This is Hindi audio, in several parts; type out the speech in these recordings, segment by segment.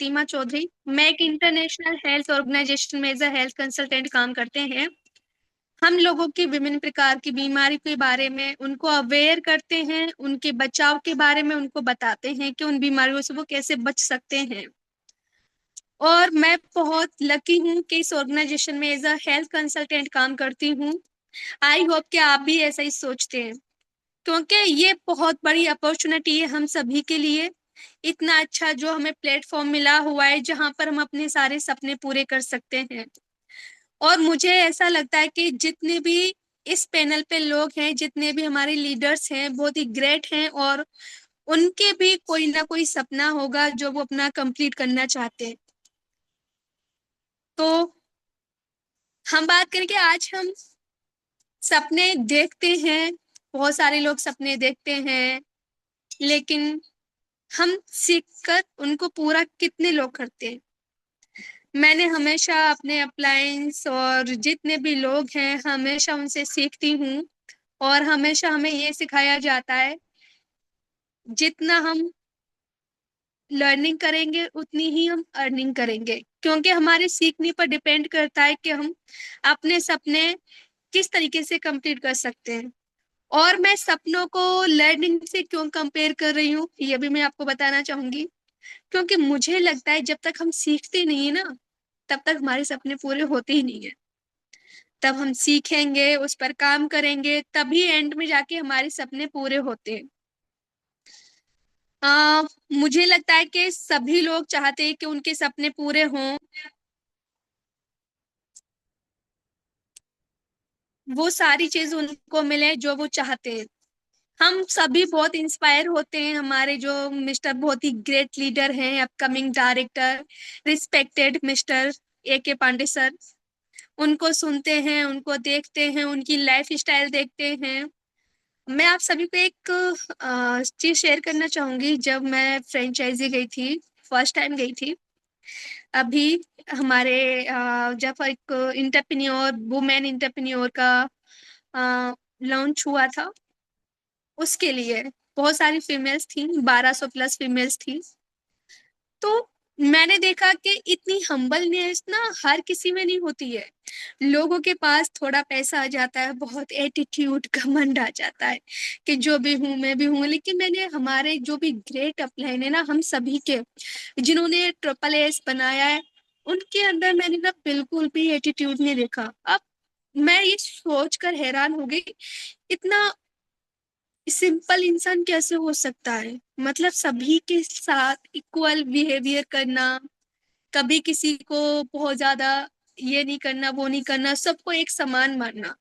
सीमा चौधरी। मैं एक इंटरनेशनल हेल्थ ऑर्गेनाइजेशन में एज अ हेल्थ कंसल्टेंट काम करते हैं। हम लोगों की विभिन्न प्रकार की बीमारी के बारे में उनको अवेयर करते हैं, उनके बचाव के बारे में उनको बताते हैं कि उन बीमारियों से वो कैसे बच सकते हैं। और मैं बहुत लकी हूँ कि इस ऑर्गेनाइजेशन में एज अ हेल्थ कंसल्टेंट काम करती हूँ। आई होप कि आप भी ऐसा ही सोचते हैं, क्योंकि ये बहुत बड़ी अपॉर्चुनिटी है हम सभी के लिए। इतना अच्छा जो हमें प्लेटफॉर्म मिला हुआ है जहां पर हम अपने सारे सपने पूरे कर सकते हैं। और मुझे ऐसा लगता है कि जितने भी इस पैनल पे लोग हैं, जितने भी हमारे लीडर्स हैं, बहुत ही ग्रेट हैं, और उनके भी कोई ना कोई सपना होगा जो वो अपना कंप्लीट करना चाहते हैं। तो हम बात करें कि आज हम सपने देखते हैं, बहुत सारे लोग सपने देखते हैं, लेकिन हम सीखकर उनको पूरा कितने लोग करते हैं। मैंने हमेशा अपने अप्लायंस और जितने भी लोग हैं हमेशा उनसे सीखती हूँ। और हमेशा हमें ये सिखाया जाता है, जितना हम लर्निंग करेंगे उतनी ही हम अर्निंग करेंगे, क्योंकि हमारे सीखने पर डिपेंड करता है कि हम अपने सपने किस तरीके से कंप्लीट कर सकते हैं। और मैं सपनों को लर्निंग से क्यों कंपेयर कर रही हूँ ये भी मैं आपको बताना चाहूंगी। क्योंकि मुझे लगता है जब तक हम सीखते नहीं है ना, तब तक हमारे सपने पूरे होते ही नहीं है। तब हम सीखेंगे, उस पर काम करेंगे, तभी एंड में जाके हमारे सपने पूरे होते हैं। आ, मुझे लगता है कि सभी लोग चाहते हैं कि उनके सपने पूरे हों, वो सारी चीज उनको मिले जो वो चाहते हैं। हम सभी बहुत इंस्पायर होते हैं, हमारे जो मिस्टर बहुत ही ग्रेट लीडर हैं, upcoming director, respected mister A K Pandey sir. उनको सुनते हैं, उनको देखते हैं, उनकी लाइफ स्टाइल देखते हैं। मैं आप सभी को एक चीज शेयर करना चाहूंगी। जब मैं फ्रेंचाइजी गई थी, फर्स्ट टाइम गई थी, अभी हमारे जब एक इंटरप्रेन्योर, वुमेन इंटरप्रेन्योर का लॉन्च हुआ था, उसके लिए बहुत सारी फीमेल्स थी, 1200 प्लस फीमेल्स थी। तो मैंने देखा कि इतनी हम्बलनेस ना हर किसी में नहीं होती है। लोगों के पास थोड़ा पैसा आ जाता है, बहुत एटीट्यूड घमंड आ जाता है कि जो भी हूं मैं भी हूं। लेकिन मैंने हमारे जो भी ग्रेट अपलाइन है ना, हम सभी के, जिन्होंने ट्रिपल S बनाया है, उनके अंदर मैंने ना बिल्कुल भी एटीट्यूड नहीं देखा। अब मैं ये सोचकर हैरान हो गई, इतना सिंपल इंसान कैसे हो सकता है। मतलब सभी के साथ इक्वल बिहेवियर करना, कभी किसी को बहुत ज्यादा ये नहीं करना, वो नहीं करना, सबको एक समान मानना।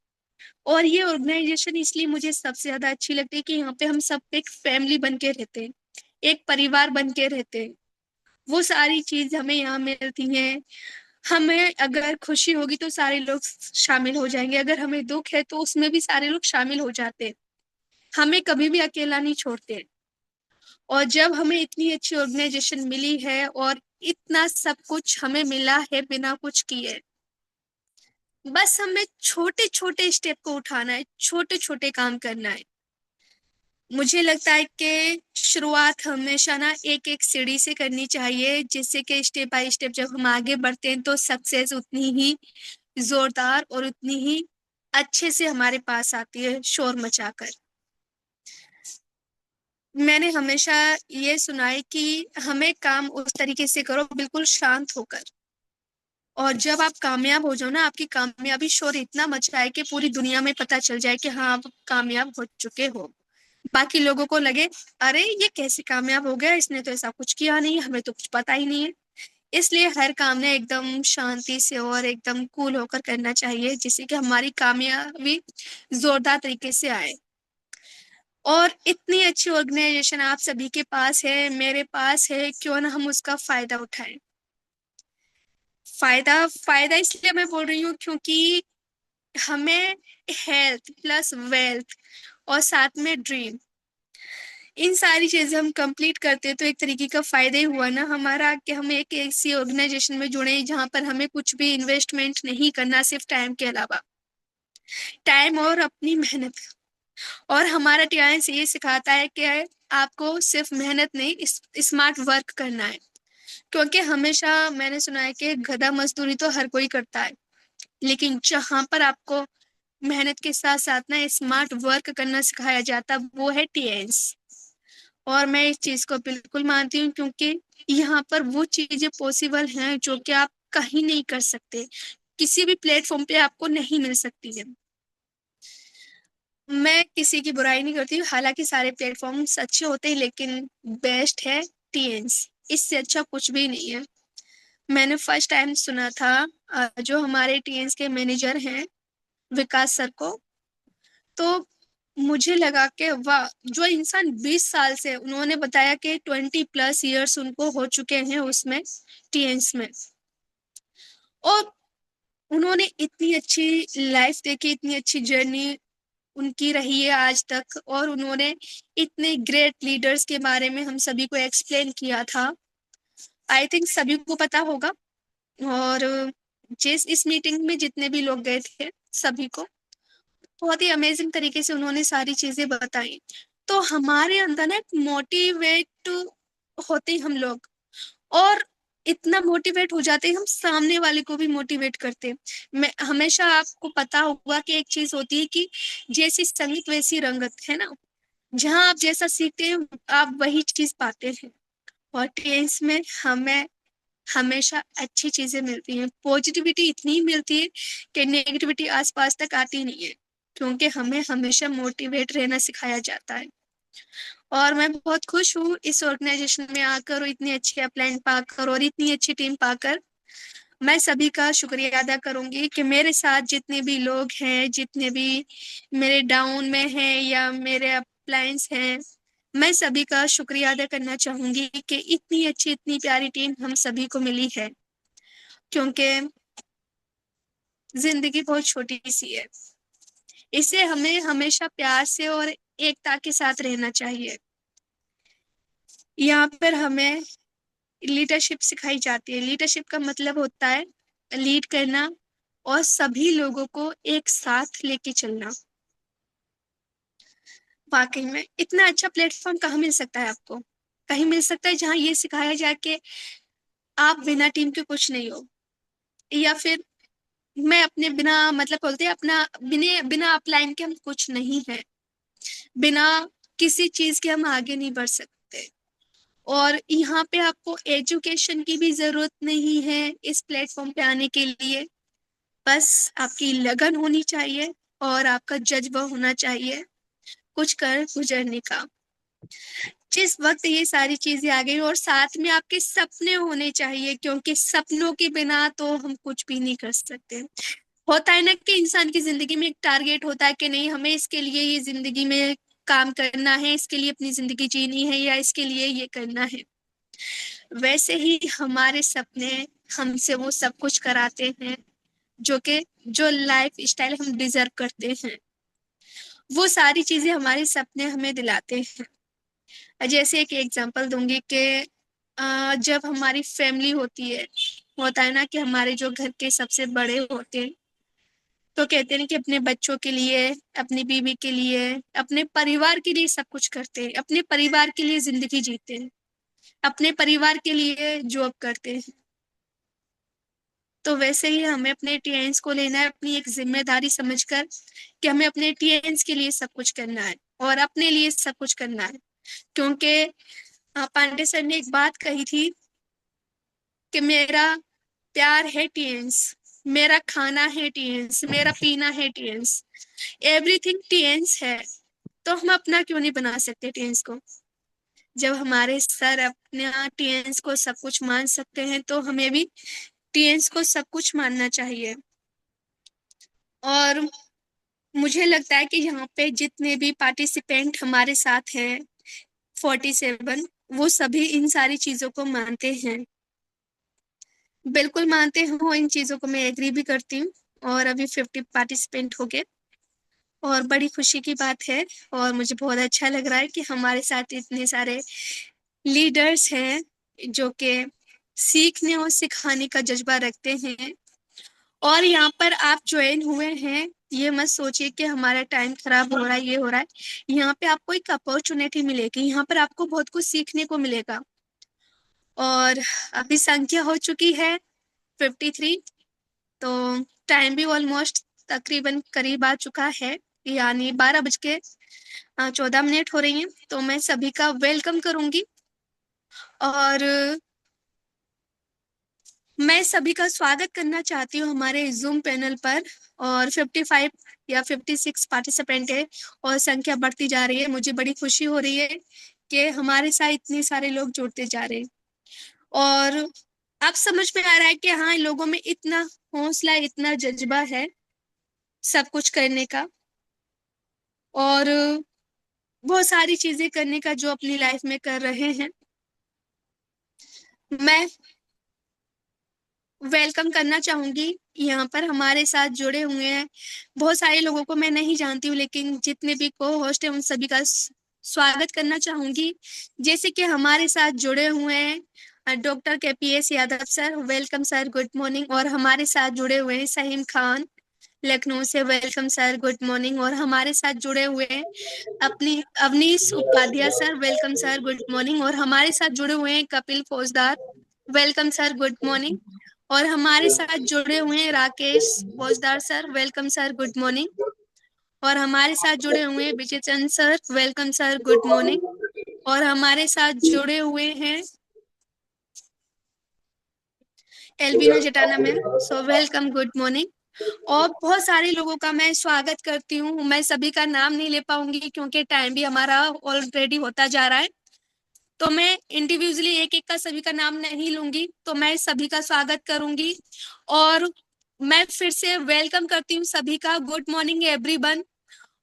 और ये ऑर्गेनाइजेशन इसलिए मुझे सबसे ज्यादा अच्छी लगती है कि यहाँ पे हम सब एक फैमिली बन के रहते हैं, एक परिवार बन के रहते हैं। वो सारी चीज हमें यहाँ मिलती हैं। हमें अगर खुशी होगी तो सारे लोग शामिल हो जाएंगे, अगर हमें दुख है तो उसमें भी सारे लोग शामिल हो जाते हैं। हमें कभी भी अकेला नहीं छोड़ते। और जब हमें इतनी अच्छी ऑर्गेनाइजेशन मिली है और इतना सब कुछ हमें मिला है बिना कुछ किए, बस हमें छोटे छोटे स्टेप को उठाना है, छोटे छोटे काम करना है। मुझे लगता है कि शुरुआत हमेशा ना एक एक सीढ़ी से करनी चाहिए, जिससे कि स्टेप बाय स्टेप जब हम आगे बढ़ते हैं तो सक्सेस उतनी ही जोरदार और उतनी ही अच्छे से हमारे पास आती है, शोर मचाकर। मैंने हमेशा ये सुना है कि हमें काम उस तरीके से करो, बिल्कुल शांत होकर। और जब आप कामयाब हो जाओ ना, आपकी कामयाबी शोर इतना मच रहा है कि पूरी दुनिया में पता चल जाए कि हाँ आप कामयाब हो चुके हो। बाकी लोगों को लगे, अरे ये कैसे कामयाब हो गया, इसने तो ऐसा कुछ किया नहीं, हमें तो कुछ पता ही नहीं है। इसलिए हर काम ने एकदम शांति से और एकदम कूल होकर करना चाहिए, जिससे कि हमारी कामयाबी जोरदार तरीके से आए। और इतनी अच्छी ऑर्गेनाइजेशन आप सभी के पास है, मेरे पास है, क्यों ना हम उसका फायदा उठाएं। फायदा फायदा इसलिए मैं बोल रही हूँ क्योंकि हमें हेल्थ प्लस वेल्थ और साथ में ड्रीम, इन सारी चीजें हम कंप्लीट करते हैं तो एक तरीके का फायदा ही हुआ ना हमारा, कि हम एक ऐसी ऑर्गेनाइजेशन में जुड़े जहां पर हमें कुछ भी इन्वेस्टमेंट नहीं करना, सिर्फ टाइम के अलावा, टाइम और अपनी मेहनत। और हमारा टीआईएन ये सिखाता है कि आपको सिर्फ मेहनत नहीं, स्मार्ट वर्क करना है। क्योंकि हमेशा मैंने सुना है कि गधा मजदूरी तो हर कोई करता है, लेकिन जहां पर आपको मेहनत के साथ साथ ना स्मार्ट वर्क करना सिखाया जाता वो है टीएन्स। और मैं इस चीज को बिल्कुल मानती हूँ, क्योंकि यहाँ पर वो चीजें पॉसिबल हैं जो कि आप कहीं नहीं कर सकते, किसी भी प्लेटफॉर्म पे आपको नहीं मिल सकती है। मैं किसी की बुराई नहीं करती हूँ, हालांकि सारे प्लेटफॉर्म्स अच्छे होते हैं, लेकिन बेस्ट है टीएन्स, इससे अच्छा कुछ भी नहीं है। मैंने फर्स्ट टाइम सुना था जो हमारे टीएन्स के मैनेजर हैं, विकास सर को, तो मुझे लगा कि वाह, जो इंसान 20 साल से, उन्होंने बताया कि 20+ ईयर्स उनको हो चुके हैं उसमें, टीएन्स में, और उन्होंने इतनी अच्छी लाइफ देखी, इतनी अच्छी जर्नी उनकी रही है आज तक, और उन्होंने इतने ग्रेट लीडर्स के बारे में हम सभी को एक्सप्लेन किया था। आई थिंक सभी को पता होगा। और जिस इस मीटिंग में जितने भी लोग गए थे, सभी को बहुत ही अमेजिंग तरीके से उन्होंने सारी चीजें बताई। तो हमारे अंदर ना एक मोटिवेट होते ही हम लोग, और इतना मोटिवेट हो जाते हैं हम सामने वाले को भी मोटिवेट करते हैं। मैं हमेशा, आपको पता होगा कि एक चीज होती है कि जैसी संगत वैसी रंगत है ना, जहाँ आप जैसा सीखते हैं आप वही चीज पाते हैं। और टेंस में हमें हमेशा अच्छी चीजें मिलती हैं, पॉजिटिविटी इतनी मिलती है कि नेगेटिविटी आसपास तक आती नहीं है, क्योंकि हमें हमेशा मोटिवेट रहना सिखाया जाता है। और मैं बहुत खुश हूँ इस ऑर्गेनाइजेशन में आकर, और इतनी अच्छी अपलाइन पाकर और इतनी अच्छी टीम पाकर। मैं सभी का शुक्रिया अदा करूंगी कि मेरे साथ जितने भी लोग हैं, जितने भी मेरे डाउन में हैं या मेरे अपलाइंस हैं, मैं सभी का शुक्रिया अदा करना चाहूंगी कि इतनी अच्छी, इतनी प्यारी टीम हम सभी को मिली है, क्योंकि जिंदगी बहुत छोटी सी है। इसे हमें हमेशा प्यार से और एकता के साथ रहना चाहिए। यहाँ पर हमें लीडरशिप सिखाई जाती है। लीडरशिप का मतलब होता है लीड करना और सभी लोगों को एक साथ लेके चलना। वाकई में इतना अच्छा प्लेटफॉर्म कहाँ मिल सकता है आपको? कहीं मिल सकता है जहाँ ये सिखाया जाए कि आप बिना टीम के कुछ नहीं हो, या फिर मैं अपने बिना, मतलब बोलते हैं अपना, बिना बिना अपलाइन के हम कुछ नहीं है, बिना किसी चीज के हम आगे नहीं बढ़ सकते। और यहाँ पे आपको एजुकेशन की भी जरूरत नहीं है इस प्लेटफॉर्म पे आने के लिए, बस आपकी लगन होनी चाहिए और आपका जज्बा होना चाहिए कुछ कर गुजरने का। जिस वक्त ये सारी चीजें आ गई, और साथ में आपके सपने होने चाहिए, क्योंकि सपनों के बिना तो हम कुछ भी नहीं कर सकते। होता है ना कि इंसान की जिंदगी में एक टारगेट होता है कि नहीं, हमें इसके लिए ये जिंदगी में काम करना है, इसके लिए अपनी जिंदगी जीनी है, या इसके लिए ये करना है। वैसे ही हमारे सपने हमसे वो सब कुछ कराते हैं जो लाइफ स्टाइल हम डिजर्व करते हैं, वो सारी चीजें हमारे सपने हमें दिलाते हैं। जैसे एक एग्जांपल दूंगी कि जब हमारी फैमिली होती है, होता है ना कि हमारे जो घर के सबसे बड़े होते हैं, तो कहते हैं कि अपने बच्चों के लिए, अपनी बीवी के लिए, अपने परिवार के लिए सब कुछ करते हैं, अपने परिवार के लिए जिंदगी जीते हैं, अपने परिवार के लिए जॉब करते हैं। तो वैसे ही हमें अपने टीएन्स को लेना है अपनी एक जिम्मेदारी समझकर, कि हमें अपने टीएन्स के लिए सब कुछ करना है और अपने लिए सब कुछ करना है। क्योंकि पांडे सर ने एक बात कही थी कि मेरा प्यार है टीएन्स, मेरा खाना है टीएन्स, मेरा पीना है टीएन्स, एवरीथिंग टीएन्स है। तो हम अपना क्यों नहीं बना सकते टीएन्स को? जब हमारे सर अपने टीएन्स को सब कुछ मान सकते हैं, तो हमें भी टीएन्स को सब कुछ मानना चाहिए। और मुझे लगता है कि यहाँ पे जितने भी पार्टिसिपेंट हमारे साथ हैं, 47, वो सभी इन सारी चीजों को मानते हैं। बिल्कुल मानते हो इन चीजों को, मैं एग्री भी करती हूँ। और अभी 50 पार्टिसिपेंट हो गए, और बड़ी खुशी की बात है। और मुझे बहुत अच्छा लग रहा है कि हमारे साथ इतने सारे लीडर्स हैं जो कि सीखने और सिखाने का जज्बा रखते हैं। और यहाँ पर आप ज्वाइन हुए हैं, ये मत सोचिए कि हमारा टाइम खराब हो रहा है, ये हो रहा है। यहाँ पे आपको एक अपॉर्चुनिटी मिलेगी, यहाँ पर आपको बहुत कुछ सीखने को मिलेगा। और अभी संख्या हो चुकी है 53। तो टाइम भी ऑलमोस्ट तकरीबन करीब आ चुका है, यानी 12 बज के 14 मिनट हो रही हैं। तो मैं सभी का वेलकम करूंगी और मैं सभी का स्वागत करना चाहती हूँ हमारे जूम पैनल पर। और 55 या 56 पार्टिसिपेंट है और संख्या बढ़ती जा रही है। मुझे बड़ी खुशी हो रही है कि हमारे साथ इतने सारे लोग जुड़ते जा रहे हैं। और अब समझ में आ रहा है कि हाँ, लोगों में इतना हौसला, इतना जज्बा है सब कुछ करने का और बहुत सारी चीजें करने का जो अपनी लाइफ में कर रहे हैं। मैं वेलकम करना चाहूंगी यहाँ पर हमारे साथ जुड़े हुए हैं बहुत सारे लोगों को मैं नहीं जानती हूँ, लेकिन जितने भी को होस्ट हैं उन सभी का स्वागत करना चाहूंगी। जैसे कि हमारे साथ जुड़े हुए हैं doctor KPS Yadav sir, welcome sir, good morning. और हमारे साथ जुड़े हुए हैं सहीम खान लखनऊ से, वेलकम सर, गुड मॉर्निंग। और हमारे साथ जुड़े हुए हैं अपनी Avnish Upadhyay sir, welcome sir, good morning. और हमारे साथ जुड़े हुए हैं कपिल फौजदार, वेलकम सर, गुड मॉर्निंग। और हमारे साथ जुड़े हुए हैं Rakesh Faujdar sir, welcome sir, good morning. और हमारे साथ जुड़े हुए हैं Vijay Chand sir, welcome sir, good morning. और हमारे साथ जुड़े हुए हैं Elbina Jatana ma'am, so welcome, good morning. और बहुत सारे लोगों का मैं स्वागत करती हूँ। मैं सभी का नाम नहीं ले पाऊंगी क्योंकि टाइम भी हमारा ऑलरेडी होता जा रहा है, तो मैं इंडिविजुअली एक एक का सभी का नाम नहीं लूंगी। तो मैं सभी का स्वागत करूंगी और मैं फिर से वेलकम करती हूँ सभी का, गुड मॉर्निंग एवरीवन।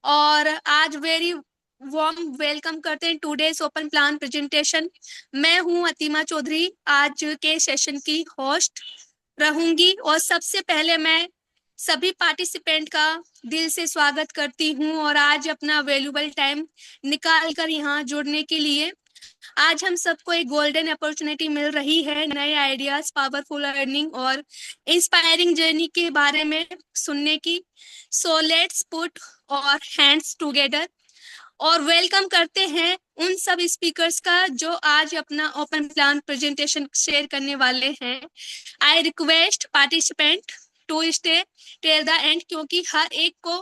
और आज वेरी वार्म वेलकम करते हैं टुडेस ओपन प्लान प्रेजेंटेशन। मैं हूँ अतीमा चौधरी, आज के सेशन की होस्ट रहूंगी। और सबसे पहले मैं सभी पार्टिसिपेंट का दिल से स्वागत करती हूँ और आज अपना वैल्यूबल टाइम निकाल कर यहाँ जुड़ने के लिए। आज हम सबको एक गोल्डन अपॉर्चुनिटी मिल रही है नए आइडियाज, पावरफुल अर्निंग और इंस्पायरिंग जर्नी के बारे में सुनने की। सो लेट्स पुट और हैंड्स टुगेदर और वेलकम करते हैं उन सब स्पीकर्स का जो आज अपना ओपन प्लान प्रेजेंटेशन शेयर करने वाले हैं। I request participant to stay till the end, क्योंकि हर एक को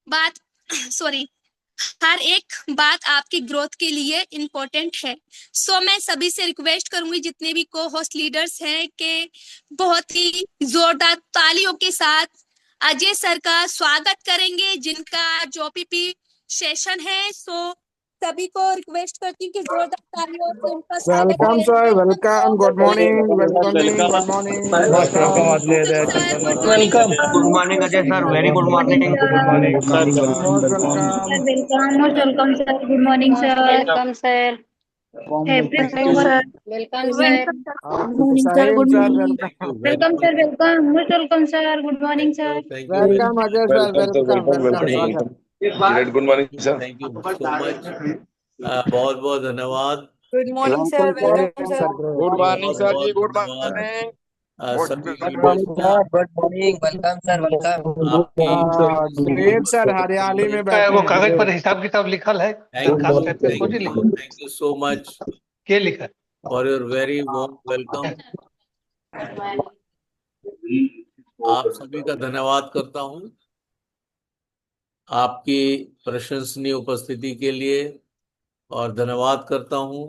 बात सॉरी हर एक बात आपकी ग्रोथ के लिए इम्पोर्टेंट है। सो मैं सभी से रिक्वेस्ट करूंगी जितने भी को होस्ट लीडर्स हैं कि बहुत ही जोरदार तालियों के साथ अजय सर का स्वागत करेंगे जिनका जो OPP सेशन है। सो सभी को रिक्वेस्ट करती हूँ कि जोरदार तालियों से उनका स्वागत Welcome, करें। sir. Welcome Welcome. Sir, Good good morning. morning. Welcoming. Welcome. Good morning. Most welcome, Welcome. Ajay. Welcome Ajay. Sir, Chandana. Good morning. Welcome. Good morning, Ajay sir. Very good Morning, morning. Good sir. morning. Sir, Most Sir, welcome. welcome. Most welcome, sir. Good morning, sir. Welcome, sir. Everyone. Welcome, sir. Welcome sir. Good morning, sir. Sahim, Good sir. morning. Thank you Welcome. very Welcome, much. sir. Welcome. Most welcome, sir. Good morning, sir. Thank you very Welcome, much. Ajay, sir. Welcome sir, Welcome. Welcome Welcome. Welcome Morning. Welcome. Great good morning sir. Thank you so much. बहुत बहुत धन्यवाद। Good morning, sir. Welcome, sir. Welcome, Great, sir. sir. Great. Good morning बहुत सर बहुत जी, गुड धन्यवाद मॉर्निंग। सभी Good लीडर्स morning, का sir. Good morning. Welcome, sir. Welcome. आपकी Great, sir. उपस्थिति के हरियाली लिए। में बैठे वो हैं। कागज पर Great. हिसाब किताब लिखल है, थैंक दरखास्त यू टाइप के थैंक खोज यू लिखल थैंक यू सो मच के लिखा for your very warm welcome. आप सभी का धन्यवाद करता हूँ आपकी प्रशंसनीय उपस्थिति के लिए और धन्यवाद करता हूँ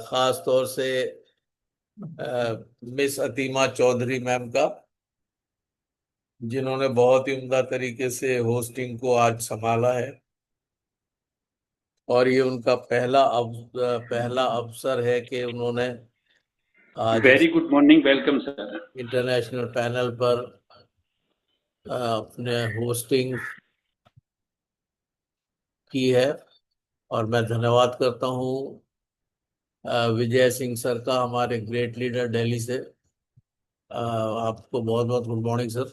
खास तौर से मिस अतीमा चौधरी मैम का, जिन्होंने बहुत ही उम्दा तरीके से होस्टिंग को आज संभाला है और ये उनका पहला अवसर है कि उन्होंने आज very good morning, welcome sir. International panel पर अपने होस्टिंग की है। और मैं धन्यवाद करता हूँ विजय सिंह सर का, हमारे ग्रेट लीडर दिल्ली से। आपको बहुत बहुत गुड मॉर्निंग सर।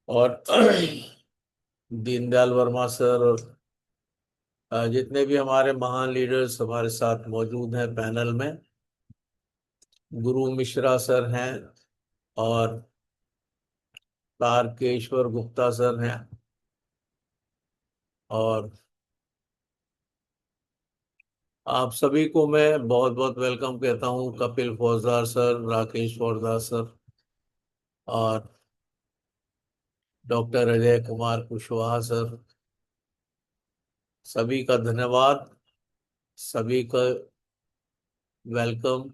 और दीनदयाल वर्मा सर और जितने भी हमारे महान लीडर्स हमारे साथ मौजूद हैं पैनल में, गुरु मिश्रा सर हैं और तारकेश्वर गुप्ता सर हैं और आप सभी को मैं बहुत बहुत वेलकम कहता हूँ। कपिल फौजदार सर, राकेश फौजदार सर और डॉक्टर अजय कुमार कुशवाहा सर, सभी का धन्यवाद, सभी का वेलकम।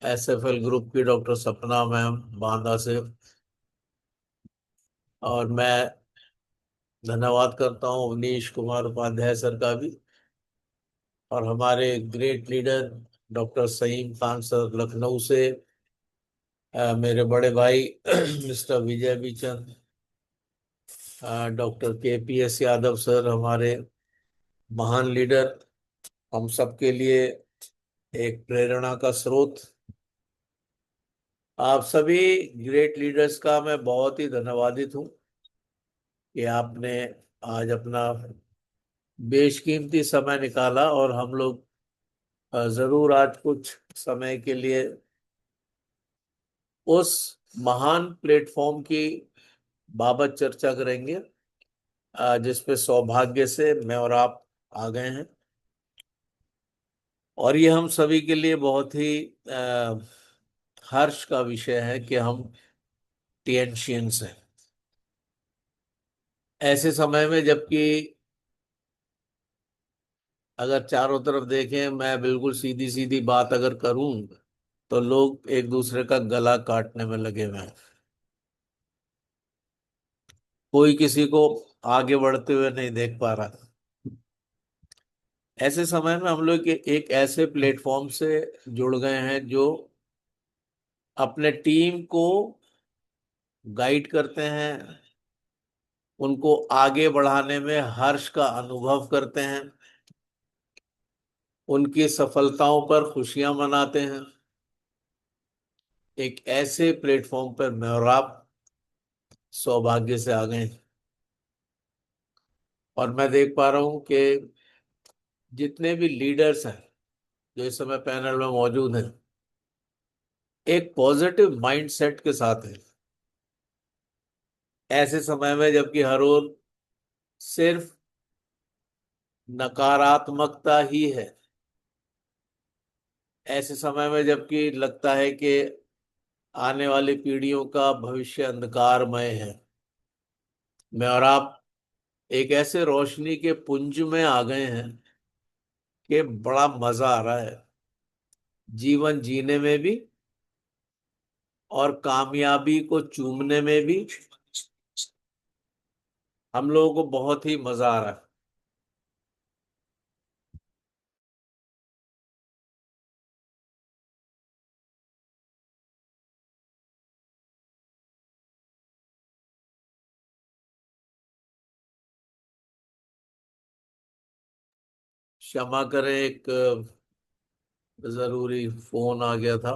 एसएफएल ग्रुप की डॉक्टर सपना मैम बांदा से, और मैं धन्यवाद करता हूँ अवनीश कुमार उपाध्याय सर का भी, और हमारे great leader doctor Saim Khan sir Lucknow से, मेरे बड़े भाई मिस्टर विजय बीचन, डॉक्टर केपीएस यादव सर, हमारे महान लीडर, हम सबके लिए एक प्रेरणा का स्रोत। आप सभी ग्रेट लीडर्स का मैं बहुत ही धन्यवादित हूँ कि आपने आज अपना बेशकीमती समय निकाला, और हम लोग जरूर आज कुछ समय के लिए उस महान प्लेटफॉर्म की बाबत चर्चा करेंगे जिसपे सौभाग्य से मैं और आप आ गए हैं। और ये हम सभी के लिए बहुत ही हर्ष का विषय है कि हम टीएनशियंस हैं ऐसे समय में, जबकि अगर चारों तरफ देखें, मैं बिल्कुल सीधी सीधी बात अगर करूं तो लोग एक दूसरे का गला काटने में लगे हुए हैं। कोई किसी को आगे बढ़ते हुए नहीं देख पा रहा। ऐसे समय में हम लोग एक ऐसे प्लेटफॉर्म से जुड़ गए हैं जो अपने टीम को गाइड करते हैं, उनको आगे बढ़ाने में हर्ष का अनुभव करते हैं, उनकी सफलताओं पर खुशियां मनाते हैं। एक ऐसे प्लेटफॉर्म पर मैं और आप सौभाग्य से आ गए, और मैं देख पा रहा हूं कि जितने भी लीडर्स हैं जो इस समय पैनल में मौजूद हैं, एक पॉजिटिव माइंडसेट के साथ हैं। ऐसे समय में जबकि हर ओर सिर्फ नकारात्मकता ही है, ऐसे समय में जबकि लगता है कि आने वाली पीढ़ियों का भविष्य अंधकारमय है, मैं और आप एक ऐसे रोशनी के पुंज में आ गए हैं कि बड़ा मजा आ रहा है जीवन जीने में भी, और कामयाबी को चूमने में भी हम लोगों को बहुत ही मजा आ रहा है। क्षमा करें, एक जरूरी फोन आ गया था,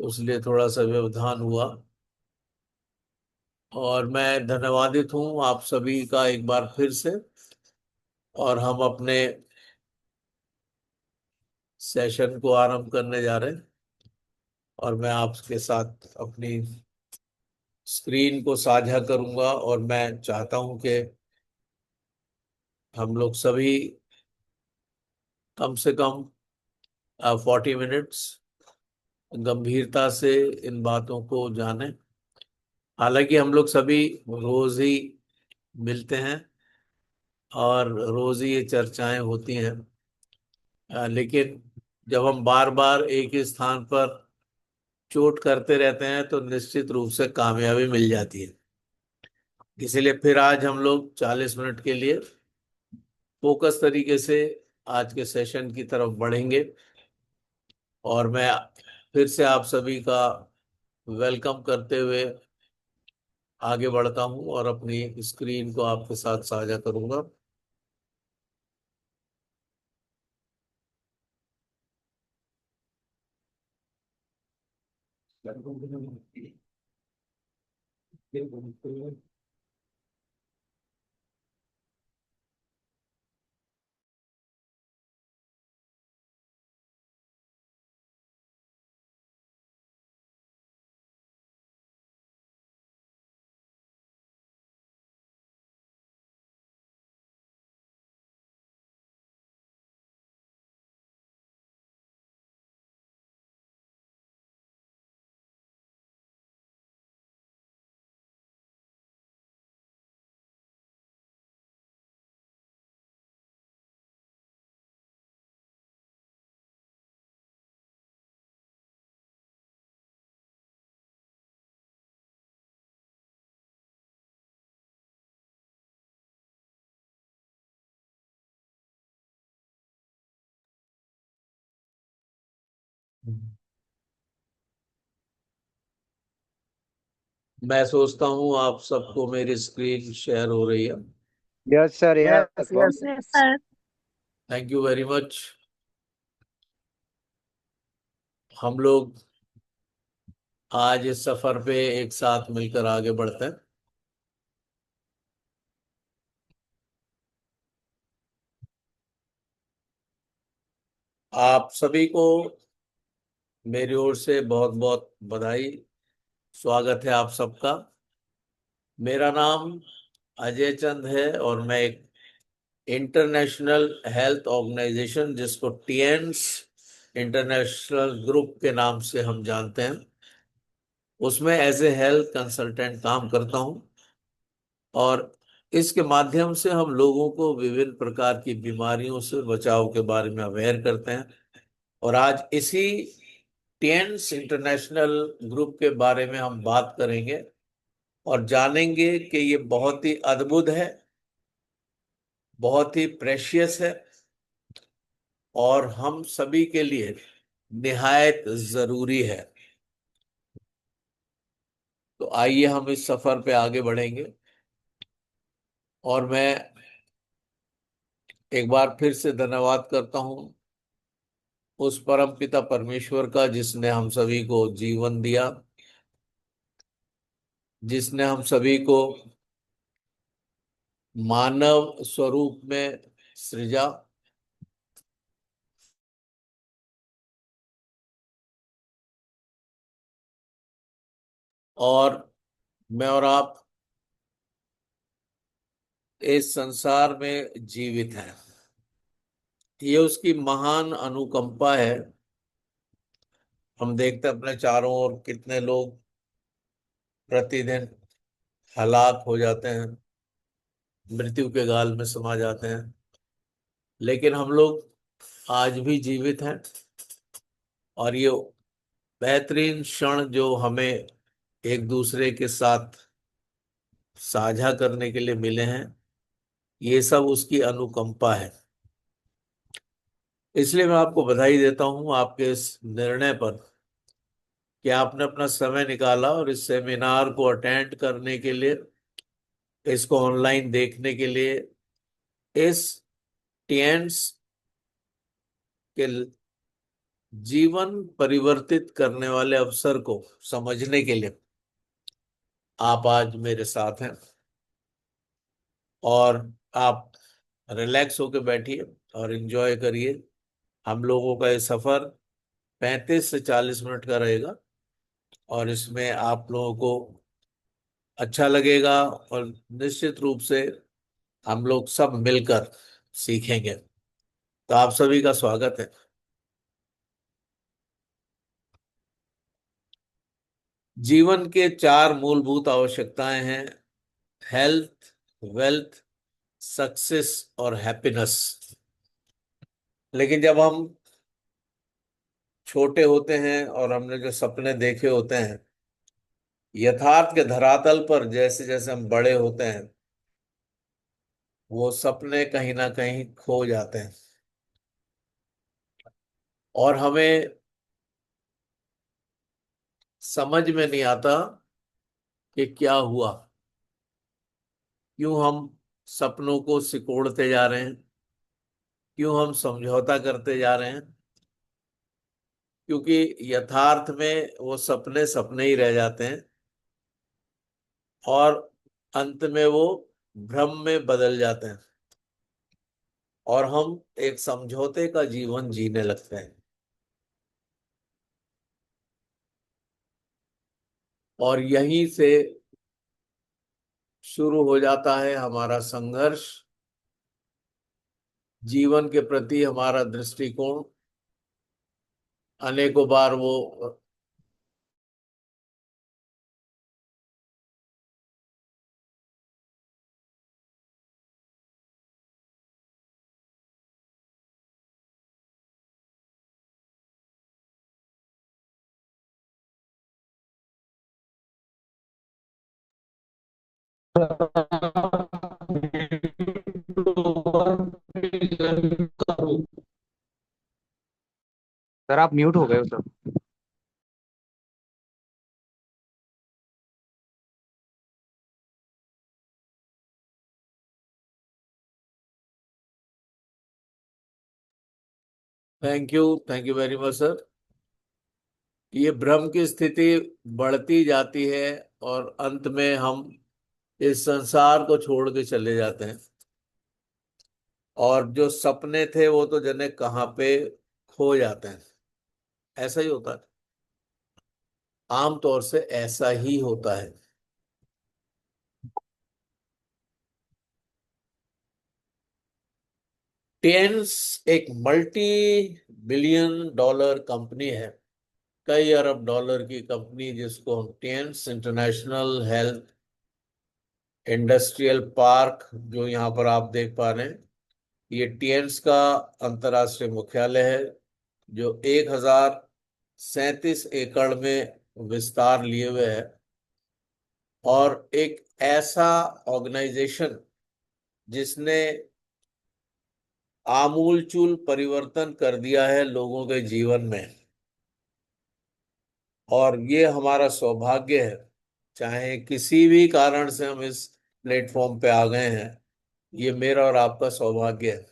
उसलिए थोड़ा सा व्यवधान हुआ। और मैं धन्यवादित हूं आप सभी का एक बार फिर से, और हम अपने सेशन को आरंभ करने जा रहे हैं। और मैं आपके साथ अपनी स्क्रीन को साझा करूंगा, और मैं चाहता हूं कि हम लोग सभी कम से कम 40 मिनट्स गंभीरता से इन बातों को जानें। हालांकि हम लोग सभी रोज ही मिलते हैं और रोज ही ये चर्चाएं होती हैं, लेकिन जब हम बार बार एक ही स्थान पर चोट करते रहते हैं तो निश्चित रूप से कामयाबी मिल जाती है। इसीलिए फिर आज हम लोग 40 मिनट के लिए फोकस तरीके से आज के सेशन की तरफ बढ़ेंगे, और मैं फिर से आप सभी का वेलकम करते हुए आगे बढ़ता हूं और अपनी स्क्रीन को आपके साथ साझा करूंगा। मैं सोचता हूँ आप सबको मेरी स्क्रीन शेयर हो रही है। Yes, sir. Yes, yes. Yes, sir. Thank you very much. हम लोग आज इस सफर पे एक साथ मिलकर आगे बढ़ते हैं। आप सभी को मेरी ओर से बहुत बहुत बधाई। स्वागत है आप सबका। मेरा नाम अजय चंद है और मैं एक इंटरनेशनल हेल्थ ऑर्गेनाइजेशन, जिसको टीएन्स इंटरनेशनल ग्रुप के नाम से हम जानते हैं, उसमें एज ए हेल्थ कंसल्टेंट काम करता हूं। और इसके माध्यम से हम लोगों को विभिन्न प्रकार की बीमारियों से बचाव के बारे में अवेयर करते हैं। और आज इसी टीएन्स इंटरनेशनल ग्रुप के बारे में हम बात करेंगे और जानेंगे कि ये बहुत ही अद्भुत है, बहुत ही प्रेशियस है और हम सभी के लिए निहायत जरूरी है। तो आइए हम इस सफर पे आगे बढ़ेंगे। और मैं एक बार फिर से धन्यवाद करता हूं उस परम पिता परमेश्वर का, जिसने हम सभी को जीवन दिया, जिसने हम सभी को मानव स्वरूप में सृजा। और मैं और आप इस संसार में जीवित हैं, ये उसकी महान अनुकंपा है। हम देखते हैं अपने चारों ओर कितने लोग प्रतिदिन हलाक हो जाते हैं, मृत्यु के गाल में समा जाते हैं, लेकिन हम लोग आज भी जीवित हैं। और ये बेहतरीन क्षण जो हमें एक दूसरे के साथ साझा करने के लिए मिले हैं, ये सब उसकी अनुकंपा है। इसलिए मैं आपको बधाई देता हूं आपके इस निर्णय पर कि आपने अपना समय निकाला और इस सेमिनार को अटेंड करने के लिए, इसको ऑनलाइन देखने के लिए, इस टीएन्स के जीवन परिवर्तित करने वाले अवसर को समझने के लिए आप आज मेरे साथ हैं। और आप रिलैक्स होकर बैठिए और एंजॉय करिए। हम लोगों का ये सफर 35 से 40 मिनट का रहेगा और इसमें आप लोगों को अच्छा लगेगा और निश्चित रूप से हम लोग सब मिलकर सीखेंगे। तो आप सभी का स्वागत है। जीवन के 4 मूलभूत आवश्यकताएं हैं: हेल्थ, वेल्थ, सक्सेस और हैप्पीनेस। लेकिन जब हम छोटे होते हैं और हमने जो सपने देखे होते हैं, यथार्थ के धरातल पर जैसे जैसे हम बड़े होते हैं, वो सपने कहीं ना कहीं खो जाते हैं और हमें समझ में नहीं आता कि क्या हुआ, क्यों हम सपनों को सिकोड़ते जा रहे हैं, क्यों हम समझौता करते जा रहे हैं। क्योंकि यथार्थ में वो सपने सपने ही रह जाते हैं और अंत में वो भ्रम में बदल जाते हैं और हम एक समझौते का जीवन जीने लगते हैं। और यहीं से शुरू हो जाता है हमारा संघर्ष, जीवन के प्रति हमारा दृष्टिकोण। अनेकों बार वो सर आप म्यूट हो गए हो sir. Thank you very much sir. ये भ्रम की स्थिति बढ़ती जाती है और अंत में हम इस संसार को छोड़ के चले जाते हैं, और जो सपने थे वो तो जने कहाँ पे खो जाते हैं। ऐसा ही होता है, आमतौर से ऐसा ही होता है। टेंस एक मल्टी बिलियन डॉलर कंपनी है, कई अरब डॉलर की कंपनी, जिसको हम Tiens international health industrial park, जो यहाँ पर आप देख पा रहे हैं, ये टेंस का अंतर्राष्ट्रीय मुख्यालय है, जो 1037 एकड़ में विस्तार लिए हुए है, और एक ऐसा ऑर्गेनाइजेशन जिसने आमूलचूल परिवर्तन कर दिया है लोगों के जीवन में। और ये हमारा सौभाग्य है, चाहे किसी भी कारण से हम इस प्लेटफॉर्म पे आ गए हैं, ये मेरा और आपका सौभाग्य है।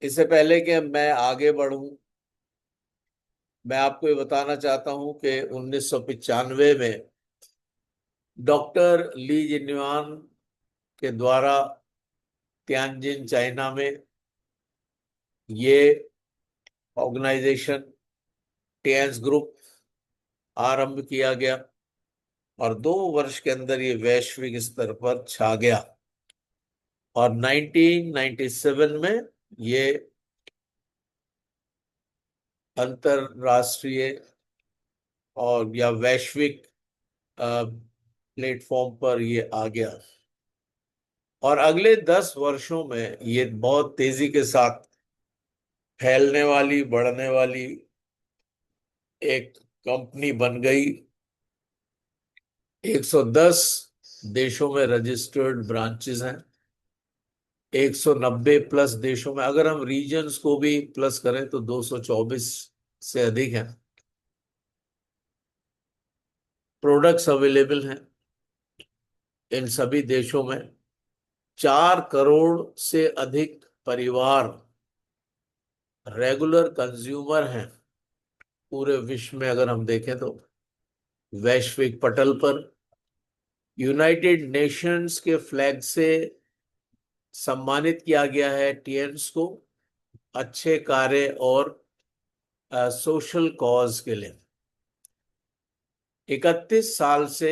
इससे पहले कि मैं आगे बढ़ूं, मैं आपको ये बताना चाहता हूं कि 1995 में डॉक्टर ली जिन्युआन के द्वारा तियानजिन चाइना में ये ऑर्गेनाइजेशन टिएंस ग्रुप आरंभ किया गया, और 2 वर्ष के अंदर ये वैश्विक स्तर पर छा गया, और 1997 में ये अंतरराष्ट्रीय और या वैश्विक प्लेटफॉर्म पर ये आ गया। और अगले 10 वर्षों में ये बहुत तेजी के साथ फैलने वाली, बढ़ने वाली एक कंपनी बन गई। 110 देशों में रजिस्टर्ड ब्रांचेस हैं, 190 प्लस देशों में, अगर हम रीजन्स को भी प्लस करें तो 224 से अधिक हैं। प्रोडक्ट्स अवेलेबल हैं इन सभी देशों में। 4 करोड़ से अधिक परिवार रेगुलर कंज्यूमर हैं पूरे विश्व में, अगर हम देखें तो वैश्विक पटल पर। यूनाइटेड नेशंस के फ्लैग से सम्मानित किया गया है टिएंस को, अच्छे कार्य और सोशल कॉज के लिए। 31 साल से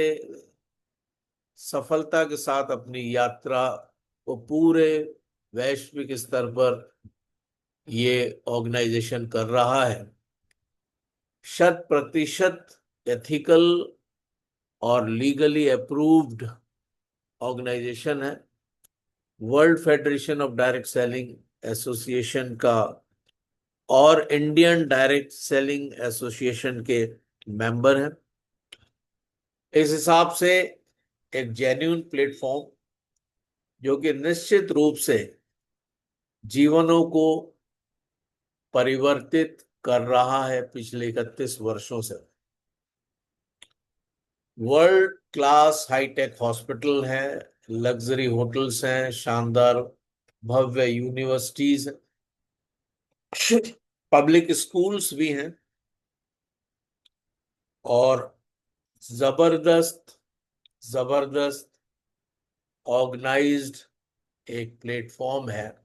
सफलता के साथ अपनी यात्रा को पूरे वैश्विक स्तर पर ये ऑर्गेनाइजेशन कर रहा है। 100% एथिकल और लीगली अप्रूव्ड ऑर्गेनाइजेशन है। World federation of direct selling association का और इंडियन डायरेक्ट सेलिंग एसोसिएशन के मेंबर हैं। इस हिसाब से एक जेन्युइन प्लेटफॉर्म जो कि निश्चित रूप से जीवनों को परिवर्तित कर रहा है पिछले 31 वर्षों से। वर्ल्ड क्लास हाईटेक हॉस्पिटल हैं, लग्जरी होटल्स हैं, शानदार भव्य यूनिवर्सिटीज, पब्लिक स्कूल्स भी हैं, और जबरदस्त जबरदस्त ऑर्गेनाइज्ड एक प्लेटफॉर्म है।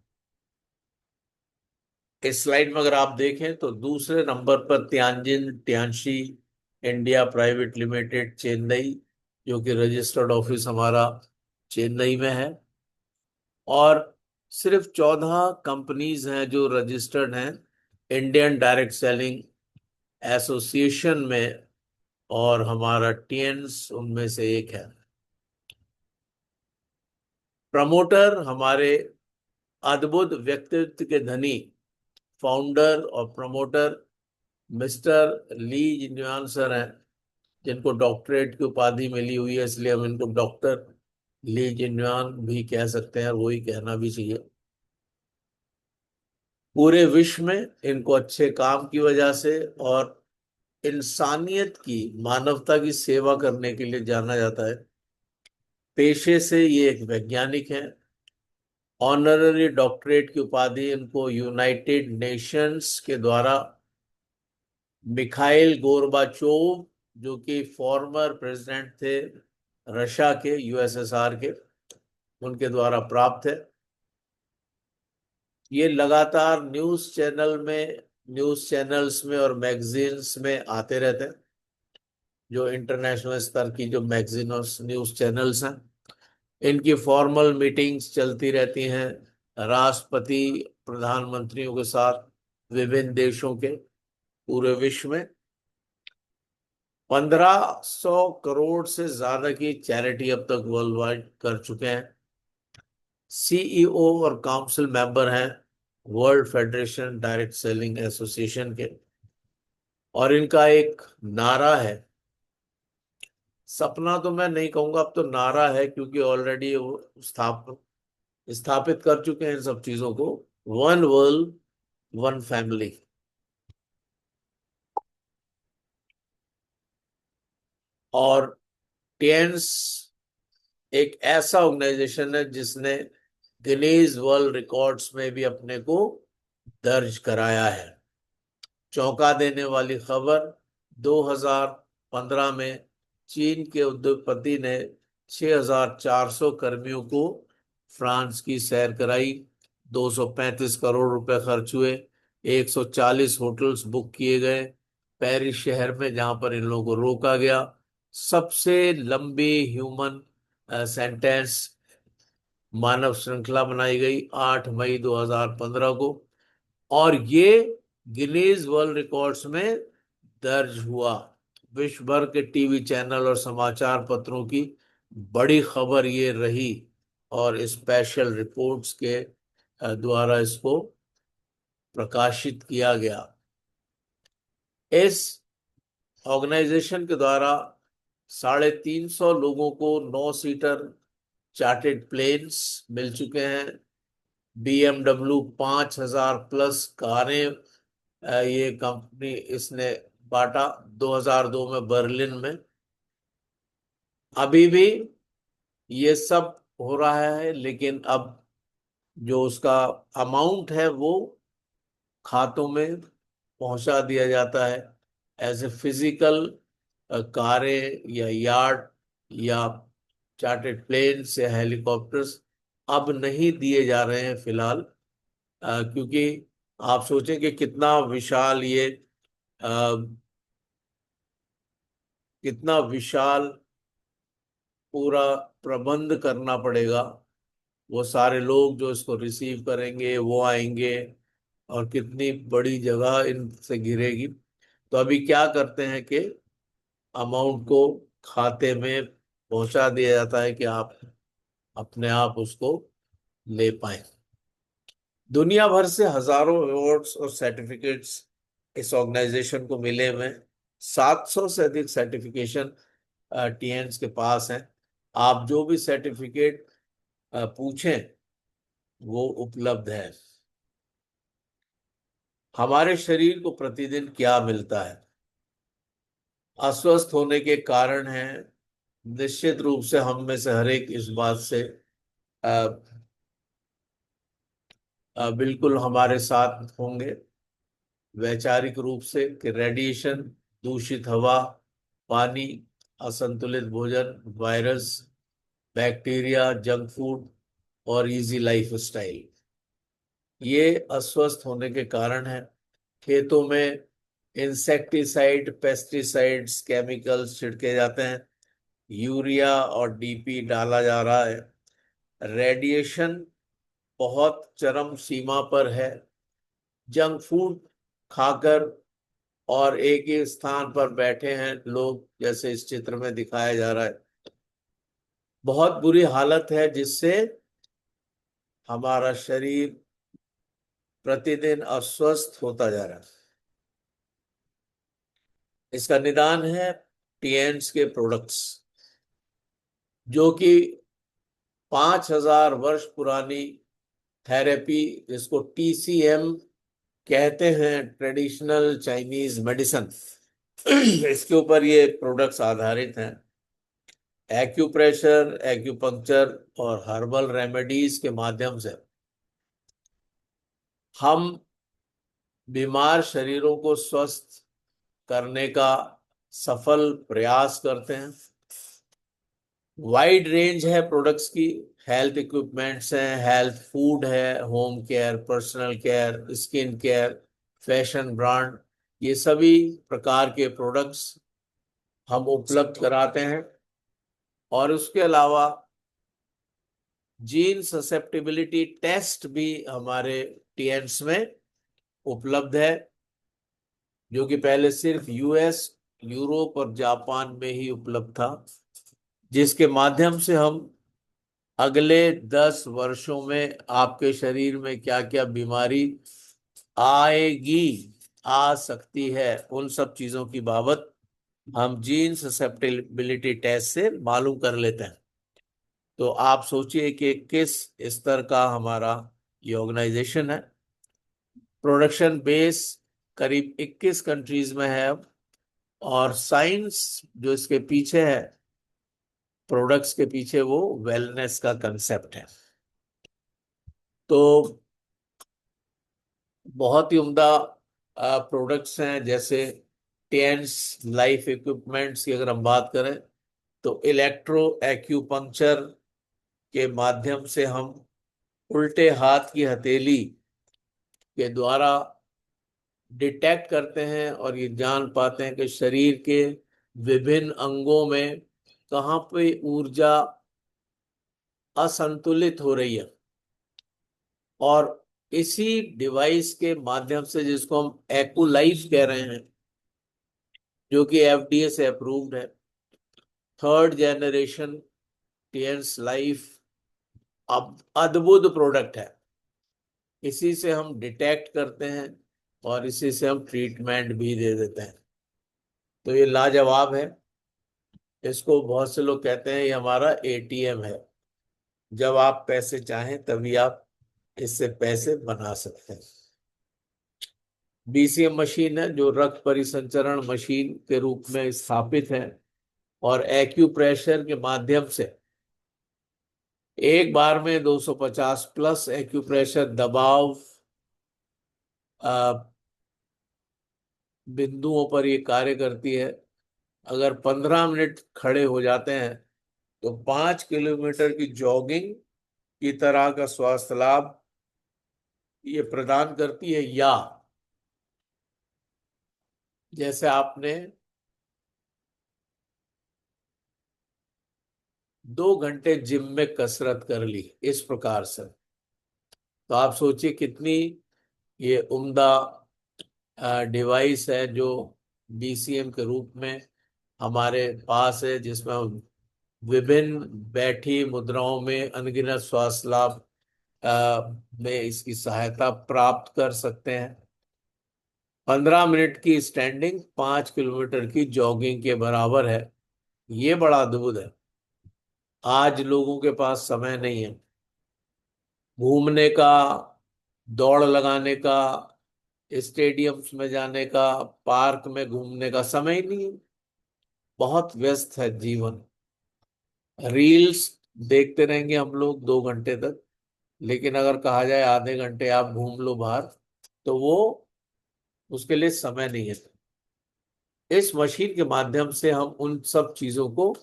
इस स्लाइड में अगर आप देखें तो दूसरे नंबर पर Tianjin Tianshi India private limited Chennai, जो कि रजिस्टर्ड ऑफिस हमारा चेन्नई में है, और सिर्फ 14 कंपनीज हैं जो रजिस्टर्ड हैं इंडियन डायरेक्ट सेलिंग एसोसिएशन में, और हमारा टिएंस उनमें से एक है। प्रमोटर हमारे अद्भुत व्यक्तित्व के धनी फाउंडर और प्रमोटर मिस्टर ली जिन्युआन सर हैं, जिनको डॉक्टरेट की उपाधि मिली हुई है, इसलिए हम इनको डॉक्टर ली जिन्युआन भी कह सकते हैं, और वही कहना भी चाहिए। पूरे विश्व में इनको अच्छे काम की वजह से और इंसानियत की, मानवता की सेवा करने के लिए जाना जाता है। पेशे से ये एक वैज्ञानिक हैं, ऑनररी डॉक्टरेट की उपाधि इनको यूनाइटेड नेशंस के द्वारा मिखाइल गोर्बाचोव, जो कि फॉर्मर प्रेसिडेंट थे रशिया के, यूएसएसआर के, उनके द्वारा प्राप्त है। ये लगातार न्यूज़ चैनल्स में और मैगजीन्स में आते रहते हैं, जो इंटरनेशनल स्तर की जो मैगजीन और न्यूज़ चैनल्स हैं। इनकी फॉर्मल मीटिंग्स चलती रहती हैं राष्ट्रपति प्रधानमंत्रियों के साथ विभिन्न देशों के, पूरे विश्व में। 1500 करोड़ से ज्यादा की चैरिटी अब तक वर्ल्ड वाइड कर चुके हैं। सीईओ और काउंसिल मेंबर हैं world federation direct selling association के। और इनका एक नारा है, सपना तो मैं नहीं कहूंगा, अब तो नारा है, क्योंकि ऑलरेडी वो स्थापित कर चुके हैं इन सब चीजों को। One world one family. और टिएन्स एक ऐसा ऑर्गेनाइजेशन है जिसने गिनीज वर्ल्ड रिकॉर्ड्स में भी अपने को दर्ज कराया है। चौंका देने वाली खबर, 2015 में चीन के उद्योगपति ने 6400 कर्मियों को फ्रांस की सैर कराई। 235 करोड़ रुपए खर्च हुए। 140 होटल्स बुक किए गए पेरिस शहर में, जहां पर इन लोगों को रोका गया। सबसे लंबी ह्यूमन सेंटेंस मानव श्रृंखला बनाई गई 8 मई 2015 को, और ये गिनीज वर्ल्ड रिकॉर्ड्स में दर्ज हुआ। विश्व भर के टीवी चैनल और समाचार पत्रों की बड़ी खबर ये रही, और स्पेशल रिपोर्ट्स के द्वारा इसको प्रकाशित किया गया। इस ऑर्गेनाइजेशन के द्वारा 350 लोगों को 9 सीटर चार्टेड प्लेन्स मिल चुके हैं। BMW 5000 प्लस कारें ये कंपनी इसने बांटा 2002 में बर्लिन में। अभी भी ये सब हो रहा है, लेकिन अब जो उसका अमाउंट है वो खातों में पहुंचा दिया जाता है। एज ए फिजिकल कारें या यार्ड या चार्टेड प्लेन्स या हेलीकॉप्टर्स अब नहीं दिए जा रहे हैं फिलहाल, क्योंकि आप सोचें कि कितना विशाल ये कितना विशाल पूरा प्रबंध करना पड़ेगा। वो सारे लोग जो इसको रिसीव करेंगे वो आएंगे, और कितनी बड़ी जगह इनसे घिरेगी। तो अभी क्या करते हैं कि अमाउंट को खाते में पहुंचा दिया जाता है कि आप अपने आप उसको ले पाए। दुनिया भर से हजारों अवार्ड्स और सर्टिफिकेट्स इस ऑर्गेनाइजेशन को मिले हुए। 700 से अधिक सर्टिफिकेशन टीएन्स के पास हैं। आप जो भी सर्टिफिकेट पूछें वो उपलब्ध है। हमारे शरीर को प्रतिदिन क्या मिलता है? अस्वस्थ होने के कारण हैं, निश्चित रूप से हम में से हर एक इस बात से बिल्कुल हमारे साथ होंगे वैचारिक रूप से, कि रेडिएशन, दूषित हवा, पानी, असंतुलित भोजन, वायरस, बैक्टीरिया, जंक फूड और इजी लाइफ स्टाइल, ये अस्वस्थ होने के कारण है। खेतों में इंसेक्टिसाइड, पेस्टिसाइड्स, केमिकल्स छिड़के जाते हैं। यूरिया और डीपी डाला जा रहा है। रेडिएशन बहुत चरम सीमा पर है। जंक फूड खाकर और एक ही स्थान पर बैठे हैं लोग, जैसे इस चित्र में दिखाया जा रहा है। बहुत बुरी हालत है, जिससे हमारा शरीर प्रतिदिन अस्वस्थ होता जा रहा है। इसका निदान है टीएन्स के प्रोडक्ट्स, जो कि 5000 वर्ष पुरानी थेरेपी, जिसको TCM कहते हैं, ट्रेडिशनल चाइनीज मेडिसिन, इसके ऊपर ये प्रोडक्ट्स आधारित हैं। एक्यूप्रेशर, एक्यूपंक्चर और हर्बल रेमेडीज के माध्यम से हम बीमार शरीरों को स्वस्थ करने का सफल प्रयास करते हैं। वाइड रेंज है प्रोडक्ट्स की, हेल्थ इक्विपमेंट्स हैं, हेल्थ फूड है, home care, personal care, skin care, fashion brand, ये सभी प्रकार के प्रोडक्ट्स हम उपलब्ध कराते हैं। और उसके अलावा जीन ससेप्टिबिलिटी टेस्ट भी हमारे टीएंस में उपलब्ध है, जो कि पहले सिर्फ यूएस, यूरोप और जापान में ही उपलब्ध था, जिसके माध्यम से हम अगले 10 वर्षों में आपके शरीर में क्या क्या बीमारी आएगी, आ सकती है, उन सब चीजों की बाबत हम जीन ससेप्टिबिलिटी टेस्ट से मालूम कर लेते हैं। तो आप सोचिए कि किस स्तर का हमारा ये ऑर्गेनाइजेशन है। प्रोडक्शन बेस करीब 21 कंट्रीज में है अब, और साइंस जो इसके पीछे है, प्रोडक्ट्स के पीछे, वो वेलनेस का कंसेप्ट है। तो बहुत ही उम्दा प्रोडक्ट्स हैं, जैसे टेंस लाइफ इक्विपमेंट्स की अगर हम बात करें तो इलेक्ट्रो एक्यूपंक्चर के माध्यम से हम उल्टे हाथ की हथेली के द्वारा डिटेक्ट करते हैं और ये जान पाते हैं कि शरीर के विभिन्न अंगों में कहाँ पे ऊर्जा असंतुलित हो रही है। और इसी डिवाइस के माध्यम से, जिसको हम एक्यूलाइफ कह रहे हैं, जो कि एफडीए से अप्रूव्ड है, 3rd जनरेशन टीएंस लाइफ, अब अद्भुत प्रोडक्ट है। इसी से हम डिटेक्ट करते हैं और इसी से हम ट्रीटमेंट भी दे देते हैं। तो ये लाजवाब है। इसको बहुत से लोग कहते हैं ये हमारा एटीएम है, जब आप पैसे चाहें तभी आप इससे पैसे बना सकते हैं। बीसीएम मशीन है, जो रक्त परिसंचरण मशीन के रूप में स्थापित है, और एक्यूप्रेशर के माध्यम से एक बार में 250 प्लस एक्यूप्रेशर दबाव बिंदुओं पर ये कार्य करती है। अगर 15 मिनट खड़े हो जाते हैं तो 5 किलोमीटर की जॉगिंग की तरह का स्वास्थ्य लाभ ये प्रदान करती है। या जैसे आपने 2 घंटे जिम में कसरत कर ली, इस प्रकार से, तो आप सोचिए कितनी ये उम्दा डिवाइस है जो बीसीएम के रूप में हमारे पास है, जिसमें हम विभिन्न बैठी मुद्राओं में अनगिनत स्वास्थ्य लाभ में इसकी सहायता प्राप्त कर सकते हैं। 15 मिनट की स्टैंडिंग 5 किलोमीटर की जॉगिंग के बराबर है। ये बड़ा अद्भुत है। आज लोगों के पास समय नहीं है घूमने का, दौड़ लगाने का, स्टेडियम्स में जाने का, पार्क में घूमने का समय ही नहीं है। बहुत व्यस्त है जीवन। रील्स देखते रहेंगे हम लोग 2 घंटे तक, लेकिन अगर कहा जाए आधे घंटे आप घूम लो बाहर, तो वो उसके लिए समय नहीं है। इस मशीन के माध्यम से हम उन सब चीजों को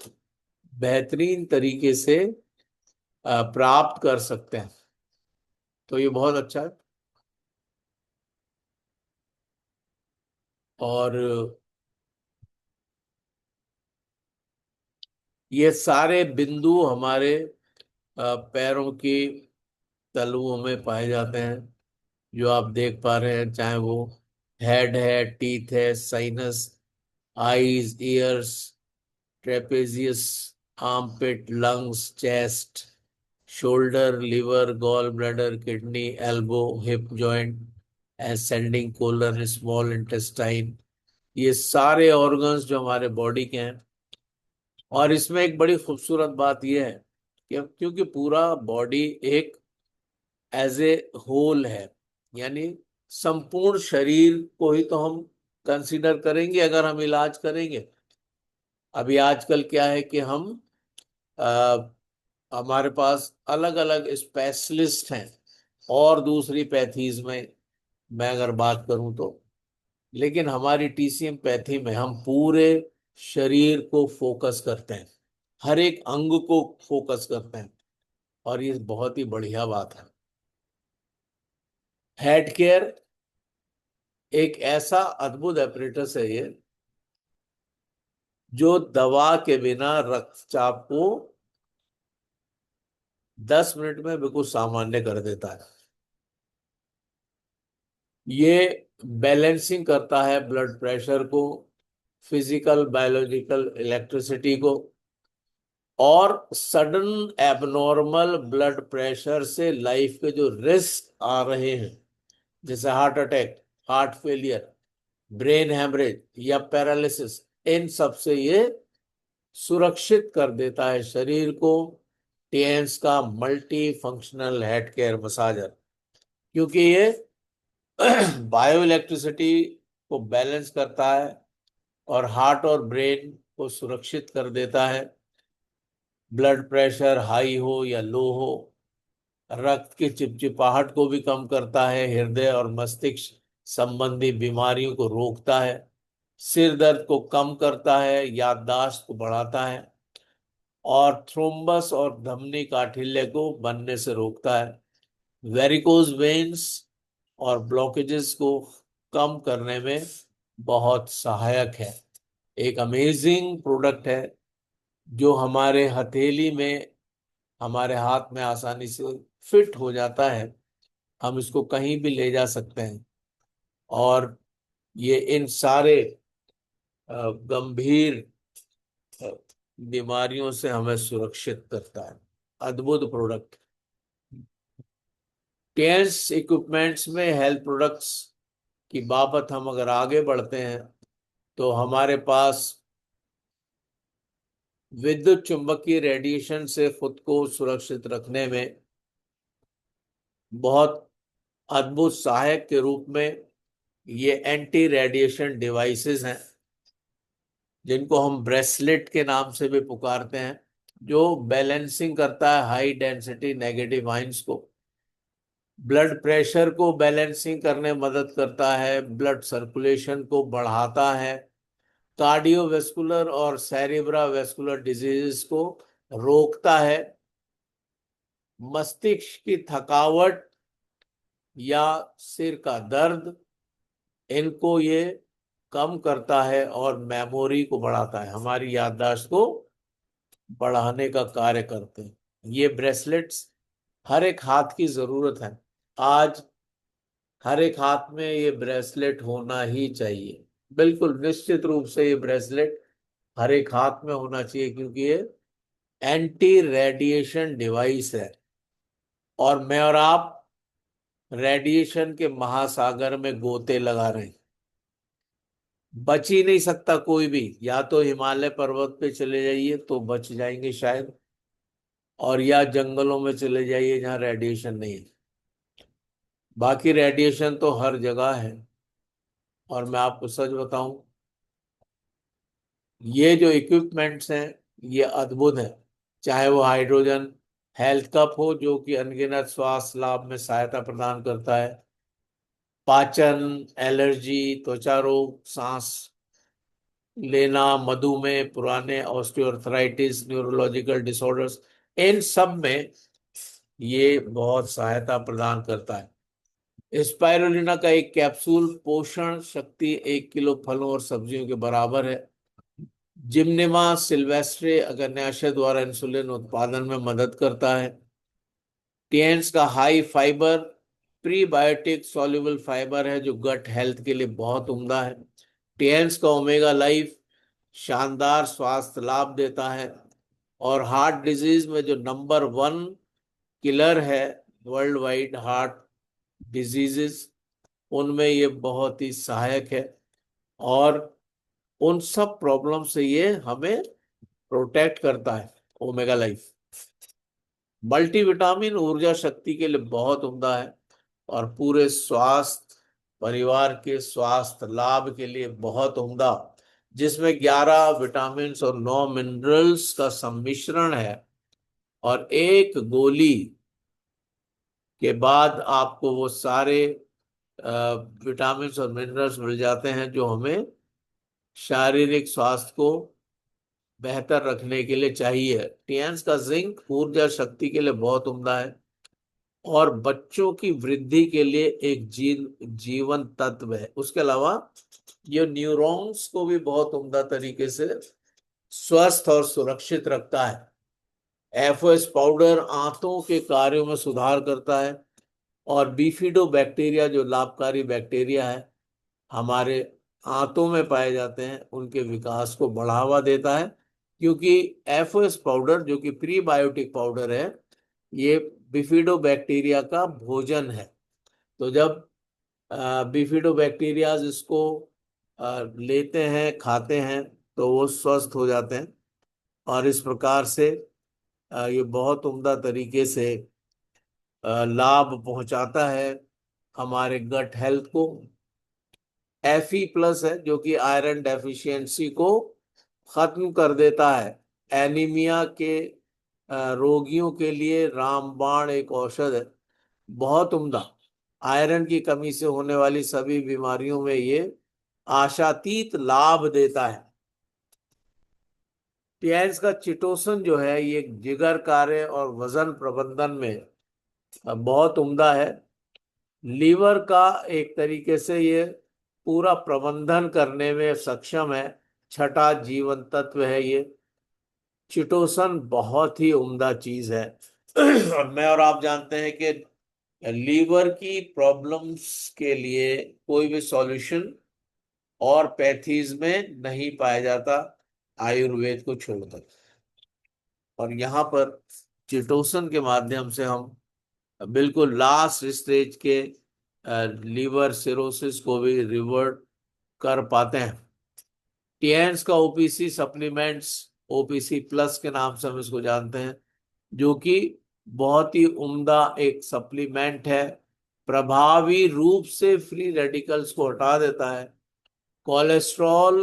बेहतरीन तरीके से प्राप्त कर सकते हैं। तो ये बहुत अच्छा है। और ये सारे बिंदु हमारे पैरों की तलुओं में पाए जाते हैं, जो आप देख पा रहे हैं, चाहे वो हेड है, टीथ है, sinus, eyes, ears, trapezius, armpit, lungs, chest, shoulder, liver, gall bladder, kidney, elbow, hip joint, ascending colon, small intestine, ये सारे ऑर्गन्स जो हमारे बॉडी के हैं। और इसमें एक बड़ी खूबसूरत बात यह है कि क्योंकि पूरा बॉडी एक एज ए होल है, यानी संपूर्ण शरीर को ही तो हम कंसीडर करेंगे अगर हम इलाज करेंगे। अभी आजकल क्या है कि आ, हमारे पास अलग अलग स्पेशलिस्ट हैं और दूसरी पैथीज में, मैं अगर बात करूं तो। लेकिन हमारी टीसीएम पैथी में हम पूरे शरीर को फोकस करते हैं, हर एक अंग को फोकस करते हैं, और ये बहुत ही बढ़िया बात है। हेड केयर एक ऐसा अद्भुत एपरेटस है ये, जो दवा के बिना रक्तचाप को 10 मिनट में बिल्कुल सामान्य कर देता है। ये बैलेंसिंग करता है ब्लड प्रेशर को, फिजिकल बायोलॉजिकल इलेक्ट्रिसिटी को, और सडन एबनॉर्मल ब्लड प्रेशर से लाइफ के जो रिस्क आ रहे हैं, जैसे heart attack, heart failure, brain haemorrhage या पैरालिसिस, इन सब से ये सुरक्षित कर देता है शरीर को। टीएंस का multi functional head care massager, क्योंकि ये बायो इलेक्ट्रिसिटी को बैलेंस करता है और हार्ट और ब्रेन को सुरक्षित कर देता है। ब्लड प्रेशर हाई हो या लो हो, रक्त की चिपचिपाहट को भी कम करता है, हृदय और मस्तिष्क संबंधी बीमारियों को रोकता है, सिर दर्द को कम करता है, याददाश्त को बढ़ाता है, और थ्रोम्बस और धमनी काठिल्य को बनने से रोकता है। वेरिकोज वेन्स और ब्लॉकेजेस को कम करने में बहुत सहायक है। एक अमेजिंग प्रोडक्ट है जो हमारे हथेली में, हमारे हाथ में आसानी से फिट हो जाता है। हम इसको कहीं भी ले जा सकते हैं, और ये इन सारे गंभीर बीमारियों से हमें सुरक्षित करता है। अद्भुत प्रोडक्ट। टेंस इक्विपमेंट्स में हेल्थ प्रोडक्ट्स की बाबत हम अगर आगे बढ़ते हैं, तो हमारे पास विद्युत चुंबकीय रेडिएशन से खुद को सुरक्षित रखने में बहुत अद्भुत सहायक के रूप में ये एंटी रेडिएशन डिवाइसेस हैं, जिनको हम ब्रेसलेट के नाम से भी पुकारते हैं, जो बैलेंसिंग करता है हाई डेंसिटी नेगेटिव आयंस को, ब्लड प्रेशर को बैलेंसिंग करने में मदद करता है, ब्लड सर्कुलेशन को बढ़ाता है, कार्डियोवेस्कुलर और सेरिब्रावेस्कुलर डिजीजेस को रोकता है, मस्तिष्क की थकावट या सिर का दर्द, इनको ये कम करता है, और मेमोरी को बढ़ाता है, हमारी याददाश्त को बढ़ाने का कार्य करते हैं। ये ब्रेसलेट्स हर एक हाथ की जरूरत है। आज हर एक हाथ में ये ब्रेसलेट होना ही चाहिए, बिल्कुल निश्चित रूप से ये ब्रेसलेट हर एक हाथ में होना चाहिए, क्योंकि ये एंटी रेडिएशन डिवाइस है। और मैं और आप रेडिएशन के महासागर में गोते लगा रहे हैं, बच ही नहीं सकता कोई भी। या तो हिमालय पर्वत पे चले जाइए तो बच जाएंगे शायद, और या जंगलों में चले जाइए जहां रेडिएशन नहीं है। बाकी रेडिएशन तो हर जगह है। और मैं आपको सच बताऊं, ये जो इक्विपमेंट्स हैं ये अद्भुत है। चाहे वो हाइड्रोजन हेल्थ कप हो, जो कि अनगिनत स्वास्थ्य लाभ में सहायता प्रदान करता है, पाचन, एलर्जी, त्वचा रोग, सांस लेना, मधुमेह, पुराने ऑस्टियोआर्थराइटिस, न्यूरोलॉजिकल डिसऑर्डर्स, इन सब में ये बहुत सहायता प्रदान करता है। स्पाइरुलिना का एक कैप्सूल पोषण शक्ति 1 किलो फलों और सब्जियों के बराबर है। जिम्नेमा सिल्वेस्ट्रे अग्नाशय द्वारा इंसुलिन उत्पादन में मदद करता है। टीएंस का high fibre prebiotic soluble fibre है, जो गट हेल्थ के लिए बहुत उम्दा है। टीएंस का ओमेगा लाइफ शानदार स्वास्थ्य लाभ देता है, और हार्ट डिजीज में जो नंबर 1 किलर है वर्ल्ड वाइड हार्ट डिजीजेस, उनमें ये बहुत ही सहायक है, और उन सब प्रॉब्लम से ये हमें प्रोटेक्ट करता है। ओमेगा लाइफ मल्टीविटामिन ऊर्जा शक्ति के लिए बहुत उम्दा है, और पूरे स्वास्थ्य परिवार के स्वास्थ्य लाभ के लिए बहुत उम्दा, जिसमें 11 विटामिन और 9 मिनरल्स का सम्मिश्रण है। और एक गोली के बाद आपको वो सारे विटामिन और मिनरल्स मिल जाते हैं जो हमें शारीरिक स्वास्थ्य को बेहतर रखने के लिए चाहिए। टियान्स का जिंक ऊर्जा शक्ति के लिए बहुत उम्दा है और बच्चों की वृद्धि के लिए एक जीवन तत्व है। उसके अलावा ये न्यूरॉन्स को भी बहुत उम्दा तरीके से स्वस्थ और सुरक्षित रखता है। एफओएस पाउडर आंतों के कार्यों में सुधार करता है और बीफिडो बैक्टीरिया जो लाभकारी बैक्टीरिया है हमारे आंतों में पाए जाते हैं उनके विकास को बढ़ावा देता है, क्योंकि एफओएस पाउडर जो कि प्रीबायोटिक पाउडर है ये बिफिडो बैक्टीरिया का भोजन है। तो जब बिफिडो बैक्टीरिया इसको लेते हैं खाते हैं तो वो स्वस्थ हो जाते हैं और इस प्रकार से ये बहुत उम्दा तरीके से लाभ पहुंचाता है हमारे गट हेल्थ को। Fe+ है जो कि आयरन डेफिशिएंसी को खत्म कर देता है। एनीमिया के रोगियों के लिए रामबाण एक औषध है, बहुत उम्दा। आयरन की कमी से होने वाली सभी बीमारियों में ये आशातीत लाभ देता है। टियान्स का चिटोसन जो है ये जिगर कार्य और वजन प्रबंधन में बहुत उम्दा है। लीवर का एक तरीके से ये पूरा प्रबंधन करने में सक्षम है। छठा जीवन तत्व है ये। चिटोसन बहुत ही उम्दा चीज है और मैं और आप जानते हैं कि लीवर की प्रॉब्लम्स के लिए कोई भी सॉल्यूशन और पैथीज में नहीं पाया जाता आयुर्वेद को छोड़कर, और यहाँ पर चिटोसन के माध्यम से हम बिल्कुल लास्ट स्टेज के लीवर सिरोसिस को भी रिवर्ट कर पाते हैं। टियान्स का ओपीसी सप्लीमेंट्स OPC+ के नाम से हम इसको जानते हैं, जो कि बहुत ही उम्दा एक सप्लीमेंट है। प्रभावी रूप से फ्री रेडिकल्स को हटा देता है, कोलेस्ट्रॉल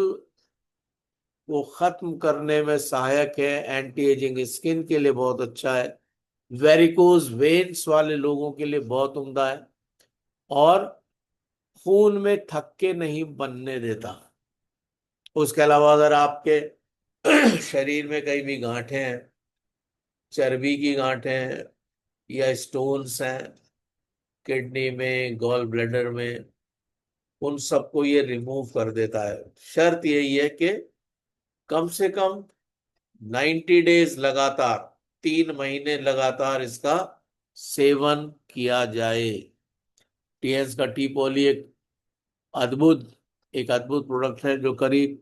को खत्म करने में सहायक है, एंटी एजिंग स्किन के लिए बहुत अच्छा है, वेरिकोज वेन्स वाले लोगों के लिए बहुत उम्दा है और खून में थक्के नहीं बनने देता। उसके अलावा अगर आपके शरीर में कहीं भी गांठें हैं, चर्बी की गांठें हैं या स्टोन्स हैं किडनी में, गॉल ब्लैडर में, उन सबको ये रिमूव कर देता है। शर्त यही है कि कम से कम 90 डेज लगातार, 3 महीने लगातार इसका सेवन किया जाए। टियान्स का टी पॉली एक अद्भुत प्रोडक्ट है जो करीब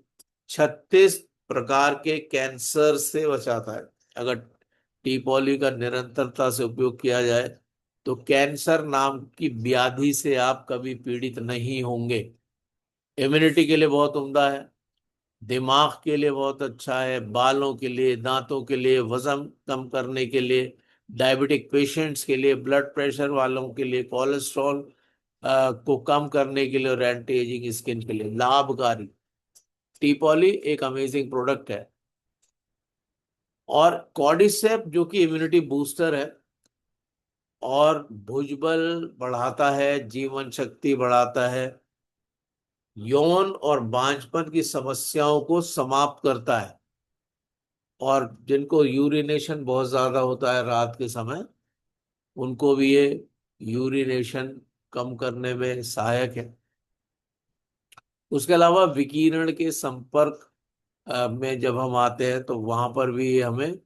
36 प्रकार के कैंसर से बचाता है। अगर टी पॉली का निरंतरता से उपयोग किया जाए तो कैंसर नाम की व्याधि से आप कभी पीड़ित नहीं होंगे। इम्यूनिटी के लिए बहुत उम्दा है, दिमाग के लिए बहुत अच्छा है, बालों के लिए, दांतों के लिए, वजन कम करने के लिए, डायबिटिक पेशेंट्स के लिए, ब्लड प्रेशर वालों के लिए, कोलेस्ट्रॉल को कम करने के लिए और एंटी एजिंग स्किन के लिए लाभकारी। टी पॉली एक अमेजिंग प्रोडक्ट है। और कॉर्डिसेप जो कि इम्यूनिटी बूस्टर है और भुजबल बढ़ाता है, जीवन शक्ति बढ़ाता है, यौन और बांझपन की समस्याओं को समाप्त करता है, और जिनको यूरिनेशन बहुत ज्यादा होता है रात के समय उनको भी ये यूरिनेशन कम करने में सहायक है। उसके अलावा विकिरण के संपर्क में जब हम आते हैं तो वहां पर भी ये हमें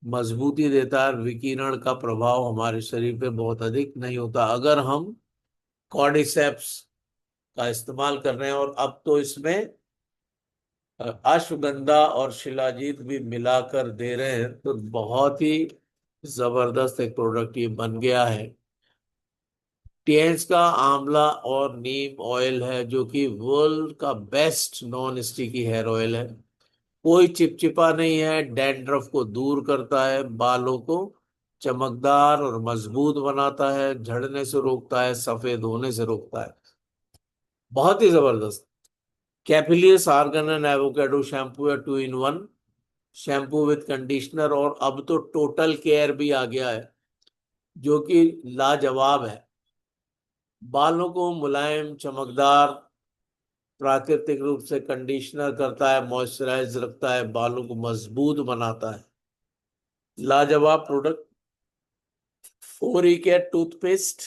मजबूती देता है। विकिरण का प्रभाव हमारे शरीर पे बहुत अधिक नहीं होता अगर हम कॉर्डिसेप्स का इस्तेमाल कर रहे हैं। और अब तो इसमें अश्वगंधा और शिलाजीत भी मिलाकर दे रहे हैं, तो बहुत ही जबरदस्त एक प्रोडक्ट ये बन गया है। टियान्स का आंवला और नीम ऑयल है जो कि वर्ल्ड का best non sticky hair oil है। कोई चिपचिपा नहीं है, डैंड्रफ को दूर करता है, बालों को चमकदार और मजबूत बनाता है, झड़ने से रोकता है, सफेद होने से रोकता है। बहुत ही जबरदस्त। कैपिलियस आर्गन एंड एवोकाडो शैम्पू है 2 in 1 शैम्पू विद कंडीशनर, और अब तो टोटल केयर भी आ गया है जो कि लाजवाब है। बालों को मुलायम, चमकदार, प्राकृतिक रूप से कंडीशनर करता है, मॉइस्चराइज रखता है, बालों को मजबूत बनाता है। लाजवाब प्रोडक्ट। फोरिकेट टूथपेस्ट,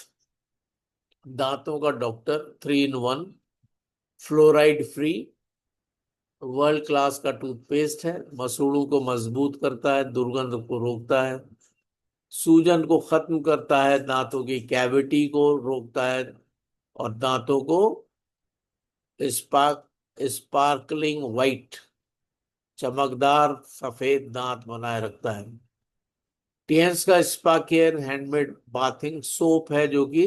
दांतों का doctor, 3 in 1, fluoride free, world class का टूथपेस्ट है। मसूड़ों को मजबूत करता है, दुर्गंध को रोकता है, सूजन को खत्म करता है, दांतों की कैविटी को रोकता है और दांतों को स्पार्कलिंग वाइट, चमकदार सफेद दांत बनाए रखता है। टियंस का spa care handmade bathing soap है जो कि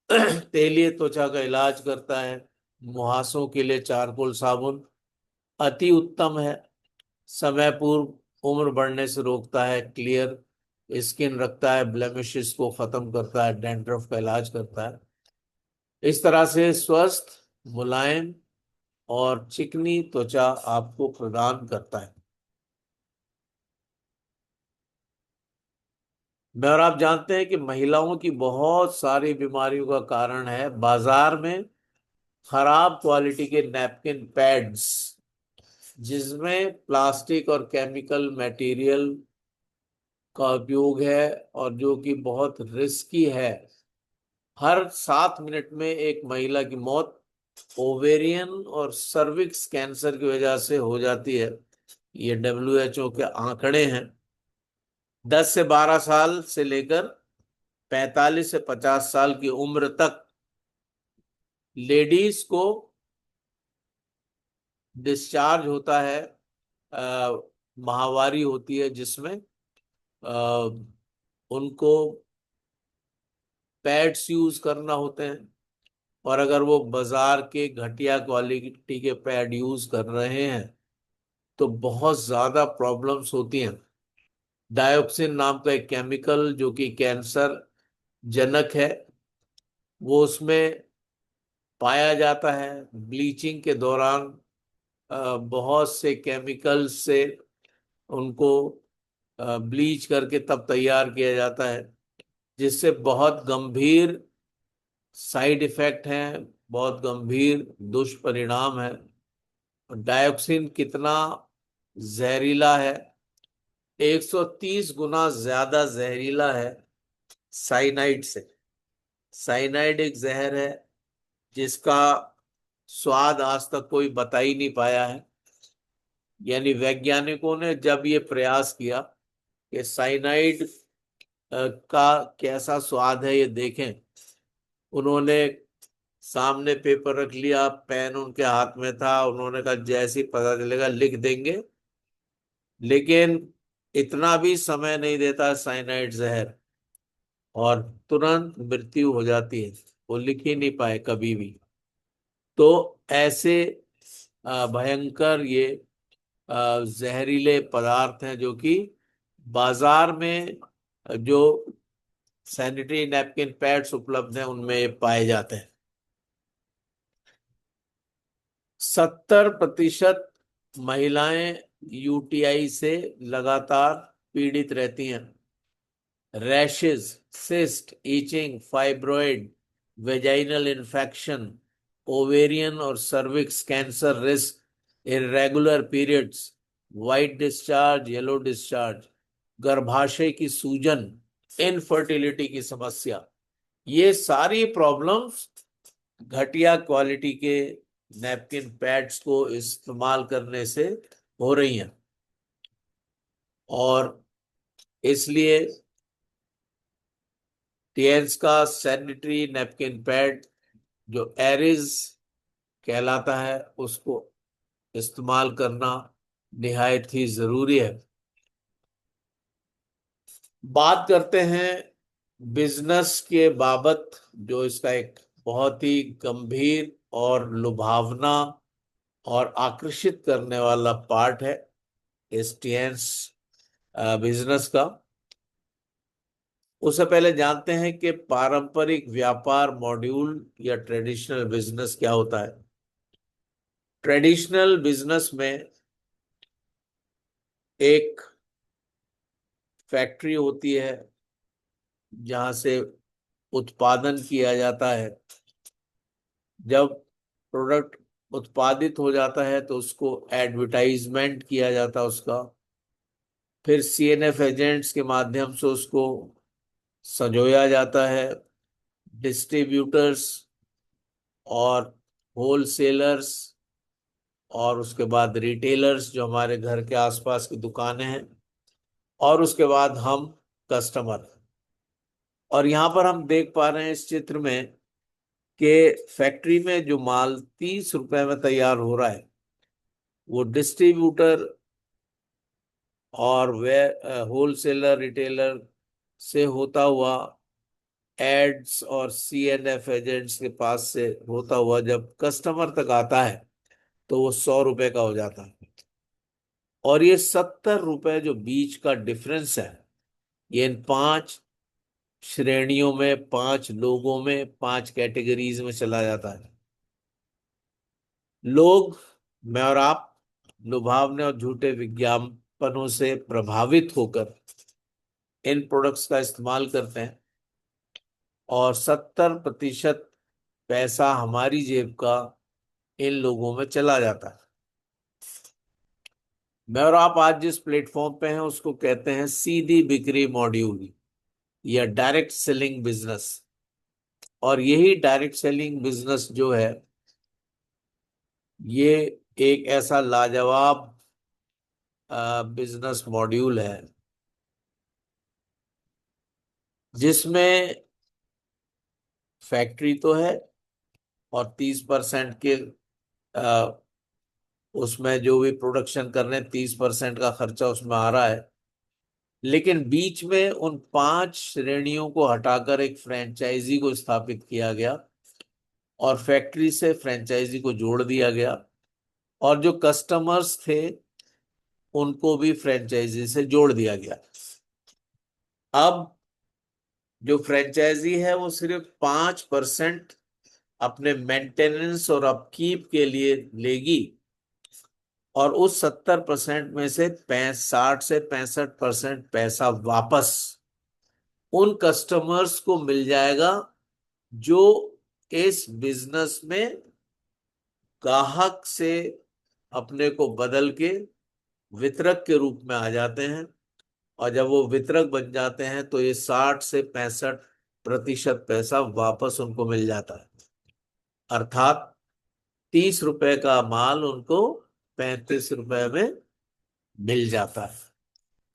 तेलीय त्वचा का इलाज करता है। मुहासों के लिए चारकोल साबुन अति उत्तम है। समय पूर्व उम्र बढ़ने से रोकता है, क्लियर स्किन रखता है, ब्लेमिशेस को खत्म करता है, डैंड्रफ का इलाज करता है। इस तरह से स्वस्थ, मुलायम और चिकनी त्वचा आपको प्रदान करता है। मैं और आप जानते हैं कि महिलाओं की बहुत सारी बीमारियों का कारण है बाजार में खराब क्वालिटी के नैपकिन पैड्स, जिसमें प्लास्टिक और केमिकल मटेरियल का उपयोग है और जो कि बहुत रिस्की है। हर 7 मिनट में एक महिला की मौत ओवेरियन और सर्विक्स कैंसर की वजह से हो जाती है। ये WHO के आंकड़े हैं। 10 से 12 साल से लेकर 45 से 50 साल की उम्र तक लेडीज को डिस्चार्ज होता है, माहवारी होती है, जिसमें उनको पैड्स यूज करना होते हैं। और अगर वो बाजार के घटिया क्वालिटी के पैड यूज कर रहे हैं तो बहुत ज्यादा प्रॉब्लम्स होती हैं। डायोक्सिन नाम का एक केमिकल जो कि कैंसर जनक है, वो उसमें पाया जाता है। ब्लीचिंग के दौरान बहुत से केमिकल्स से उनको ब्लीच करके तब तैयार किया जाता है, जिससे बहुत गंभीर साइड इफेक्ट हैं, बहुत गंभीर दुष्परिणाम है। डायोक्सिन कितना जहरीला है, 130 गुना ज्यादा जहरीला है साइनाइड से। साइनाइड एक जहर है जिसका स्वाद आज तक कोई बता ही नहीं पाया है। यानी वैज्ञानिकों ने जब ये प्रयास किया कि साइनाइड का कैसा स्वाद है ये देखें, उन्होंने सामने पेपर रख लिया, पेन उनके हाथ में था, उन्होंने कहा जैसे ही पता चलेगा लिख देंगे। लेकिन इतना भी समय नहीं देता साइनाइड जहर, और तुरंत मृत्यु हो जाती है। वो लिख ही नहीं पाए कभी भी। तो ऐसे भयंकर ये जहरीले पदार्थ हैं जो कि बाजार में जो सैनिटरी नैपकिन पैड्स उपलब्ध हैं उनमें ये पाए जाते हैं। 70% महिलाएं यूटीआई से लगातार पीड़ित रहती हैं। Rashes, cyst, itching, fibroid, vaginal infection, ovarian और cervix cancer risk, irregular periods, white discharge, yellow discharge, गर्भाशय की सूजन, इनफर्टिलिटी की समस्या, ये सारी प्रॉब्लम्स घटिया क्वालिटी के नैपकिन पैड्स को इस्तेमाल करने से हो रही हैं। और इसलिए टियंस का सैनिटरी नैपकिन पैड जो एरिज कहलाता है उसको इस्तेमाल करना निहायत ही जरूरी है। बात करते हैं बिजनेस के बाबत, जो इसका एक बहुत ही गंभीर और लुभावना और आकर्षित करने वाला पार्ट है इस टियंस बिजनेस का। उससे पहले जानते हैं कि पारंपरिक व्यापार मॉड्यूल या ट्रेडिशनल बिजनेस क्या होता है। ट्रेडिशनल बिजनेस में एक फैक्ट्री होती है जहां से उत्पादन किया जाता है, जब प्रोडक्ट उत्पादित हो जाता है तो उसको एडवर्टाइजमेंट किया जाता है उसका, फिर सीएनएफ एजेंट्स के माध्यम से उसको संजोया जाता है, डिस्ट्रीब्यूटर्स और होलसेलर्स और उसके बाद रिटेलर्स जो हमारे घर के आसपास की दुकानें हैं, और उसके बाद हम कस्टमर। और यहाँ पर हम देख पा रहे हैं इस चित्र में कि फैक्ट्री में जो माल 30 रुपए में तैयार हो रहा है वो डिस्ट्रीब्यूटर और वे होलसेलर रिटेलर से होता हुआ एड्स और सीएनएफ एजेंट्स के पास से होता हुआ जब कस्टमर तक आता है तो वो 100 रुपए का हो जाता है। और ये 70 रुपए जो बीच का डिफरेंस है, ये इन 5 श्रेणियों में, 5 लोगों में, 5 कैटेगरीज में चला जाता है। लोग, मैं और आप, लुभावने और झूठे विज्ञापनों से प्रभावित होकर इन प्रोडक्ट्स का इस्तेमाल करते हैं और 70% पैसा हमारी जेब का इन लोगों में चला जाता है। मैं और आप आज जिस प्लेटफॉर्म पे हैं उसको कहते हैं सीधी बिक्री मॉड्यूल या डायरेक्ट सेलिंग बिजनेस। और यही डायरेक्ट सेलिंग बिजनेस जो है, ये एक ऐसा लाजवाब बिजनेस मॉड्यूल है जिसमें फैक्ट्री तो है और 30% के उसमें जो भी प्रोडक्शन कर रहे हैं 30% का खर्चा उसमें आ रहा है, लेकिन बीच में उन 5 श्रेणियों को हटाकर एक फ्रेंचाइजी को स्थापित किया गया और फैक्ट्री से फ्रेंचाइजी को जोड़ दिया गया और जो कस्टमर्स थे उनको भी फ्रेंचाइजी से जोड़ दिया गया। अब जो फ्रेंचाइजी है वो सिर्फ 5% अपने मेंटेनेंस और अपकीप के लिए लेगी और उस 70% में से 60 से 65% पैसा वापस उन कस्टमर्स को मिल जाएगा जो इस बिजनेस में ग्राहक से अपने को बदल के वितरक के रूप में आ जाते हैं। और जब वो वितरक बन जाते हैं तो ये 60 से 65% पैसा वापस उनको मिल जाता है, अर्थात 30 रुपए का माल उनको 35 रुपए में मिल जाता है।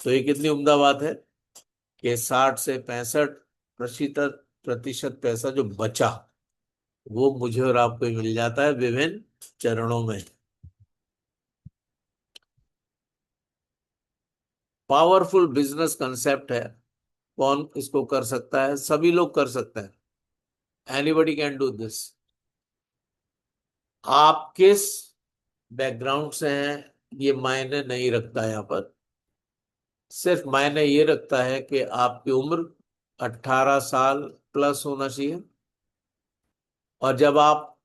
तो ये कितनी उम्दा बात है कि 60 से 65% पैसा जो बचा वो मुझे और आपको ही मिल जाता है विभिन्न चरणों में। पावरफुल बिजनेस कंसेप्ट है। कौन इसको कर सकता है? सभी लोग कर सकते हैं। Anybody can do this. आप किस बैकग्राउंड से हैं ये मायने नहीं रखता। यहाँ पर सिर्फ मायने ये रखता है कि आपकी उम्र 18 साल प्लस होना चाहिए और जब आप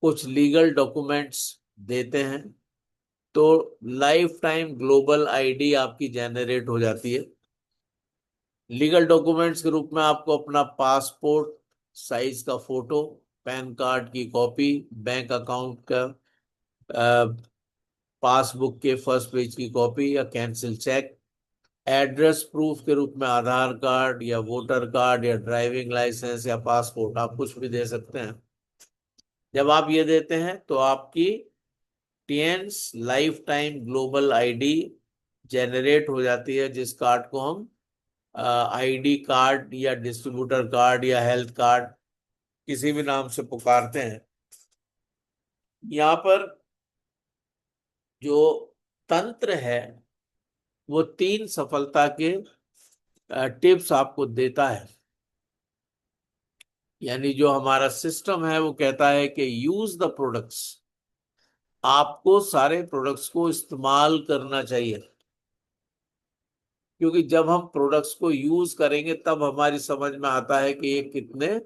कुछ लीगल डॉक्यूमेंट्स देते हैं तो लाइफ टाइम ग्लोबल आईडी आपकी जेनरेट हो जाती है। लीगल डॉक्यूमेंट्स के रूप में आपको अपना पासपोर्ट साइज का फोटो, पैन कार्ड की कॉपी, बैंक अकाउंट का पासबुक के फर्स्ट पेज की कॉपी या कैंसिल चेक, एड्रेस प्रूफ के रूप में आधार कार्ड या वोटर कार्ड या ड्राइविंग लाइसेंस या पासपोर्ट, आप कुछ भी दे सकते हैं। जब आप ये देते हैं तो आपकी Tiens life time global ID generate हो जाती है, जिस कार्ड को हम आईडी कार्ड या डिस्ट्रीब्यूटर कार्ड या हेल्थ कार्ड किसी भी नाम से पुकारते हैं। यहाँ पर जो तंत्र है वो 3 सफलता के टिप्स आपको देता है। यानी जो हमारा सिस्टम है वो कहता है कि यूज द प्रोडक्ट्स, आपको सारे प्रोडक्ट्स को इस्तेमाल करना चाहिए, क्योंकि जब हम प्रोडक्ट्स को यूज करेंगे तब हमारी समझ में आता है कि ये कितने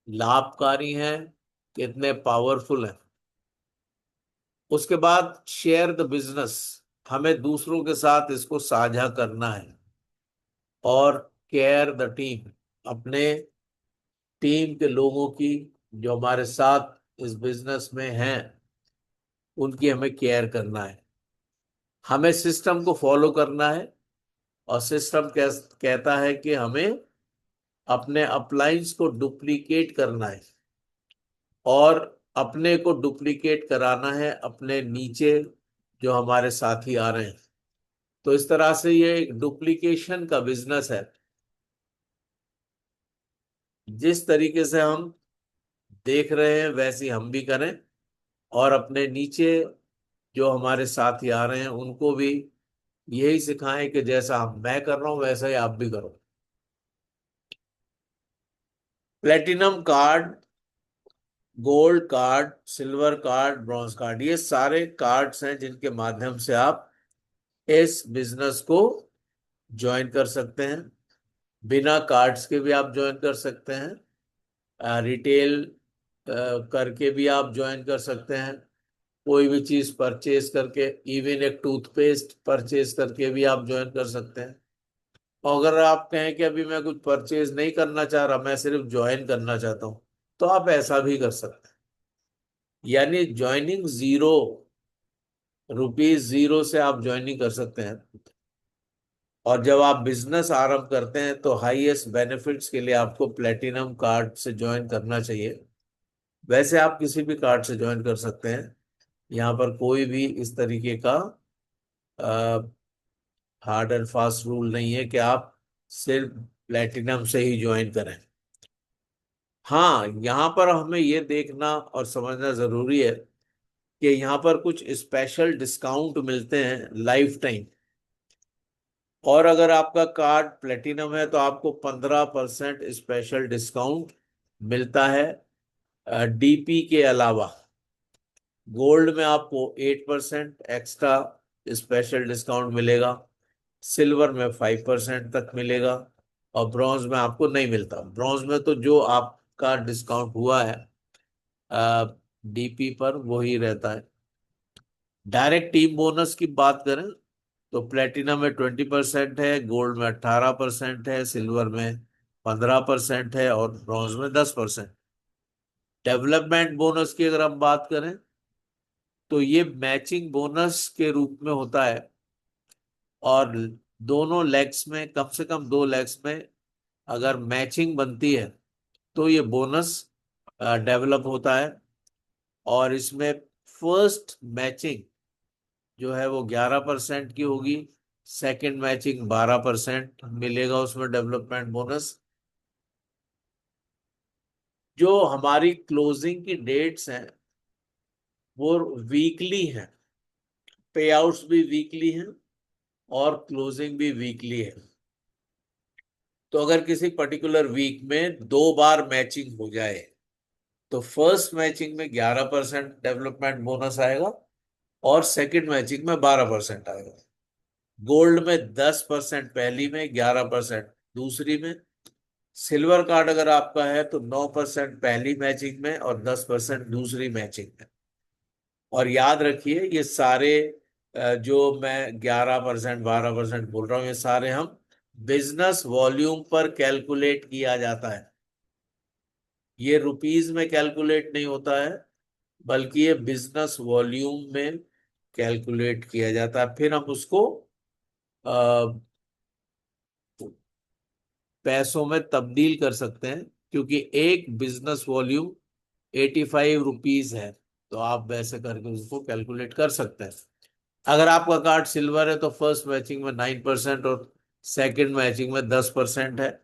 लाभकारी हैं, कितने पावरफुल हैं। उसके बाद शेयर द बिजनेस, हमें दूसरों के साथ इसको साझा करना है। और केयर द टीम, अपने टीम के लोगों की जो हमारे साथ इस बिजनेस में हैं उनकी हमें केयर करना है। हमें सिस्टम को फॉलो करना है और सिस्टम कहता है कि हमें अपने अपलाइंस को डुप्लीकेट करना है और अपने को डुप्लीकेट कराना है अपने नीचे जो हमारे साथी आ रहे हैं। तो इस तरह से ये एक डुप्लीकेशन का बिजनेस है। जिस तरीके से हम देख रहे हैं वैसे ही हम भी करें और अपने नीचे जो हमारे साथी आ रहे हैं उनको भी यही सिखाएं कि जैसा मैं कर रहा हूं वैसा ही आप भी करो। Platinum card, gold card, silver card, bronze card, ये सारे कार्ड्स हैं जिनके माध्यम से आप इस बिजनेस को ज्वाइन कर सकते हैं। बिना कार्ड्स के भी आप ज्वाइन कर सकते हैं, रिटेल करके भी आप ज्वाइन कर सकते हैं, कोई भी चीज परचेज करके, इवन एक टूथपेस्ट परचेज करके भी आप ज्वाइन कर सकते हैं। और अगर आप कहें कि अभी मैं कुछ परचेज नहीं करना चाह रहा, मैं सिर्फ ज्वाइन करना चाहता हूं, तो आप ऐसा भी कर सकते हैं। यानी ज्वाइनिंग जीरो, ₹0 से आप ज्वाइनिंग कर सकते हैं। और जब आप बिजनेस आरंभ करते हैं तो हाईएस्ट बेनिफिट्स के लिए आपको प्लेटिनम कार्ड से ज्वाइन करना चाहिए। वैसे आप किसी भी कार्ड से ज्वाइन कर सकते हैं, यहाँ पर कोई भी इस तरीके का हार्ड एंड फास्ट रूल नहीं है कि आप सिर्फ प्लेटिनम से ही ज्वाइन करें। हाँ, यहाँ पर हमें ये देखना और समझना जरूरी है कि यहाँ पर कुछ स्पेशल डिस्काउंट मिलते हैं लाइफ टाइम। और अगर आपका कार्ड प्लेटिनम है तो आपको 15% स्पेशल डिस्काउंट मिलता है डीपी के अलावा। गोल्ड में आपको 8% एक्स्ट्रा स्पेशल डिस्काउंट मिलेगा, सिल्वर में 5% तक मिलेगा और ब्रॉन्ज में आपको नहीं मिलता। ब्रॉन्ज में तो जो आपका डिस्काउंट हुआ है डीपी पर वही रहता है। डायरेक्ट टीम बोनस की बात करें तो प्लेटिनम में 20% है, गोल्ड में 18% है, सिल्वर में 15% है और ब्रॉन्ज में 10%। डेवलपमेंट बोनस की अगर हम बात करें तो ये मैचिंग बोनस के रूप में होता है और दोनों लेग्स में, कम से कम 2 लेग्स में अगर मैचिंग बनती है तो ये बोनस डेवलप होता है। और इसमें फर्स्ट मैचिंग जो है वो 11% की होगी, सेकंड मैचिंग 12% मिलेगा उसमें डेवलपमेंट बोनस। जो हमारी क्लोजिंग की डेट्स हैं वो वीकली हैं, पे आउट्स भी वीकली हैं और क्लोजिंग भी वीकली है। तो अगर किसी पर्टिकुलर वीक में 2 बार मैचिंग हो जाए तो फर्स्ट मैचिंग में 11% डेवलपमेंट बोनस आएगा और सेकंड मैचिंग में 12% आएगा। गोल्ड में 10% पहली में, 11% दूसरी में। सिल्वर कार्ड अगर आपका है तो 9% पहली मैचिंग में और 10% दूसरी मैचिंग में। और याद रखिए ये सारे जो मैं 11% 12% बोल रहा हूँ ये सारे हम बिजनेस वॉल्यूम पर कैलकुलेट किया जाता है। ये रुपीज में कैलकुलेट नहीं होता है बल्कि ये बिजनेस वॉल्यूम में कैलकुलेट किया जाता है। फिर हम उसको पैसों में तब्दील कर सकते हैं क्योंकि एक बिजनेस वॉल्यूम 85 रुपीज है, तो आप वैसे करके उसको कैलकुलेट कर सकते हैं। अगर आपका कार्ड सिल्वर है तो फर्स्ट मैचिंग में 9% और सेकंड मैचिंग में 10% है।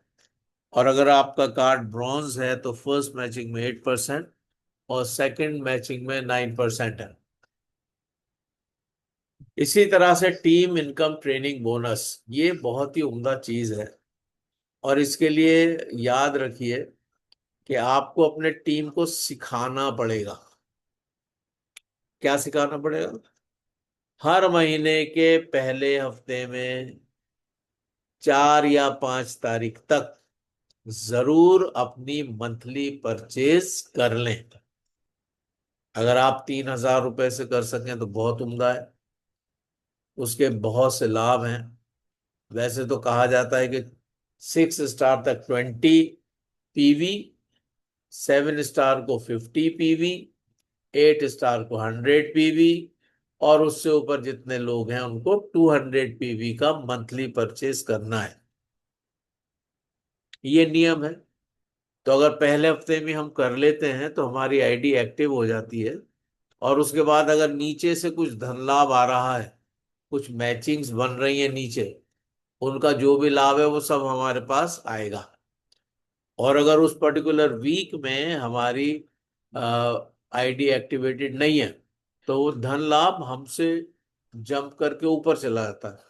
और अगर आपका कार्ड ब्रॉन्ज है तो फर्स्ट मैचिंग में 8% और सेकंड मैचिंग में 9% है। इसी तरह से टीम इनकम ट्रेनिंग बोनस, ये बहुत ही उम्दा चीज है और इसके लिए याद रखिए कि आपको अपने टीम को सिखाना पड़ेगा। क्या सिखाना पड़ेगा? हर महीने के पहले हफ्ते में 4 या 5 तारीख तक जरूर अपनी मंथली परचेज कर लें। अगर आप 3,000 रुपए से कर सकें तो बहुत उम्दा है, उसके बहुत से लाभ हैं। वैसे तो कहा जाता है कि 6 स्टार तक 20 पीवी 7 स्टार को 50 पीवी, 8 स्टार को 100 पीवी, और उससे ऊपर जितने लोग हैं उनको 200 पीवी का मंथली परचेज करना है। ये नियम है। तो अगर पहले हफ्ते में हम कर लेते हैं तो हमारी आईडी एक्टिव हो जाती है, और उसके बाद अगर नीचे से कुछ धन लाभ आ रहा है, कुछ मैचिंग्स बन रही है नीचे, उनका जो भी लाभ है वो सब हमारे पास आएगा। और अगर उस पर्टिकुलर वीक में हमारी आईडी एक्टिवेटेड नहीं है तो वो धन लाभ हमसे जंप करके ऊपर चला जाता है।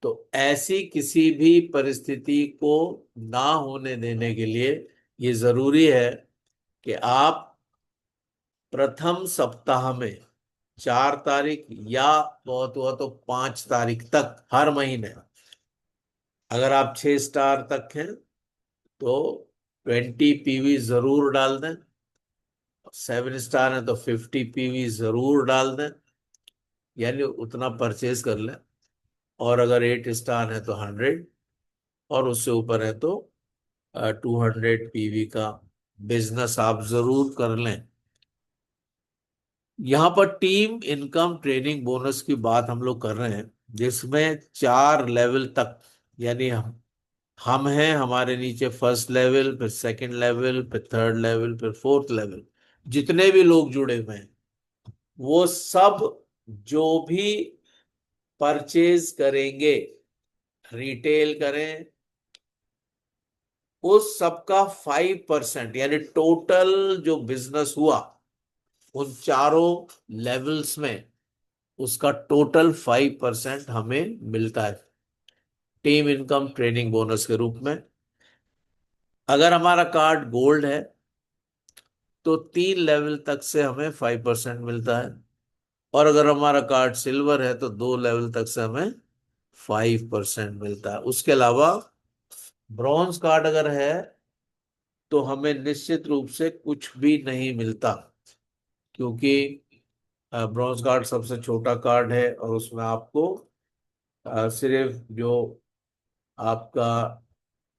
तो ऐसी किसी भी परिस्थिति को ना होने देने के लिए ये जरूरी है कि आप प्रथम सप्ताह में 4 तारीख या बहुत हुआ तो 5 तारीख तक हर महीने, अगर आप 6 स्टार तक हैं तो 20 पीवी जरूर डाल दें, 7 स्टार है तो 50 पीवी जरूर डाल दें, यानी उतना परचेज कर लें। और अगर 8 स्टार है तो 100, और उससे ऊपर है तो 200 पीवी का बिजनेस आप जरूर कर लें। यहाँ पर टीम इनकम ट्रेनिंग बोनस की बात हम लोग कर रहे हैं, जिसमें 4 लेवल तक, यानी हम हैं, हमारे नीचे फर्स्ट लेवल, फिर सेकंड लेवल, फिर थर्ड लेवल, फिर फोर्थ लेवल, जितने भी लोग जुड़े हुए हैं वो सब जो भी परचेज करेंगे, रिटेल करें, उस सबका 5%, यानी टोटल जो बिजनेस हुआ उन चारों लेवल्स में उसका टोटल 5% हमें मिलता है टीम इनकम ट्रेनिंग बोनस के रूप में। अगर हमारा कार्ड गोल्ड है तो 3 लेवल तक से हमें 5% मिलता है, और अगर हमारा कार्ड सिल्वर है तो 2 लेवल तक से हमें 5% मिलता है। उसके अलावा ब्रॉन्ज कार्ड अगर है तो हमें निश्चित रूप से कुछ भी नहीं मिलता, क्योंकि ब्रॉन्ज कार्ड सबसे छोटा कार्ड है और उसमें आपको सिर्फ जो आपका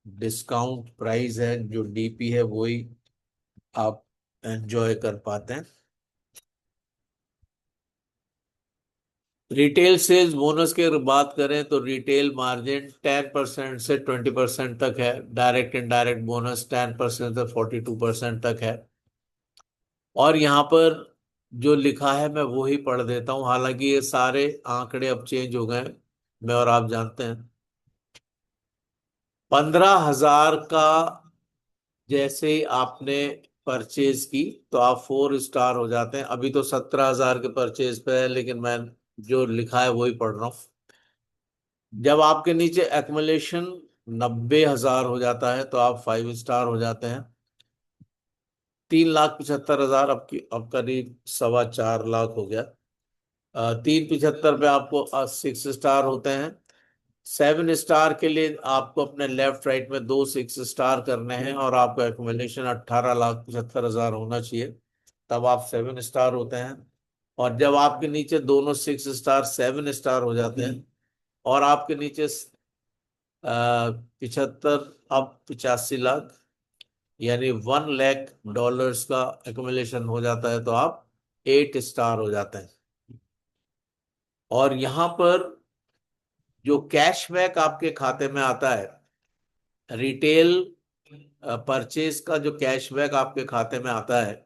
डिस्काउंट प्राइस है, जो डीपी है, वही आप एंजॉय कर पाते हैं। रिटेल सेल्स बोनस की अगर बात करें तो रिटेल मार्जिन 10% से 20% तक है, डायरेक्ट इनडायरेक्ट बोनस 10% से 42% तक है। और यहाँ पर जो लिखा है मैं वो ही पढ़ देता हूँ, हालांकि ये सारे आंकड़े अब चेंज हो गए, मैं और आप जानते हैं। 15,000 का जैसे ही आपने परचेज की तो आप 4 स्टार हो जाते हैं। अभी तो 17,000 के परचेज पे है, लेकिन मैं जो लिखा है वही पढ़ रहा हूँ। जब आपके नीचे एक्युमुलेशन 90,000 हो जाता है तो आप 5 स्टार हो जाते हैं। 3,75,000 अब करीब 4.25 लाख हो गया। 375 पे आपको 6 स्टार होते हैं। 7 स्टार के लिए आपको अपने लेफ्ट राइट में 2 6 स्टार करने हैं, और आपका एक्युमुलेशन 18,75,000 होना चाहिए, तब आप 7 स्टार होते हैं। और जब आपके नीचे दोनों 6 स्टार 7 स्टार हो जाते हैं और आपके नीचे 75, अब 85 लाख, यानी $1 लाख का एक्युमुलेशन हो जाता है तो आप 8 स्टार हो जाते हैं। और यहां पर जो कैशबैक आपके खाते में आता है, रिटेल परचेज का जो कैशबैक आपके खाते में आता है,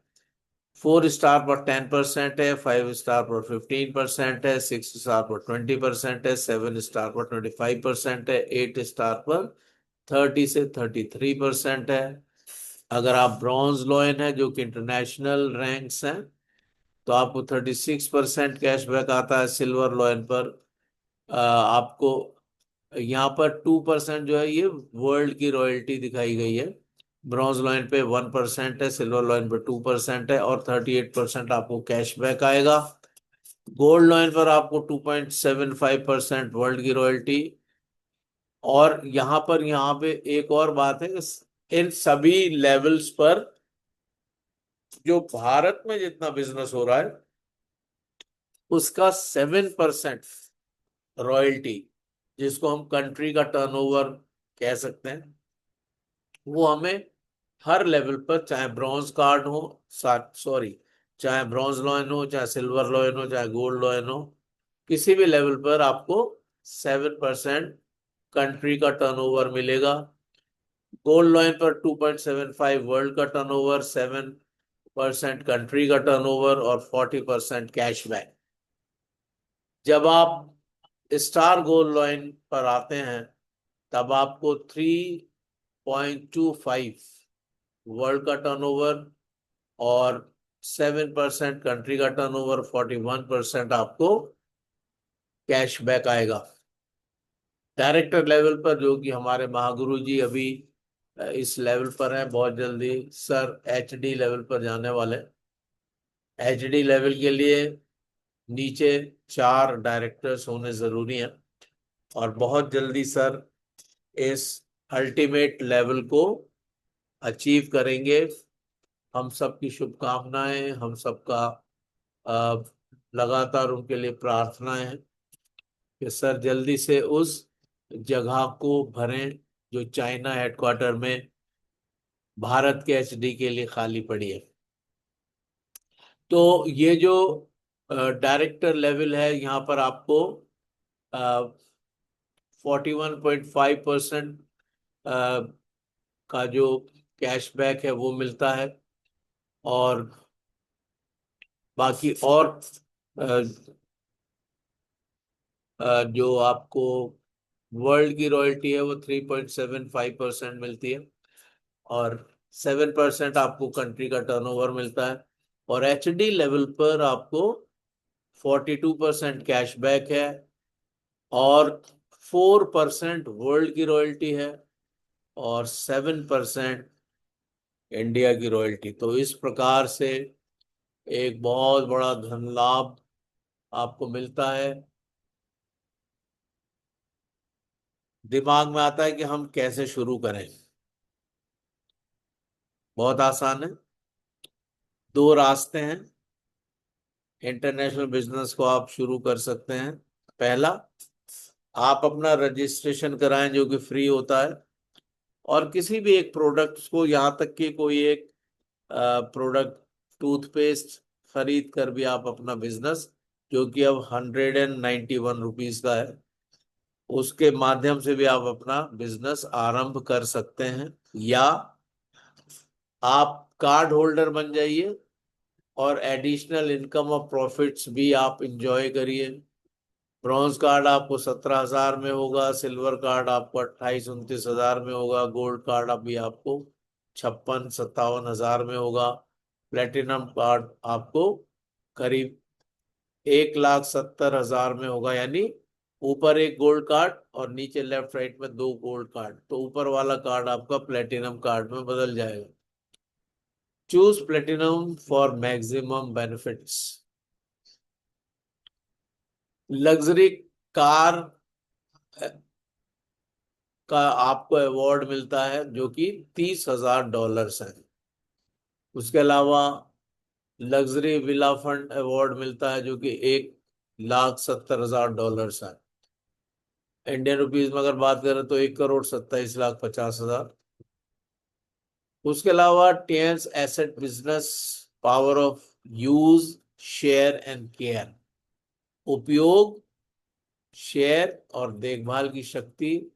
4 स्टार पर 10% है, 5 स्टार पर 15% है, 6 स्टार पर 20% है, 7 स्टार पर 25% है, 8 स्टार पर 30 से 33% है। अगर आप ब्रॉन्ज लॉयन है, जो कि इंटरनेशनल रैंक्स हैं, तो आपको 36% कैशबैक आता है। सिल्वर लॉयन पर आपको यहाँ पर 2% जो है ये वर्ल्ड की रॉयल्टी दिखाई गई है। ब्रॉन्ज लाइन पे 1% है, सिल्वर लाइन पे 2% है, और 38% आपको कैशबैक आएगा। गोल्ड लाइन पर आपको 2.75% वर्ल्ड की रॉयल्टी। और यहाँ पे एक और बात है, इन सभी लेवल्स पर जो भारत में जितना बिजनेस हो रहा है उसका 7% रॉयल्टी, जिसको हम कंट्री का टर्नओवर कह सकते हैं, वो हमें हर लेवल पर, चाहे ब्रॉन्ज कार्ड हो, सॉरी, चाहे ब्रॉन्ज लॉयन हो, चाहे सिल्वर लॉयन हो, चाहे गोल्ड लॉयन हो, किसी भी लेवल पर आपको 7% कंट्री का टर्नओवर मिलेगा। गोल्ड लॉयन पर 2.75 वर्ल्ड का टर्नओवर, 7% कंट्री का टर्नओवर और 40% कैशबैक। जब आप स्टार गोल्ड लॉयन पर आते हैं तब आपको 3.25 वर्ल्ड का टर्नओवर और 7% कंट्री का टर्नओवर, 41% आपको कैशबैक आएगा। डायरेक्टर लेवल पर, जो कि हमारे महागुरु जी अभी इस लेवल पर हैं, बहुत जल्दी सर एचडी लेवल पर जाने वाले। एचडी लेवल के लिए नीचे 4 डायरेक्टर्स होने जरूरी हैं और बहुत जल्दी सर इस अल्टीमेट लेवल को अचीव करेंगे। हम सबकी शुभकामनाएं, हम सबका अ, लगातार उनके लिए प्रार्थनाएं हैं कि सर जल्दी से उस जगह को भरें जो चाइना हेडक्वार्टर में भारत के एचडी के लिए खाली पड़ी है। तो ये जो डायरेक्टर लेवल है, यहाँ पर आपको 41.5% का जो कैशबैक है वो मिलता है और बाकी और जो आपको वर्ल्ड की रॉयल्टी है वो 3.75% मिलती है और 7% आपको कंट्री का टर्नओवर मिलता है। और एचडी लेवल पर आपको 42% कैशबैक है और 4% वर्ल्ड की रॉयल्टी है और 7% इंडिया की रॉयल्टी। तो इस प्रकार से एक बहुत बड़ा धन लाभ आपको मिलता है। दिमाग में आता है कि हम कैसे शुरू करें। बहुत आसान है, 2 रास्ते हैं। इंटरनेशनल बिजनेस को आप शुरू कर सकते हैं। पहला, आप अपना रजिस्ट्रेशन कराएं जो कि फ्री होता है और किसी भी एक प्रोडक्ट को, यहाँ तक कि कोई एक प्रोडक्ट टूथपेस्ट खरीद कर भी आप अपना बिजनेस, जो कि अब 191 रुपीज का है, उसके माध्यम से भी आप अपना बिजनेस आरंभ कर सकते हैं। या आप कार्ड होल्डर बन जाइए और एडिशनल इनकम और प्रॉफिट्स भी आप इंजॉय करिए। ब्रॉन्ज कार्ड आपको 17,000 में होगा, सिल्वर कार्ड आपको 28-29 हजार में होगा, गोल्ड कार्ड अभी आपको 56-57 हजार में होगा, प्लेटिनम कार्ड आपको करीब 1,70,000 में होगा। यानी ऊपर एक गोल्ड कार्ड और नीचे लेफ्ट राइट में 2 गोल्ड कार्ड, तो ऊपर वाला कार्ड आपका प्लेटिनम कार्ड में बदल जाएगा। Choose platinum for maximum benefits. Luxury car का आपको अवार्ड मिलता है जो कि $30,000 है। उसके अलावा लग्जरी विला फंड अवार्ड मिलता है जो कि $1,70,000 है। इंडियन रुपीज में अगर बात करें तो 1,27,50,000। उसके अलावा Tiens asset business power of use share and care, उपयोग, शेयर और देखभाल की शक्ति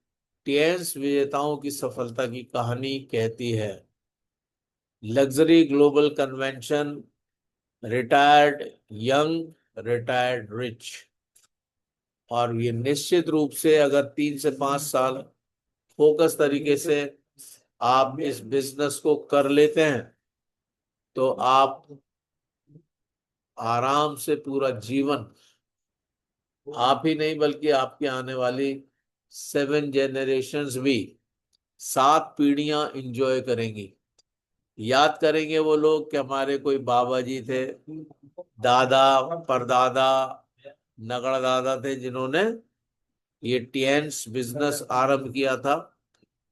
टेंस विजेताओं की सफलता की कहानी कहती है। Luxury global convention, retired young, retired rich. और ये निश्चित रूप से अगर 3 से 5 साल फोकस तरीके से आप इस बिजनेस को कर लेते हैं तो आप आराम से पूरा जीवन, आप ही नहीं बल्कि आपकी आने वाली 7 जनरेशन्स भी, 7 पीढ़ियां इंजॉय करेंगी। याद करेंगे वो लोग कि हमारे कोई बाबा जी थे, दादा, परदादा, नगड़ दादा थे जिन्होंने ये टेंस बिजनेस आरंभ किया था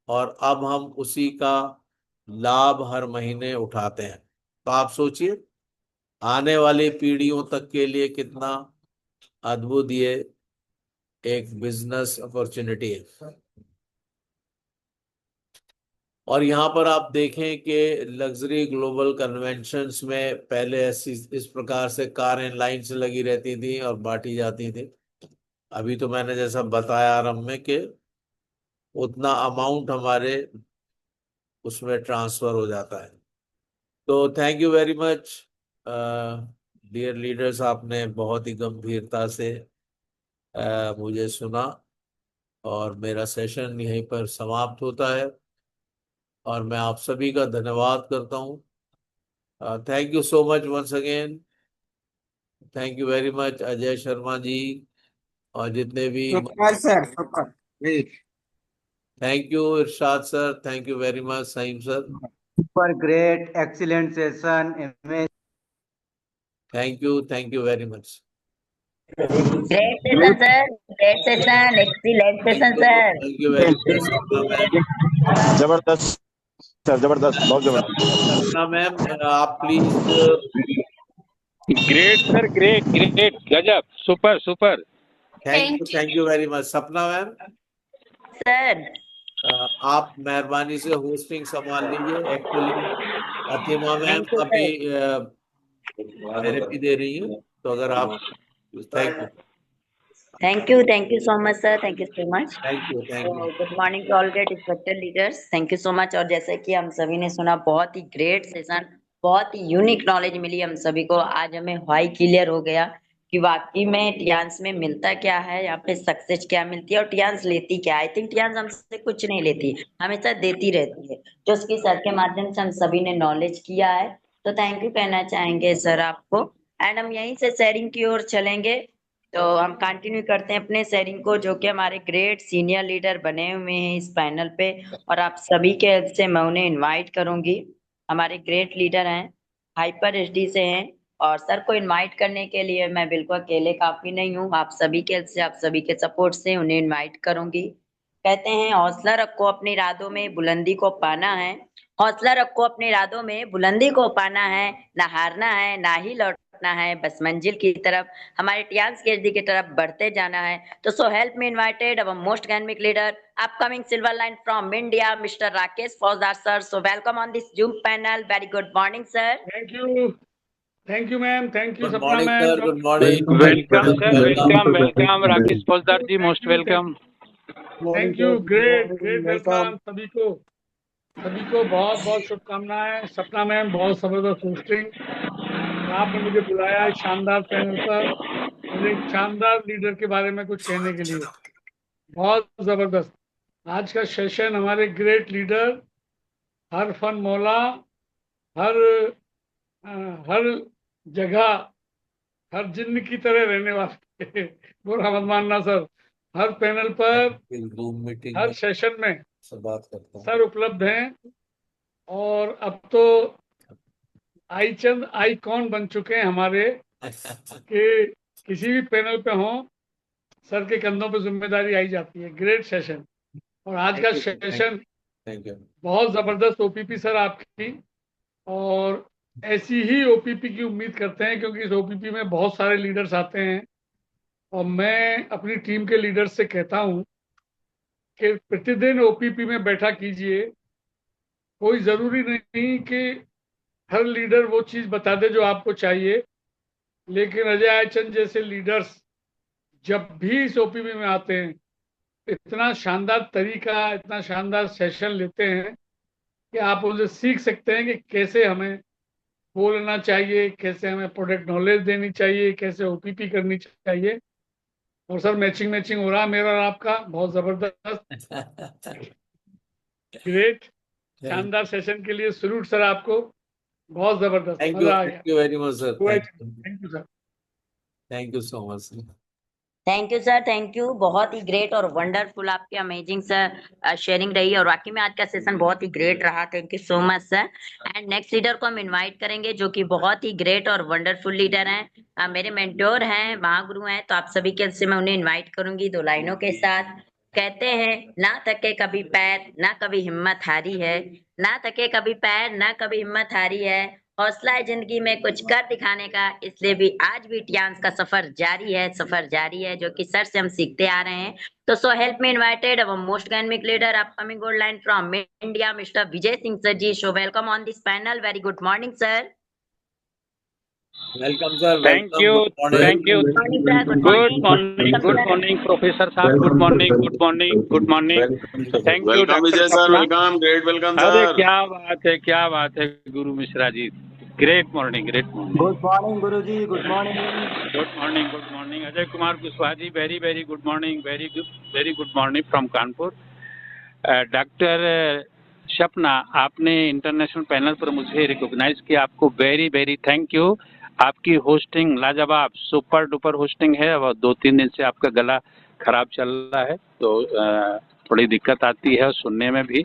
और अब हम उसी का लाभ हर महीने उठाते हैं। तो आप सोचिए आने वाली पीढ़ियों तक के लिए कितना अद्भुत ये एक बिजनेस अपॉर्चुनिटी है। और यहाँ पर आप देखें कि लग्जरी ग्लोबल कन्वेंशंस में पहले ऐसी इस प्रकार से कार इन लाइन से लगी रहती थी और बांटी जाती थी। अभी तो मैंने जैसा बताया आरंभ में कि उतना अमाउंट हमारे उसमें ट्रांसफर हो जाता है। तो thank you very much dear leaders, आपने बहुत ही गंभीरता से मुझे सुना और मेरा सेशन यहीं पर समाप्त होता है और मैं आप सभी का धन्यवाद करता हूँ। Thank you so much once again. Thank you very much Ajay Sharma ji और जितने भी। Sir super thank you Irshad sir, thank you very much Saim sir, super great excellent session. Thank you very much. Great session, sir. Great session. Excellent session, sir. Thank you very much Sapna ma'am. जबरदस्त सर, जबरदस्त, बहुत जबरदस्त। सपना मैम आप प्लीज। ग्रेट सर, ग्रेट गजब, super super. Thank you very much Sapna ma'am. Sir. आप मेहरबानी से होस्टिंग संभाल लीजिए। Actually Atima ma'am Thank you, अभी sir. थेरेपी दे रही है, तो अगर आप thank you Thank you so much, sir. Thank you so much. Thank you thank you. Good morning to all great respected leaders, thank you so much. और जैसे कि हम सभी ने सुना, बहुत ही ग्रेट सेशन, बहुत ही यूनिक नॉलेज मिली हम सभी को। आज हमें वाई क्लियर हो गया कि वाकई में टियांस में मिलता क्या है, यहाँ पे सक्सेस क्या मिलती है और टियांस लेती क्या है। आई थिंक टियांस हमसे कुछ नहीं लेती, हमेशा देती रहती है, जो उसकी सर के माध्यम से हम सभी ने नॉलेज किया है। तो थैंक यू कहना चाहेंगे सर आपको। एंड हम यहीं से शेयरिंग की ओर चलेंगे। तो हम कंटिन्यू करते हैं अपने शेयरिंग को, जो कि हमारे ग्रेट सीनियर लीडर बने हुए हैं इस पैनल पे, और आप सभी के हेल्प से मैं उन्हें इनवाइट करूंगी। हमारे ग्रेट लीडर हैं, हाइपर एचडी से हैं, और सर को इनवाइट करने के लिए मैं बिल्कुल अकेले काफी नहीं हूँ, आप सभी के हेल्प से, आप सभी के सपोर्ट से उन्हें इनवाइट करूंगी। कहते हैं हौसला रखो अपने इरादों में, बुलंदी को पाना है। हौसला रखो अपने इरादों में, बुलंदी को पाना है, ना हारना है ना ही लौटना है, बस मंजिल की तरफ, हमारे टियांस केएचडी की तरफ बढ़ते जाना है। तो so help me invited our most dynamic leader, upcoming silver line from India, mister Rakesh Faujdar sir. So welcome on this zoom panel. Very good morning sir. Thank you ma'am, thank you good Sapna morning ma'am. Sir, good morning. Welcome sir, welcome Rakesh Faujdar ji, most welcome. Thank you, great great welcome सभी को, सभी को बहुत बहुत शुभकामनाएं। सपना मैम बहुत जबरदस्त होस्टिंग, आपने मुझे बुलाया है शानदार पैनल पर, मुझे एक शानदार लीडर के बारे में कुछ कहने के लिए। बहुत जबरदस्त आज का सेशन। हमारे ग्रेट लीडर हर फन मौला, हर हर जगह, हर जिन्न की तरह रहने वाले बुरा मत मानना सर, हर पैनल पर, जूम मीटिंग हर में सेशन में से बात करता हूँ। सर उपलब्ध हैं, और अब तो आईचंद आईकॉन बन चुके हैं हमारे, कि किसी भी पैनल पे हो सर के कंधों पे जिम्मेदारी आई जाती है। ग्रेट सेशन, और आज का सेशन थैंक यू। बहुत जबरदस्त ओपीपी सर आपकी, और ऐसी ही ओपीपी की उम्मीद करते हैं, क्योंकि इस ओपीपी में बहुत सारे लीडर्स आते हैं। और मैं अपनी टीम के लीडर से कहता हूं कि प्रतिदिन ओपीपी में बैठा कीजिए। कोई जरूरी नहीं कि हर लीडर वो चीज बता दे जो आपको चाहिए, लेकिन अजय आयचंद जैसे लीडर्स जब भी इस ओपीपी में आते हैं, इतना शानदार तरीका, इतना शानदार सेशन लेते हैं कि आप उनसे सीख सकते हैं कि कैसे हमें बोलना चाहिए, कैसे हमें प्रोडक्ट नॉलेज देनी चाहिए, कैसे ओपीपी करनी चाहिए। और सर मैचिंग हो रहा है मेरा और आपका, बहुत जबरदस्त, ग्रेट, शानदार सेशन के लिए सैल्यूट सर आपको, बहुत जबरदस्त, मजा आ गया। Thank you very much sir, thank you sir. Thank you so much sir. Thank you sir, thank you. बहुत ही ग्रेट और वंडरफुल आपकी अमेजिंग सर शेयरिंग रही, और वाकई में आज का सेशन बहुत ही ग्रेट रहा। Thank you so much sir. And next leader को हम इनवाइट करेंगे, जो कि बहुत ही ग्रेट और वंडरफुल लीडर हैं, मेरे मेंटोर हैं, महागुरु हैं। तो आप सभी के से मैं उन्हें इनवाइट करूंगी दो लाइनों के साथ। कहते हैं ना थके कभी पैर, ना कभी हिम्मत हारी है, ना थके कभी पैर, ना कभी हिम्मत हारी है, हौसला है जिंदगी में कुछ कर दिखाने का, इसलिए भी आज भी टियांस का सफर जारी है जो कि सर से हम सीखते आ रहे हैं। तो so help me invited our most dynamic leader upcoming gold line from India mister Vijay Singh sir ji. So welcome on this panel. Very good morning sir. Welcome sir. Thank you thank you. Good morning professor साहब। Good morning. Thank you welcome Vijay sir, welcome, great welcome अरे सर। क्या बात है Guru Mishra ji. Great morning. Good morning Guruji, good morning. Good morning Ajay Kumar Kushwaha ji. Very good morning. Very good morning from Kanpur. Doctor Sapna, आपने इंटरनेशनल पैनल पर मुझे रिकॉग्नाइज किया, आपको वेरी थैंक यू। आपकी होस्टिंग लाजवाब, सुपर डुपर होस्टिंग है। और 2-3 दिन से आपका गला खराब चल रहा है, तो थोड़ी दिक्कत आती है सुनने में भी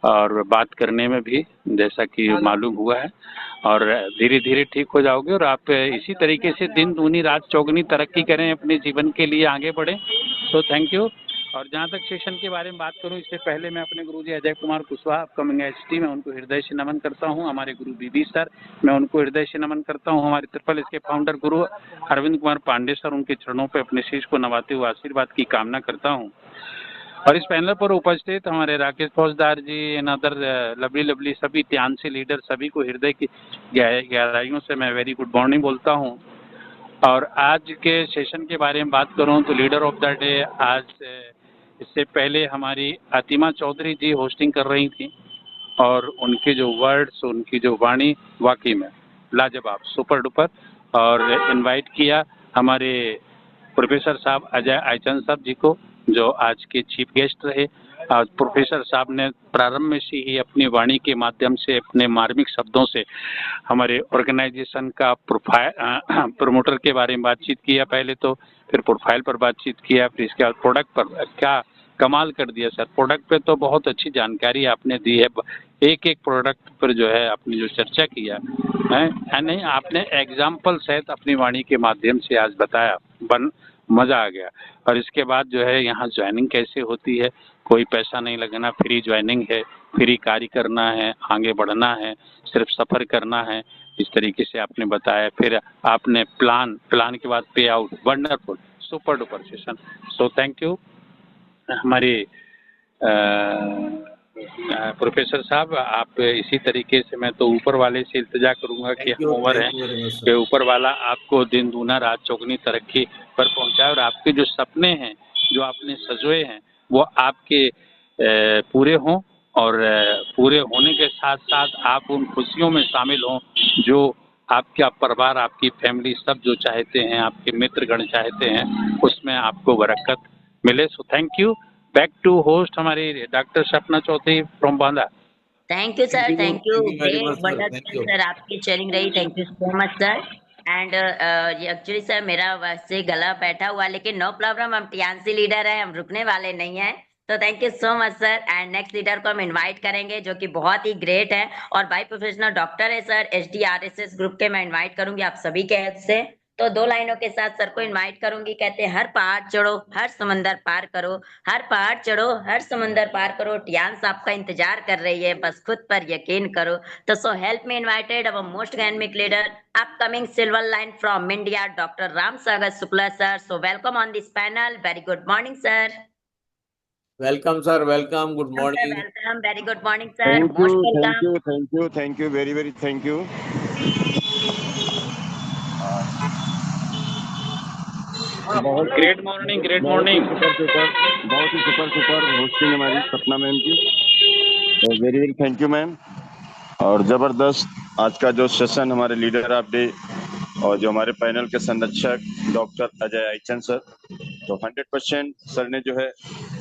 और बात करने में भी, जैसा कि मालूम हुआ है। और धीरे धीरे ठीक हो जाओगे और आप इसी तरीके से दिन दूनी रात चौगनी तरक्की करें, अपने जीवन के लिए आगे बढ़ें। सो थैंक यू। और जहाँ तक सेशन के बारे में बात करूँ, इससे पहले मैं अपने गुरुजी अजय कुमार कुशवाहा अपकमिंग एसटी में उनको हृदय से नमन करता हूँ। हमारे गुरु बीबी सर, मैं उनको हृदय से नमन करता हूँ। हमारे ट्रिपल एस के फाउंडर गुरु अरविंद कुमार पांडे सर, उनके चरणों पर अपने शीश को नवाते हुए आशीर्वाद की कामना करता हूँ। और इस पैनल पर उपस्थित हमारे राकेश फौजदार जी, अदर लवली सभी टियांसी लीडर, सभी को हृदय की गहराइयों से मैं वेरी गुड मॉर्निंग बोलता हूँ। और आज के सेशन के बारे में बात करूँ तो लीडर ऑफ द डे आज, इससे पहले हमारी आतिमा चौधरी जी होस्टिंग कर रही थी और उनके जो वर्ड्स, उनकी जो वाणी वाकई में लाजवाब, सुपर डुपर। और इनवाइट किया हमारे प्रोफेसर साहब अजय आईचंद साहब जी को, जो आज के चीफ गेस्ट रहे। प्रोफेसर साहब ने प्रारंभ में से ही अपनी वाणी के माध्यम से, अपने मार्मिक शब्दों से हमारे ऑर्गेनाइजेशन का प्रोफाइल, प्रमोटर के बारे में बातचीत किया पहले तो, फिर प्रोफाइल पर बातचीत किया, फिर इसके बाद प्रोडक्ट पर। क्या कमाल कर दिया सर, प्रोडक्ट पे तो बहुत अच्छी जानकारी आपने दी है। एक प्रोडक्ट पर जो है आपने जो चर्चा किया है नहीं, आपने एग्जाम्पल सहित अपनी वाणी के माध्यम से आज बताया, मजा आ गया। और इसके बाद जो है यहाँ ज्वाइनिंग कैसे होती है, कोई पैसा नहीं लगना, फ्री ज्वाइनिंग है, फ्री कार्य करना है, आगे बढ़ना है, सिर्फ सफर करना है, इस तरीके से आपने बताया। फिर आपने प्लान के बाद पे out, wonderful, super duper session. So thank you हमारे प्रोफेसर साहब। आप इसी तरीके से, मैं तो ऊपर वाले से इल्तिजा करूंगा कि हम उम्र हैं कि ऊपर वाला आपको दिन दूना रात चौगनी तरक्की पर पहुंचाए और आपके जो सपने हैं, जो आपने सजोए हैं, वो आपके पूरे हों। और पूरे होने के साथ साथ आप उन खुशियों में शामिल हों जो आपका परिवार, आपकी फैमिली सब जो चाहते हैं, आपके मित्रगण चाहते हैं, उसमें आपको बरकत मिले। So thank you. Back to host हमारी doctor Sapna Chaudhary from Banda. Thank you sir, thank you. Sir आपकी चेयरिंग रही, thank you so much sir. And actually sir मेरा वैसे गला बैठा हुआ, लेकिन नो प्रॉब्लम, हम टियांसी लीडर हैं, हम रुकने वाले नहीं हैं। तो thank you so much sir. And next leader को हम इनवाइट करेंगे जो कि बहुत ही ग्रेट है और बाई प्रोफेशनल डॉक्टर है सर, HDRSS ग्रुप के मैं इनवाइट करूंगी आप सभी के हेल्प से। तो 2 लाइनों के साथ सर को इनवाइट करूंगी। कहते हैं हर पहाड़ चढ़ो, हर समंदर पार करो, हर पहाड़ चढ़ो, हर समंदर पार करो, टियांस आपका इंतजार कर रही है, बस खुद पर यकीन करो। तो so help me invited our most dynamic leader upcoming silver line from India, doctor Ram Sagar Shukla sir. So welcome on this panel. Very good morning sir. Welcome sir, welcome, good morning. Welcome, very good morning sir, most welcome. Thank you, very thank you. Great morning. बहुत ही सुपर होस्टिंग हमारी सपना मैम की, तो वेरी थैंक यू मैम। और जबरदस्त आज का जो सेशन, हमारे लीडर ऑफ डे और जो हमारे पैनल के संरक्षक डॉक्टर अजय आईचंद सर, तो 100% सर ने जो है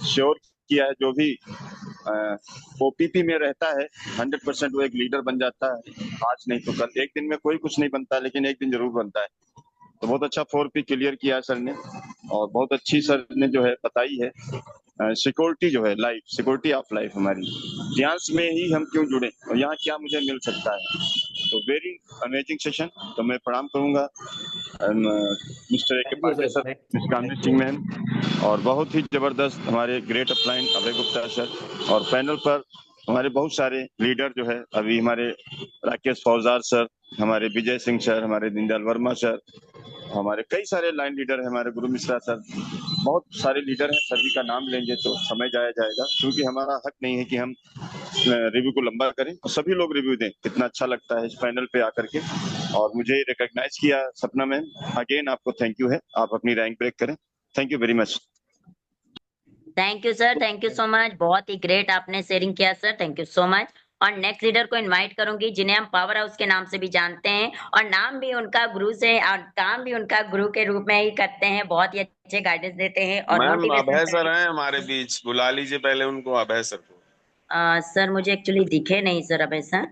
श्योर किया है, जो भी OPP में रहता है 100% वो एक लीडर बन जाता है। आज नहीं तो कल, एक दिन में कोई कुछ नहीं बनता, लेकिन एक दिन जरूर बनता है। तो बहुत अच्छा 4P क्लियर किया है सर ने, और बहुत अच्छी सर ने जो है बताई है सिक्योरिटी जो है लाइफ, सिक्योरिटी ऑफ लाइफ हमारी टियांस में ही हम क्यों जुड़े और यहाँ क्या मुझे मिल सकता है। तो वेरी अमेजिंग सेशन। तो मैं प्रणाम करूंगा mister AK Pandey sir, miss Kamini Singh ma'am, और बहुत ही जबरदस्त हमारे great upline Abhay Gupta sir, और पैनल पर हमारे बहुत सारे लीडर जो है अभी हमारे राकेश फौजदार सर, हमारे विजय सिंह सर, हमारे दीनदयाल वर्मा सर, हमारे कई सारे लाइन लीडर हैं, हमारे गुरु मिश्रा सर, बहुत सारे लीडर हैं। सभी का नाम लेंगे तो समय जाया जाएगा, क्योंकि हमारा हक नहीं है कि हम रिव्यू को लंबा करें और सभी लोग रिव्यू दें। कितना अच्छा लगता है इस पैनल पे आकर के, और मुझे रिकॉग्नाइज किया सपना मैम, अगेन आपको थैंक यू है। आप अपनी रैंक ब्रेक करें। Thank you very much. Thank you sir, thank you so much. बहुत ही ग्रेट आपने शेयरिंग किया sir, thank you so much. और नेक्स्ट लीडर को इनवाइट करूंगी, जिन्हें हम पावर हाउस के नाम से भी जानते हैं और नाम भी उनका गुरु से और काम भी उनका गुरु के रूप में ही करते हैं। बहुत ही अच्छे गाइडेंस देते हैं और मैम मोटिवेशन अभय सर हैं हमारे बीच, बुला लीजिए पहले उनको, अभय सर को। सर मुझे एक्चुअली दिखे नहीं सर अभय सर।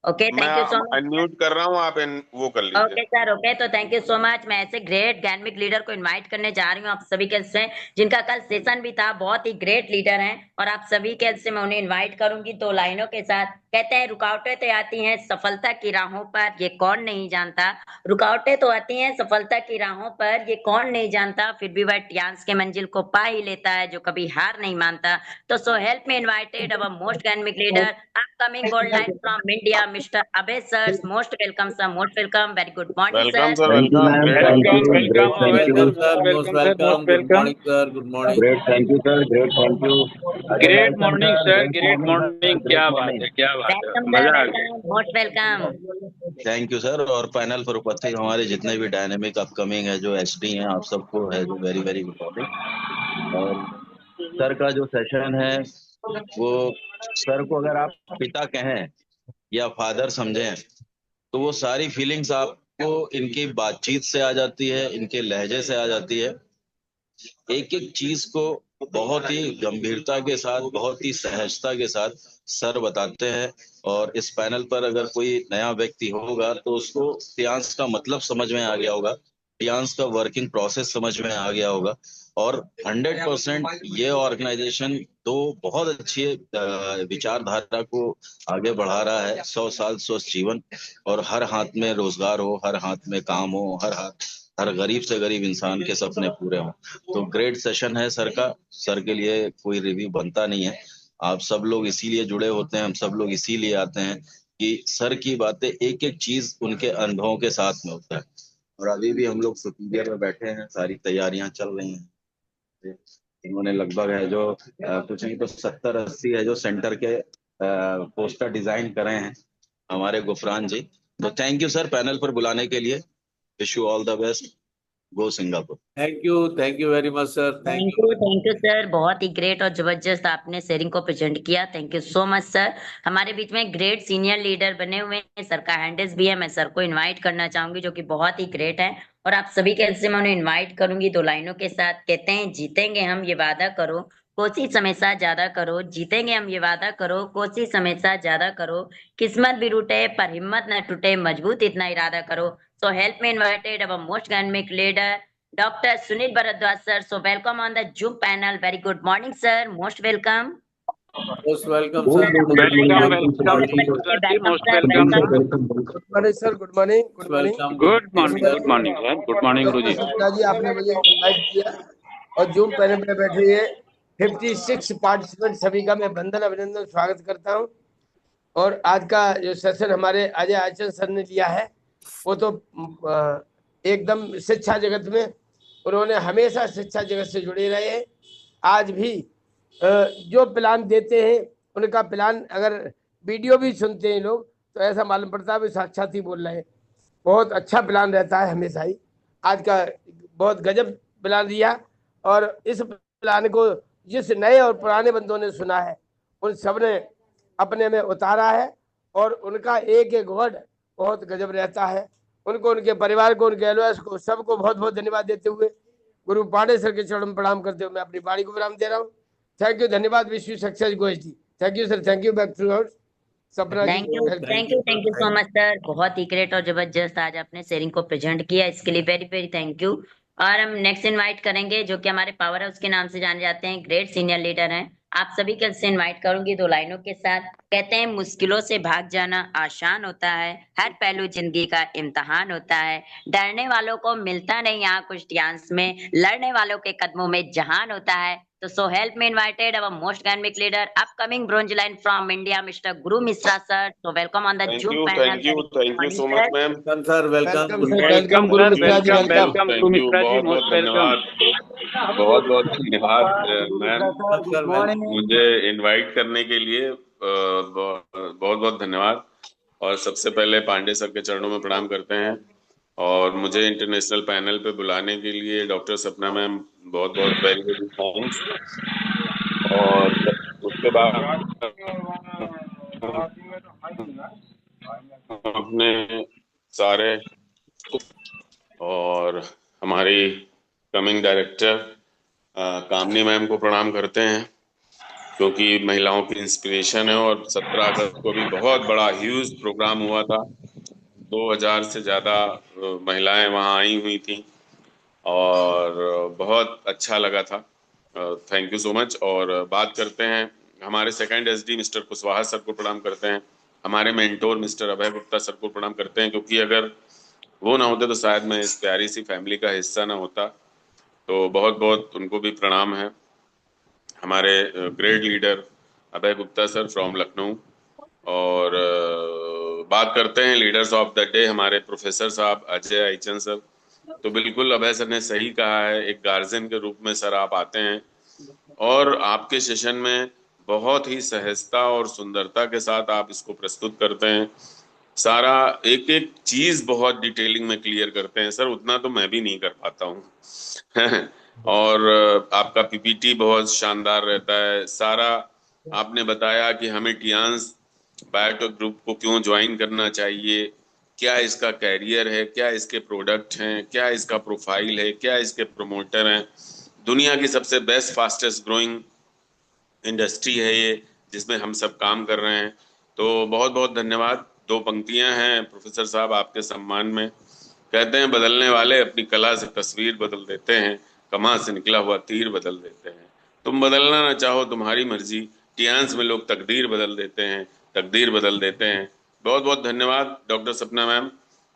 ओके, मैं thank you so much. Unmute कर रहा हूँ, आप वो कर लीजिए। ओके सर, ओके, तो थैंक यू सो मच। मैं ऐसे ग्रेट डायनेमिक लीडर को इनवाइट करने जा रही हूँ आप सभी के से, जिनका कल सेशन भी था। बहुत ही ग्रेट लीडर हैं और आप सभी के से मैं उन्हें इनवाइट करूंगी 2 लाइनों के साथ। कहते हैं रुकावटें तो आती हैं सफलता की राहों पर, ये कौन नहीं जानता। रुकावटें तो आती हैं सफलता की राहों पर, ये कौन नहीं जानता, फिर भी वह टियांस के मंजिल को पा ही लेता है जो कभी हार नहीं मानता। तो so help me invited our most dynamic leader upcoming gold line from India, mister Abhay sir. Most welcome sir, most welcome. Very good morning welcome sir. Sir, welcome. Welcome welcome welcome welcome sir, most welcome sir, welcome. Most good welcome. Morning sir, good morning. Great, thank you sir, great, thank you. Great morning sir, great morning. क्या बात है, क्या बात है, वेलकम सर, मजा आ गया। Welcome, most welcome. Thank you sir. और पैनल पर उपस्थित हमारे जितने भी डायनेमिक अपकमिंग है जो एसडी हैं, आप सबको है जो वेरी वेरी गुड मॉर्निंग। और सर का जो सेशन है वो, सर को अगर आप पिता कहें या फादर समझें तो वो सारी फीलिंग्स आपको इनकी बातचीत से आ जाती है, इनके लहजे से आ जाती है। एक एक चीज को बहुत ही गंभीरता के साथ, बहुत ही सहजता के साथ सर बताते हैं। और इस पैनल पर अगर कोई नया व्यक्ति होगा तो उसको टियांस का मतलब समझ में आ गया होगा, टियांस का वर्किंग प्रोसेस समझ में आ गया होगा। और 100% ये ऑर्गेनाइजेशन तो बहुत अच्छी विचारधारा को आगे बढ़ा रहा है। 100 साल स्वस्थ जीवन, और हर हाथ में रोजगार हो, हर हाथ में काम हो, हर गरीब से गरीब इंसान के सपने पूरे हों। तो ग्रेट सेशन है सर का। सर के लिए कोई रिव्यू बनता नहीं है। आप सब लोग इसीलिए जुड़े होते हैं, हम सब लोग इसीलिए आते हैं कि सर की बातें, एक एक चीज उनके अनुभवों के साथ में होता है। और अभी भी हम लोग सुपीरियर में बैठे हैं, सारी तैयारियां चल रही हैं। इन्होंने लगभग है जो कुछ नहीं तो 70-80 है जो सेंटर के पोस्टर डिजाइन करे हैं हमारे गुफरान जी। तो थैंक यू सर पैनल पर बुलाने के लिए। Wish you all the best. Go Singapore. Thank you very much sir. Thank you sir. बहुत ही ग्रेट और जबरदस्त आपने शेयरिंग को प्रेजेंट किया। Thank you so much sir. हमारे बीच में ग्रेट सीनियर लीडर बने हुए हैं, सर का हैंडल्स भी है। मैं सर को इनवाइट करना चाहूंगी, जो कि बहुत ही ग्रेट है। और आप सभी के से मैं उन्हें इनवाइट करूंगी 2 लाइनों के साथ। कहते हैं जीतेंगे हम ये वादा करो, कोशिश हमेशा ज्यादा करो। जीतेंगे हम ये वादा करो, कोशिश हमेशा ज्यादा करो। किस्मत भी रूठे पर हिम्मत न टूटे, मजबूत इतना इरादा करो। सो help me invited our most dynamic leader Dr. Sunil Bharadwaj sir. So welcome on the Zoom panel. Very good morning sir. Most welcome. Most welcome sir. Welcome welcome ji, most welcome. Good morning sir, good morning, good morning. Good morning, good morning sir, good morning Guru ji. जी आपने मुझे इनवाइट किया और जूम पैनल पे बैठे ये 56 पार्टिसिपेंट सभी का मैं वंदन अभिनंदन स्वागत करता हूं। और आज का जो सेशन हमारे अजय आचरण सर ने लिया है वो तो एकदम शिक्षा जगत में उन्होंने हमेशा शिक्षा जगत से जुड़े रहे हैं। आज भी जो प्लान देते हैं उनका प्लान अगर वीडियो भी सुनते हैं लोग तो ऐसा मालूम पड़ता है साक्षात ही बोल रहे हैं। बहुत अच्छा प्लान रहता है हमेशा ही। आज का बहुत गजब प्लान दिया और इस प्लान को जिस नए और पुराने बंदों ने सुना है उन सब ने अपने में उतारा है और उनका एक एक वर्ड बहुत गजब रहता है। उनको, उनके परिवार को, उनके एलओएस को, सबको बहुत बहुत धन्यवाद देते हुए गुरु पांडे सर के चरणों में प्रणाम करते हुए मैं अपनी वाणी को विराम दे रहा हूँ। थैंक यू, धन्यवाद। विश यू सक्सेस गोयज जी। Thank you sir, thank you. Back to Sapna. Thank you so much sir. बहुत ही ग्रेट और जबरदस्त आज आपने शेयरिंग को प्रेजेंट किया, इसके लिए वेरी वेरी थैंक यू। और हम नेक्स्ट इनवाइट करेंगे जो कि हमारे पावर हाउस के नाम से जाने जाते हैं, ग्रेट सीनियर लीडर हैं। आप सभी के से इनवाइट करूंगी 2 लाइनों के साथ। कहते हैं मुश्किलों से भाग जाना आसान होता है, हर पहलू जिंदगी का इम्तिहान होता है। डरने वालों को मिलता नहीं यहाँ कुछ चांस में, लड़ने वालों के कदमों में जहान होता है। तो So help me invited our most dynamic leader, upcoming bronze line from India, Mr. Guru Misra sir. So welcome on the Zoom panel. Thank you Morning, so sir. Much ma'am. Welcome sir, welcome. Welcome sir, welcome welcome Guru sir, Mishra ji, welcome welcome. Welcome thank Guru you, Mishra ji, बहुत बहुत मोस्ट वेलकम। धन्यवाद, बहुत बहुत धन्यवाद मैम, गुड मॉर्निंग। मुझे इनवाइट करने के लिए बहुत बहुत धन्यवाद। और सबसे पहले पांडे सर के चरणों में प्रणाम करते हैं, और मुझे इंटरनेशनल पैनल पे बुलाने के लिए डॉक्टर सपना मैम बहुत बहुत वेरी वेरी थैंक्स। और उसके बाद अपने सारे और हमारी कमिंग डायरेक्टर कामनी मैम को प्रणाम करते हैं, क्योंकि महिलाओं की इंस्पिरेशन है। और 17 अगस्त को भी बहुत बड़ा ह्यूज प्रोग्राम हुआ था, 2000 से ज़्यादा महिलाएं वहां आई हुई थी, और बहुत अच्छा लगा था। Thank you so much. और बात करते हैं हमारे second SD mister Kushwaha sir को प्रणाम करते हैं, हमारे मेंटोर मिस्टर अभय गुप्ता सर को प्रणाम करते हैं, क्योंकि अगर वो ना होते तो शायद मैं इस प्यारी सी फैमिली का हिस्सा ना होता। तो बहुत बहुत उनको भी प्रणाम है। हमारे great leader Abhay Gupta sir from Lucknow. और बात करते हैं लीडर्स ऑफ द डे, हमारे प्रोफेसर साहब अजय आइचन सर। तो बिल्कुल अभय सर ने सही कहा है, एक गार्जियन के रूप में सर आप आते हैं, और आपके सेशन में बहुत ही सहजता और सुंदरता के साथ आप इसको प्रस्तुत करते हैं। सारा एक एक चीज बहुत डिटेलिंग में क्लियर करते हैं सर, उतना तो मैं भी नहीं कर पाता हूँ। और आपका पीपीटी बहुत शानदार रहता है। सारा आपने बताया कि हमें टियांस बायोटेक ग्रुप को क्यों ज्वाइन करना चाहिए, क्या इसका कैरियर है, क्या इसके प्रोडक्ट हैं, क्या इसका प्रोफाइल है, क्या इसके प्रमोटर हैं। दुनिया की सबसे बेस्ट फास्टेस्ट ग्रोइंग इंडस्ट्री है ये, जिसमें हम सब काम कर रहे हैं। तो बहुत बहुत धन्यवाद। 2 पंक्तियां हैं प्रोफेसर साहब आपके सम्मान में, कहते हैं बदलने वाले अपनी कला से तस्वीर बदल देते हैं, कमां से निकला हुआ तीर बदल देते हैं। तुम बदलना ना चाहो तुम्हारी मर्जी, टियांस में लोग तकदीर बदल देते हैं, तकदीर बदल देते हैं। बहुत बहुत धन्यवाद डॉक्टर सपना मैम,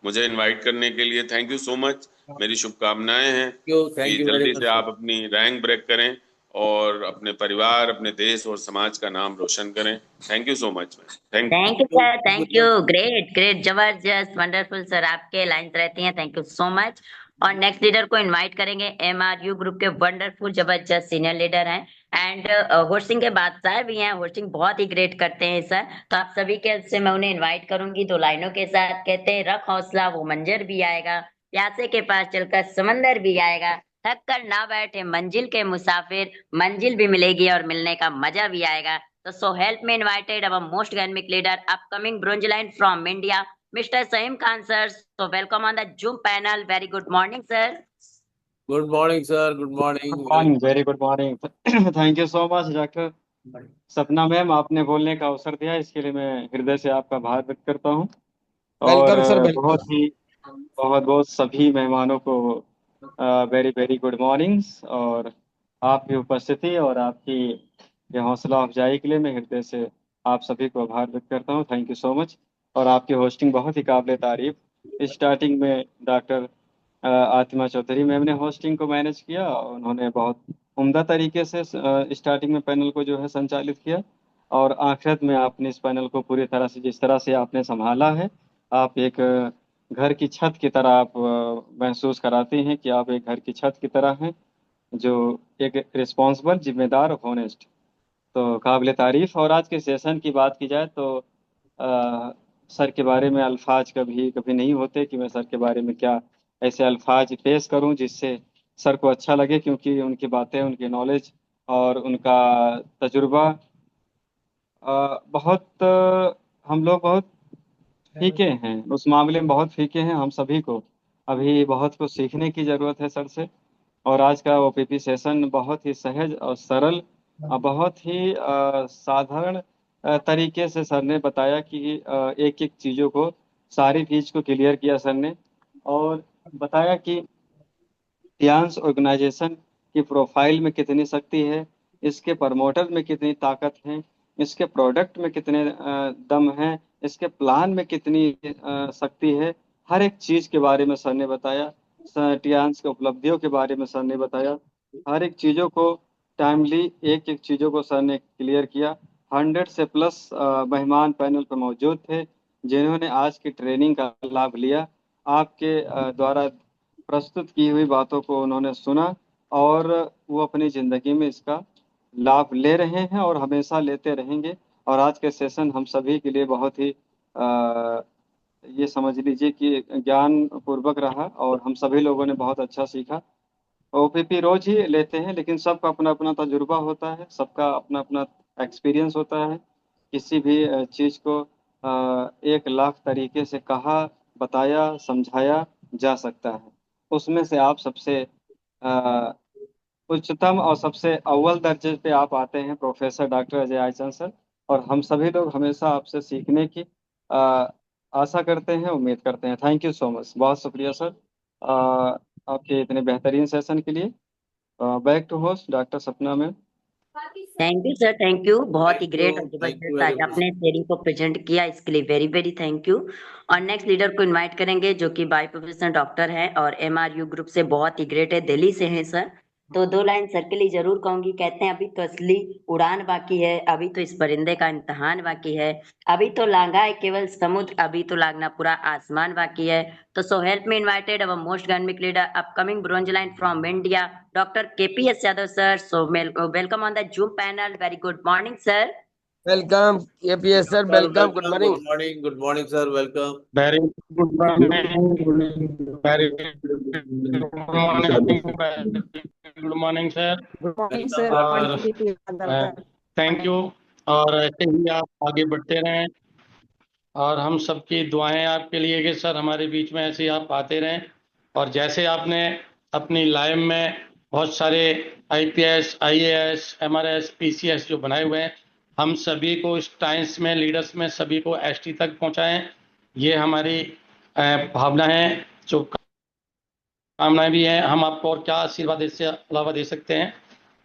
मुझे इनवाइट करने के लिए। Thank you so much. मेरी शुभकामनाएं हैं कि थैंक यू वेरी जल्दी मच से आप सर। अपनी रैंक ब्रेक करें और अपने परिवार, अपने देश और समाज का नाम रोशन करें। Thank you so much ma'am. Thank you sir, thank you, great great, जबरदस्त, वंडरफुल सर, आपके लाइन्स रहती हैं। Thank you so much. और नेक्स्ट लीडर को इनवाइट करेंगे, एमआरयू ग्रुप के वंडरफुल जबरदस्त सीनियर लीडर हैं, एंड होस्टिंग के बादशाह भी हैं, होस्टिंग बहुत ही ग्रेट करते हैं सर। तो आप सभी के से मैं उन्हें इनवाइट करूंगी 2 लाइनों के साथ। कहते हैं रख हौसला वो मंजर भी आएगा, प्यासे के पास चलकर समंदर भी आएगा, थक कर ना बैठे मंजिल के मुसाफिर, मंजिल भी मिलेगी और मिलने का मजा भी आएगा। So help me invited our most dynamic leader, upcoming bronze line from India, Mr. Saim Khan sir. So welcome on the Zoom panel. Very good morning, sir. Good morning sir, good morning. Good morning, very good morning. Thank you so much doctor सपना मैम, आपने बोलने का अवसर दिया, इसके लिए मैं हृदय से आपका आभार व्यक्त करता हूँ। और वेलकम सर, वेलकम। बहुत बहुत सभी मेहमानों को वेरी वेरी गुड मॉर्निंग्स। और आपकी उपस्थिति और आपकी ये हौसला अफजाई के लिए मैं हृदय से आप सभी को आभार व्यक्त करता हूँ। Thank you so much. और आपकी होस्टिंग बहुत ही काबिल तारीफ। स्टार्टिंग में डॉक्टर आतिमा चौधरी मैम ने होस्टिंग को मैनेज किया, उन्होंने बहुत उम्दा तरीके से स्टार्टिंग में पैनल को जो है संचालित किया, और आखिरत में आपने इस पैनल को पूरी तरह से जिस तरह से आपने संभाला है, आप एक घर की छत की तरह आप महसूस कराते हैं कि आप एक घर की छत की तरह हैं, जो एक रिस्पॉन्सिबल, जिम्मेदार और ऑनेस्ट, तो काबिल तारीफ। और आज के सेशन की बात की जाए तो सर के बारे में अल्फाज कभी कभी नहीं होते कि मैं सर के बारे में क्या ऐसे अल्फाज पेश करूं जिससे सर को अच्छा लगे, क्योंकि उनकी बातें, उनकी नॉलेज और उनका तजुर्बा बहुत हम लोग बहुत फीके हैं, उस मामले में बहुत फीके हैं। हम सभी को अभी बहुत कुछ सीखने की ज़रूरत है सर से। और आज का ओपीपी सेशन बहुत ही सहज और सरल और बहुत ही साधारण तरीके से सर ने बताया कि एक एक चीज़ों को, सारी चीज़ को क्लियर किया सर ने, और बताया कि टियांस ऑर्गेनाइजेशन की प्रोफाइल में कितनी शक्ति है, इसके प्रमोटर में कितनी ताकत है, इसके प्रोडक्ट में कितने दम है, इसके प्लान में कितनी शक्ति है। हर एक चीज़ के बारे में सर ने बताया। टियांस के उपलब्धियों के बारे में सर ने बताया। हर एक चीज़ों को टाइमली एक एक चीज़ों को सर ने क्लियर किया। 100 से प्लस मेहमान पैनल पर मौजूद थे जिन्होंने आज की ट्रेनिंग का लाभ लिया। आपके द्वारा प्रस्तुत की हुई बातों को उन्होंने सुना और वो अपनी ज़िंदगी में इसका लाभ ले रहे हैं और हमेशा लेते रहेंगे। और आज के सेशन हम सभी के लिए बहुत ही ये समझ लीजिए कि ज्ञान पूर्वक रहा और हम सभी लोगों ने बहुत अच्छा सीखा। ओपीपी रोज ही लेते हैं लेकिन सबका अपना अपना तजुर्बा होता है, सबका अपना अपना एक्सपीरियंस होता है। किसी भी चीज़ को 1 लाख तरीके से कहा, बताया, समझाया जा सकता है। उसमें से आप सबसे अ, उच्चतम और सबसे अव्वल दर्जे पे आप आते हैं प्रोफेसर डॉक्टर अजय आयचन सर। और हम सभी लोग हमेशा आपसे सीखने की आशा करते हैं, उम्मीद करते हैं। थैंक यू सो मच, बहुत शुक्रिया सर आपके इतने बेहतरीन सेशन के लिए। बैक टू होस्ट डॉक्टर सपना ma'am. Thank you sir, thank you. बहुत ही Thank ग्रेट you, और thank you जबरदस्त very आज much. आपने थ्योरी को प्रेजेंट किया, इसके लिए वेरी वेरी थैंक यू। और नेक्स्ट लीडर को इनवाइट करेंगे जो कि बाय प्रोफेशन डॉक्टर है और एमआरयू ग्रुप से बहुत ही ग्रेट है, दिल्ली से हैं सर। तो 2 लाइन सर के लिए जरूर कहूंगी। कहते हैं अभी तो असली उड़ान बाकी है, अभी तो इस परिंदे का इम्तहान बाकी है, अभी तो लांघा है केवल समुद्र, अभी तो लागना पूरा आसमान बाकी है। तो so help me invited our most dynamic leader upcoming bronze line from India doctor KPS Yadav sir. So welcome on the Zoom panel. Very good morning sir. Welcome KPS sir, welcome, good morning. Good morning, sir. Welcome. Very good morning. Very good morning. Good morning, sir. Good morning Welcome. Sir. और थैंक यू। और ऐसे ही आप आगे बढ़ते रहें और हम सबकी दुआएं आपके लिए कि सर हमारे बीच में ऐसे ही आप आते रहें। और जैसे आपने अपनी लाइफ में बहुत सारे आईपीएस, आईएएस, एमआरएस, पीसीएस जो बनाए हुए हैं, हम सभी को इस टाइम्स में लीडर्स में सभी को एसटी तक पहुंचाएं। ये हमारी भावना है, जो कामनाएं भी हैं। हम आपको और क्या आशीर्वाद इससे अलावा दे सकते हैं।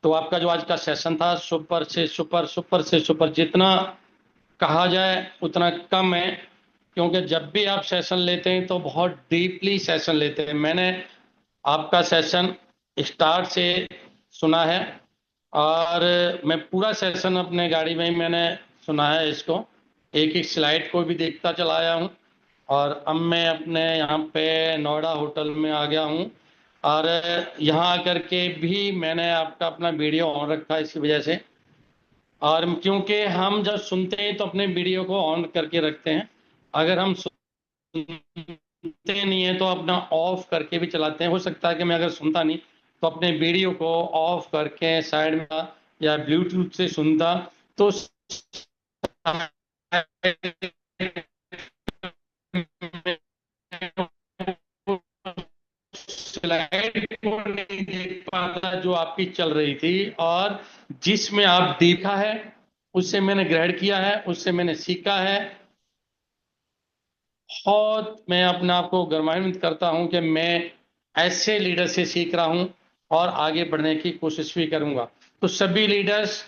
तो आपका जो आज का सेशन था सुपर से सुपर, सुपर से सुपर, जितना कहा जाए उतना कम है, क्योंकि जब भी आप सेशन लेते हैं तो बहुत डीपली सेशन लेते हैं। मैंने आपका सेशन स्टार्ट से सुना है और मैं पूरा सेशन अपने गाड़ी में ही मैंने सुना है इसको, एक एक स्लाइड को भी देखता चला आया हूँ। और अब मैं अपने यहाँ पे नोएडा होटल में आ गया हूँ और यहाँ आकर के भी मैंने आपका अपना वीडियो ऑन रखा है इसी वजह से। और क्योंकि हम जब सुनते हैं तो अपने वीडियो को ऑन करके रखते हैं, अगर हम सुनते नहीं है तो अपना ऑफ करके भी चलाते हैं। हो सकता है कि मैं अगर सुनता नहीं तो अपने वीडियो को ऑफ करके साइड में या ब्लूटूथ से सुनता तो स्लाइड को नहीं देख पाता जो आपकी चल रही थी। और जिसमें आप देखा है उससे मैंने ग्रहण किया है, उससे मैंने सीखा है। बहुत मैं अपने आप को गर्वान्वित करता हूं कि मैं ऐसे लीडर से सीख रहा हूं और आगे बढ़ने की कोशिश भी करूंगा। तो सभी लीडर्स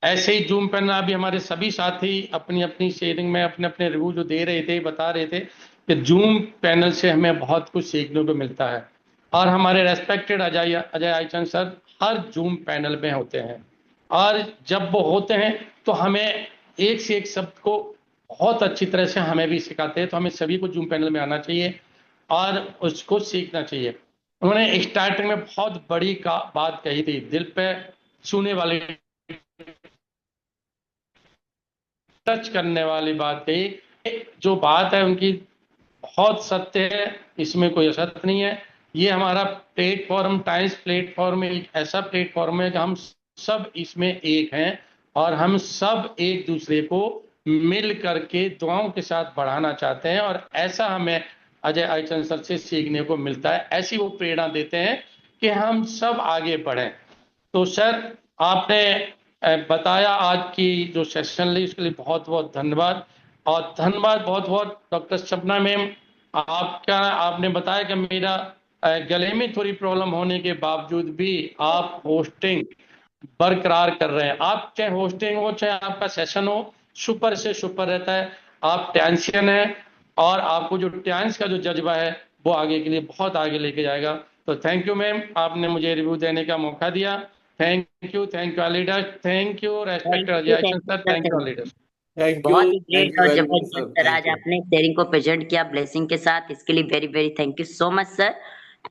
ऐसे ही जूम पैनल, अभी हमारे सभी साथी अपनी अपनी शेयरिंग में अपने अपने रिव्यू जो दे रहे थे, बता रहे थे कि जूम पैनल से हमें बहुत कुछ सीखने को मिलता है। और हमारे रेस्पेक्टेड अजय आयचन सर हर जूम पैनल में होते हैं और जब वो होते हैं तो हमें एक से एक शब्द को बहुत अच्छी तरह से हमें भी सिखाते हैं। तो हमें सभी को जूम पैनल में आना चाहिए और उसको सीखना चाहिए। उन्होंने स्टार्टिंग में बहुत बड़ी बात कही थी, दिल पे छूने वाली, टच करने वाली बात कही। जो बात है उनकी बहुत सत्य है, इसमें कोई असत्य नहीं है। ये हमारा प्लेटफॉर्म, टाइम्स प्लेटफॉर्म एक ऐसा प्लेटफॉर्म है कि हम सब इसमें एक हैं और हम सब एक दूसरे को मिल करके दुआओं के साथ बढ़ाना चाहते हैं। और ऐसा हमें अजय आयचन सर से सीखने को मिलता है, ऐसी वो प्रेरणा देते हैं कि हम सब आगे बढ़ें। तो सर आपने बताया आज की जो सेशन ली उसके लिए बहुत बहुत धन्यवाद। और धन्यवाद बहुत बहुत डॉक्टर सपना मैम, आपने बताया कि मेरा गले में थोड़ी प्रॉब्लम होने के बावजूद भी आप होस्टिंग बरकरार कर रहे हैं। आप चाहे होस्टिंग हो चाहे आपका सेशन हो, सुपर से सुपर रहता है। आप टेंशन है और आपको जो टेंस का जो जज्बा है वो आगे के लिए बहुत आगे लेके जाएगा। तो थैंक यू मैम, आपने मुझे रिव्यू देने का मौका दिया thank you leader, thank you respected Ajay sir, thank you leader. Thank बहुत यू, ही ग्रेट और जबरदस्त सर आज आपने शेयरिंग को प्रेजेंट किया ब्लेसिंग के साथ, इसके लिए very very thank you so much sir.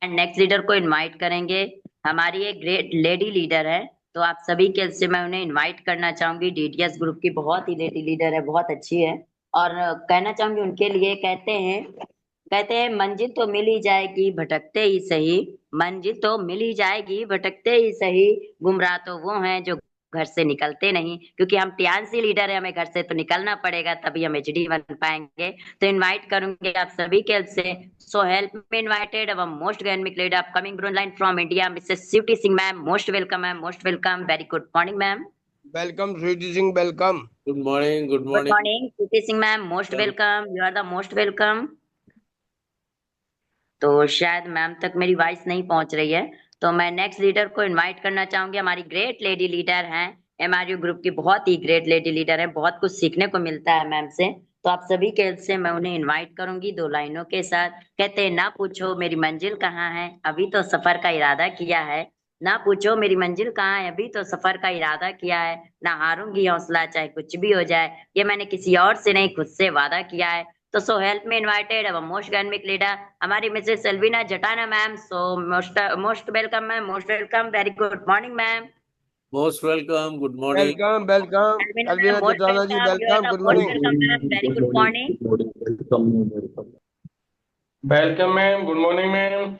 And next leader को इनवाइट करेंगे, हमारी एक ग्रेट लेडी लीडर है, तो आप सभी के से मैं उन्हें इनवाइट करना चाहूंगी। डीटीएस ग्रुप की बहुत ही लेडी लीडर है, बहुत अच्छी है, और कहना चाहूंगी उनके लिए, कहते हैं मंजिल तो मिल ही जाएगी भटकते ही सही, मंजिल तो मिल ही जाएगी भटकते ही सही, गुमराह तो वो हैं जो घर से निकलते नहीं, क्योंकि हम टियानसी लीडर है, हमें घर से तो निकलना पड़ेगा, तभी हम एचडी बन पाएंगे। तो इनवाइट करूंगे आप सभी के से, so help me invited our most dynamic leader coming grown line from India, Mrs Sweety Singh ma'am, most welcome ma'am, most welcome, very good morning ma'am. Welcome Sweety Singh, welcome. Good morning, good good morning Sweety Singh ma'am, most welcome, you are the most welcome. तो शायद मैम तक मेरी वॉइस नहीं पहुंच रही है, तो मैं नेक्स्ट लीडर को इनवाइट करना चाहूंगी। हमारी ग्रेट लेडी लीडर हैं, एमआरयू ग्रुप की बहुत ही ग्रेट लेडी लीडर है, बहुत कुछ सीखने को मिलता है मैम से, तो आप सभी के से मैं उन्हें इनवाइट करूंगी 2 लाइनों के साथ। कहते हैं ना पूछो मेरी मंजिल कहाँ है, अभी तो सफर का इरादा किया है, ना पूछो मेरी मंजिल कहाँ है, अभी तो सफर का इरादा किया है, ना हारूंगी हौसला चाहे कुछ भी हो जाए, ये मैंने किसी और से नहीं खुद से वादा किया है। तो so help me invited our most dynamic leader हमारी Mrs Alvina Jatana ma'am, so most welcome ma'am, most welcome, very good morning ma'am. Most welcome, good morning. Welcome welcome Alvina Jatana ji, welcome, good morning. Very good morning. Welcome ma'am, good morning ma'am.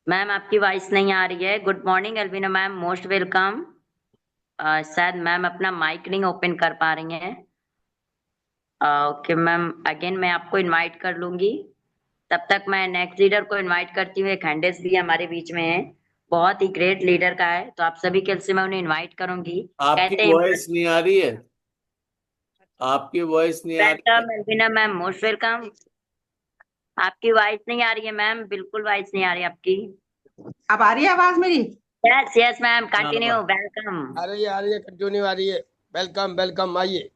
Ma'am आपकी वॉइस नहीं आ रही है। Good morning Alvina ma'am, most welcome. शायद मैम अपना माइक नहीं ओपन कर पा रही हैं। ओके मैम, अगेन मैं आपको इनवाइट कर लूंगी, तब तक मैं नेक्स्ट लीडर को इनवाइट करती हूँ। एक हैंडेस भी हमारे बीच में है, बहुत ही ग्रेट लीडर का है, तो आप सभी के से मैं उन्हें इनवाइट करूंगी। आपकी वॉइस नहीं आ रही है, आपकी वॉइस नहीं आ रही है। Welcome Elvina ma'am, most welcome. आपकी वॉइस नहीं आ रही है मैम, बिल्कुल वॉइस नहीं आ रही आपकी। अब आ रही है आवाज मेरी? Yes yes ma'am, continue, welcome. आ रही है, कंटिन्यू आ रही है। वेलकम वेलकम, आइए।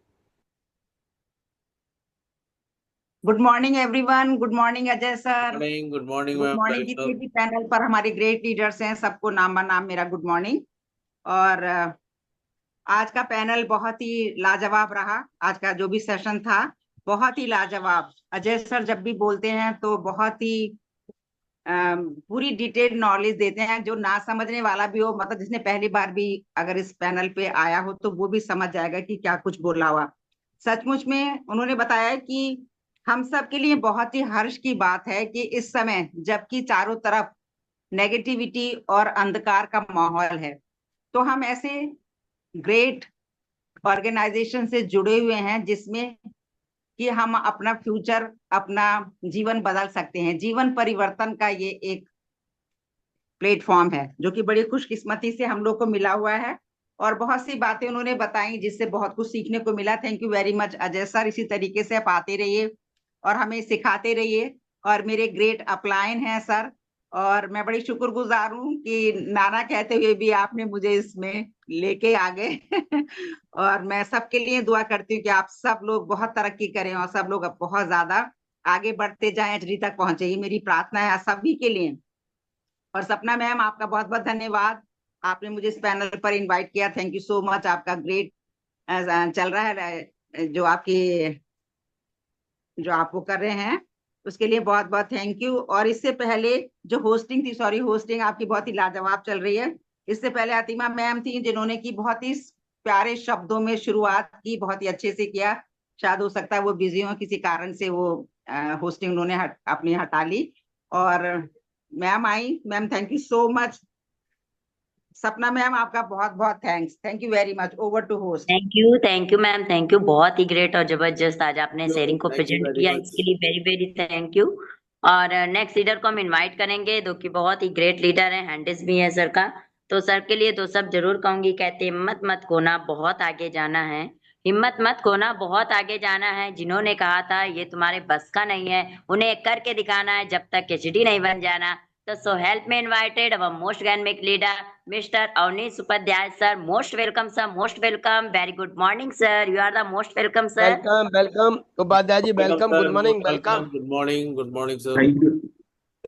Good morning everyone, good morning Ajay sir, good morning good morning जितने भी पैनल पर हमारे ग्रेट लीडर्स हैं, सबको नाम नाम मेरा गुड मॉर्निंग। और आज का पैनल बहुत ही लाजवाब रहा, आज का जो भी सेशन था बहुत ही लाजवाब। अजय सर जब भी बोलते हैं तो बहुत ही पूरी डिटेल नॉलेज देते हैं, जो ना समझने वाला भी हो, मतलब जिसने पहली बार भी अगर इस पैनल पे आया हो तो वो भी समझ जाएगा कि क्या कुछ बोला हुआ। सचमुच में उन्होंने बताया कि हम सब के लिए बहुत ही हर्ष की बात है कि इस समय जबकि चारों तरफ नेगेटिविटी और अंधकार का माहौल है, तो हम ऐसे ग्रेट ऑर्गेनाइजेशन से जुड़े हुए हैं जिसमें कि हम अपना फ्यूचर, अपना जीवन बदल सकते हैं। जीवन परिवर्तन का ये एक प्लेटफॉर्म है जो कि बड़ी खुशकिस्मती से हम लोग को मिला हुआ है, और बहुत सी बातें उन्होंने बताई जिससे बहुत कुछ सीखने को मिला। Thank you very much Ajay sir, इसी तरीके से आप आते रहिए और हमें सिखाते रहिए। और मेरे ग्रेट अपलाइन हैं सर, और मैं बड़ी शुक्रगुजार हूँ कि नाना कहते हुए भी आपने मुझे इसमें लेके आ गए और मैं सबके लिए दुआ करती हूँ कि आप सब लोग बहुत तरक्की करें और सब लोग बहुत ज्यादा आगे बढ़ते जाएं, एचडी तक पहुंचे, ये मेरी प्रार्थना है सभी के लिए। और सपना मैम आपका बहुत बहुत धन्यवाद, आपने मुझे इस पैनल पर इनवाइट किया, थैंक यू सो मच। आपका ग्रेट चल रहा है जो आप वो कर रहे हैं, उसके लिए बहुत बहुत थैंक यू। और इससे पहले जो होस्टिंग थी, सॉरी, होस्टिंग आपकी बहुत ही लाजवाब चल रही है। इससे पहले आतिमा मैम थी जिन्होंने की बहुत ही प्यारे शब्दों में शुरुआत की, बहुत ही अच्छे से किया। शायद हो सकता है वो बिजी हो, किसी कारण से वो होस्टिंग उन्होंने अपनी हटा ली। और ma'am I, ma'am thank you so much. Sapna ma'am आपका बहुत बहुत thanks, thank you very much. Over to host. Thank you ma'am, thank you, बहुत ही ग्रेट और जबरदस्त आज आपने शेयरिंग को प्रेजेंट किया, इसके लिए वेरी वेरी थैंक यू। और नेक्स्ट लीडर को हम इनवाइट करेंगे, जो कि बहुत ही ग्रेट लीडर है, हैंडिस भी है सर का, तो सर के लिए 2 शब्द जरूर कहूंगी। कहते हिम्मत मत खोना, बहुत आगे जाना है, हिम्मत मत खोना, बहुत आगे जाना है। जिन्होंने कहा था ये तुम्हारे बस का नहीं है, उन्हें करके दिखाना है, जब तक एचडी नहीं बन जाना। तो so help me invited our most dynamic leader mister Avneesh Upadhyay sir, most welcome sir, most welcome, very good morning sir, you are the most welcome sir. Welcome welcome Upadhyay ji, welcome, good morning, welcome. Good morning, good morning sir.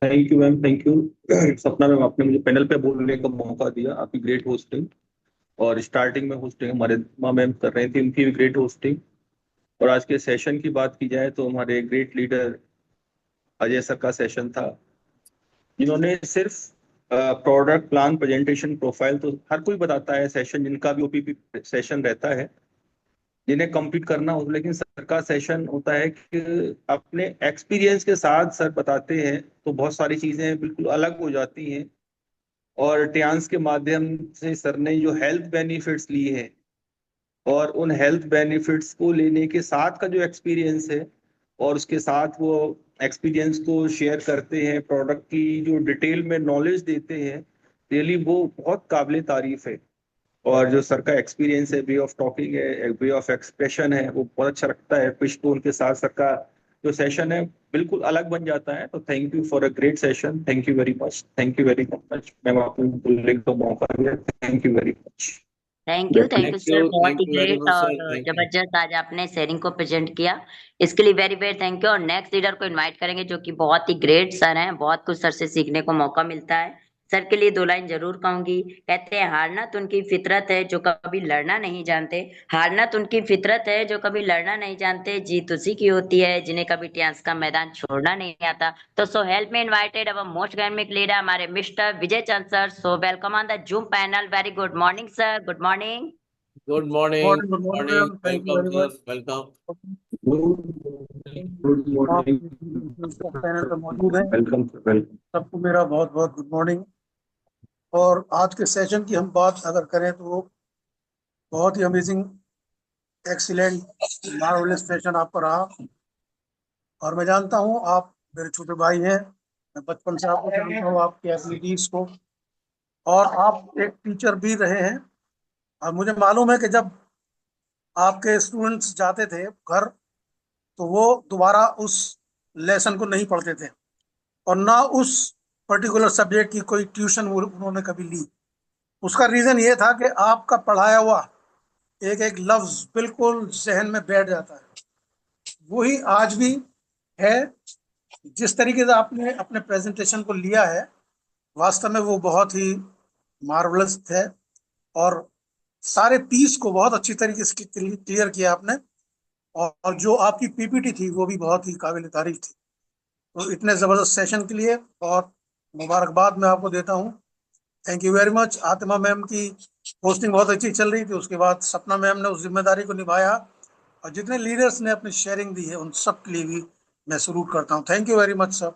Thank you ma'am, thank you Sapna ma'am, आपने मुझे पैनल पे बोलने का मौका दिया। आपकी ग्रेट होस्टिंग, और स्टार्टिंग में होस्टिंग हमारे मैम कर रहे थे, उनकी भी ग्रेट होस्टिंग। और आज के सेशन की बात की जाए तो हमारे ग्रेट लीडर अजय सर का सेशन था, जिन्होंने सिर्फ प्रोडक्ट प्लान प्रेजेंटेशन प्रोफाइल तो हर कोई बताता है, सेशन जिनका भी ओपीपी सेशन रहता है जिन्हें कंप्लीट करना हो, लेकिन सर का सेशन होता है कि अपने एक्सपीरियंस के साथ सर बताते हैं तो बहुत सारी चीजें बिल्कुल अलग हो जाती हैं। और टियान्स के माध्यम से सर ने जो हेल्थ बेनिफिट्स लिए हैं और उन हेल्थ बेनिफिट्स को लेने के साथ का जो एक्सपीरियंस है, और उसके साथ वो एक्सपीरियंस को शेयर करते हैं, प्रोडक्ट की जो डिटेल में नॉलेज देते हैं, रियली वो बहुत काबिल तारीफ है। और जो सर का एक्सपीरियंस है, वे ऑफ टॉकिंग है, वे ऑफ एक्सप्रेशन है, वो बहुत अच्छा लगता है। पिच टोन के साथ सर का जो सेशन है बिल्कुल अलग बन जाता है। तो thank you for a great session, thank you very much, thank you very much ma'am, आपको बोलने का मौका दिया, thank you very much. Thank you sir, बहुत थैंक ही यू वेरी ग्रेट मच और सर, थैंक यू। जबरदस्त आज आपने शेयरिंग को प्रेजेंट किया, इसके लिए वेरी वेरी थैंक यू। और नेक्स्ट लीडर को इनवाइट करेंगे जो कि बहुत ही ग्रेट सर हैं, बहुत कुछ सर से सीखने को मौका मिलता है। सर के लिए 2 लाइन जरूर कहूंगी। कहते हैं हारना तो उनकी फितरत है जो कभी लड़ना नहीं जानते, हारना तो उनकी फितरत है जो कभी लड़ना नहीं जानते, जीत उसी की होती है जिन्हें कभी टियान्स का मैदान छोड़ना नहीं आता। तो so help me invited our most dynamic leader हमारे Mr Vijay Chand sir. So welcome on the Zoom panel. Very good morning sir, good morning. Good morning, good morning ma'am, thank you welcome very much. Sir, welcome. Good आप मॉर्निंग, पैनल पर मौजूद हैं, वेलकम वेलकम। सबको मेरा बहुत बहुत गुड मॉर्निंग। और आज के सेशन की हम बात अगर करें तो वो बहुत ही अमेजिंग, एक्सीलेंट, मार्वलस सेशन आपका रहा। और मैं जानता हूँ आप मेरे छोटे भाई हैं, मैं बचपन से आपको जानता हूँ, आपकी एबिलिटीज को, और आप एक टीचर भी रहे हैं। और मुझे मालूम है कि जब आपके स्टूडेंट्स जाते थे घर तो वो दोबारा उस लेसन को नहीं पढ़ते थे, और ना उस पर्टिकुलर सब्जेक्ट की कोई ट्यूशन उन्होंने कभी ली। उसका रीजन ये था कि आपका पढ़ाया हुआ एक एक लफ्ज बिल्कुल जहन में बैठ जाता है। वही आज भी है। जिस तरीके से आपने अपने प्रेजेंटेशन को लिया है, वास्तव में वो बहुत ही मार्वलस है, और सारे पीस को बहुत अच्छी तरीके से क्लियर किया आपने। और जो आपकी पीपीटी थी वो भी बहुत ही काबिल तारीफ थी। तो इतने जबरदस्त सेशन के लिए और मुबारकबाद मैं आपको देता हूँ, thank you very much. Atima ma'am की पोस्टिंग बहुत अच्छी चल रही थी, उसके बाद सपना मैम ने उस जिम्मेदारी को निभाया, और जितने लीडर्स ने अपनी शेयरिंग दी है उन सब के लिए भी मैं सलूट करता हूँ। Thank you very much sir,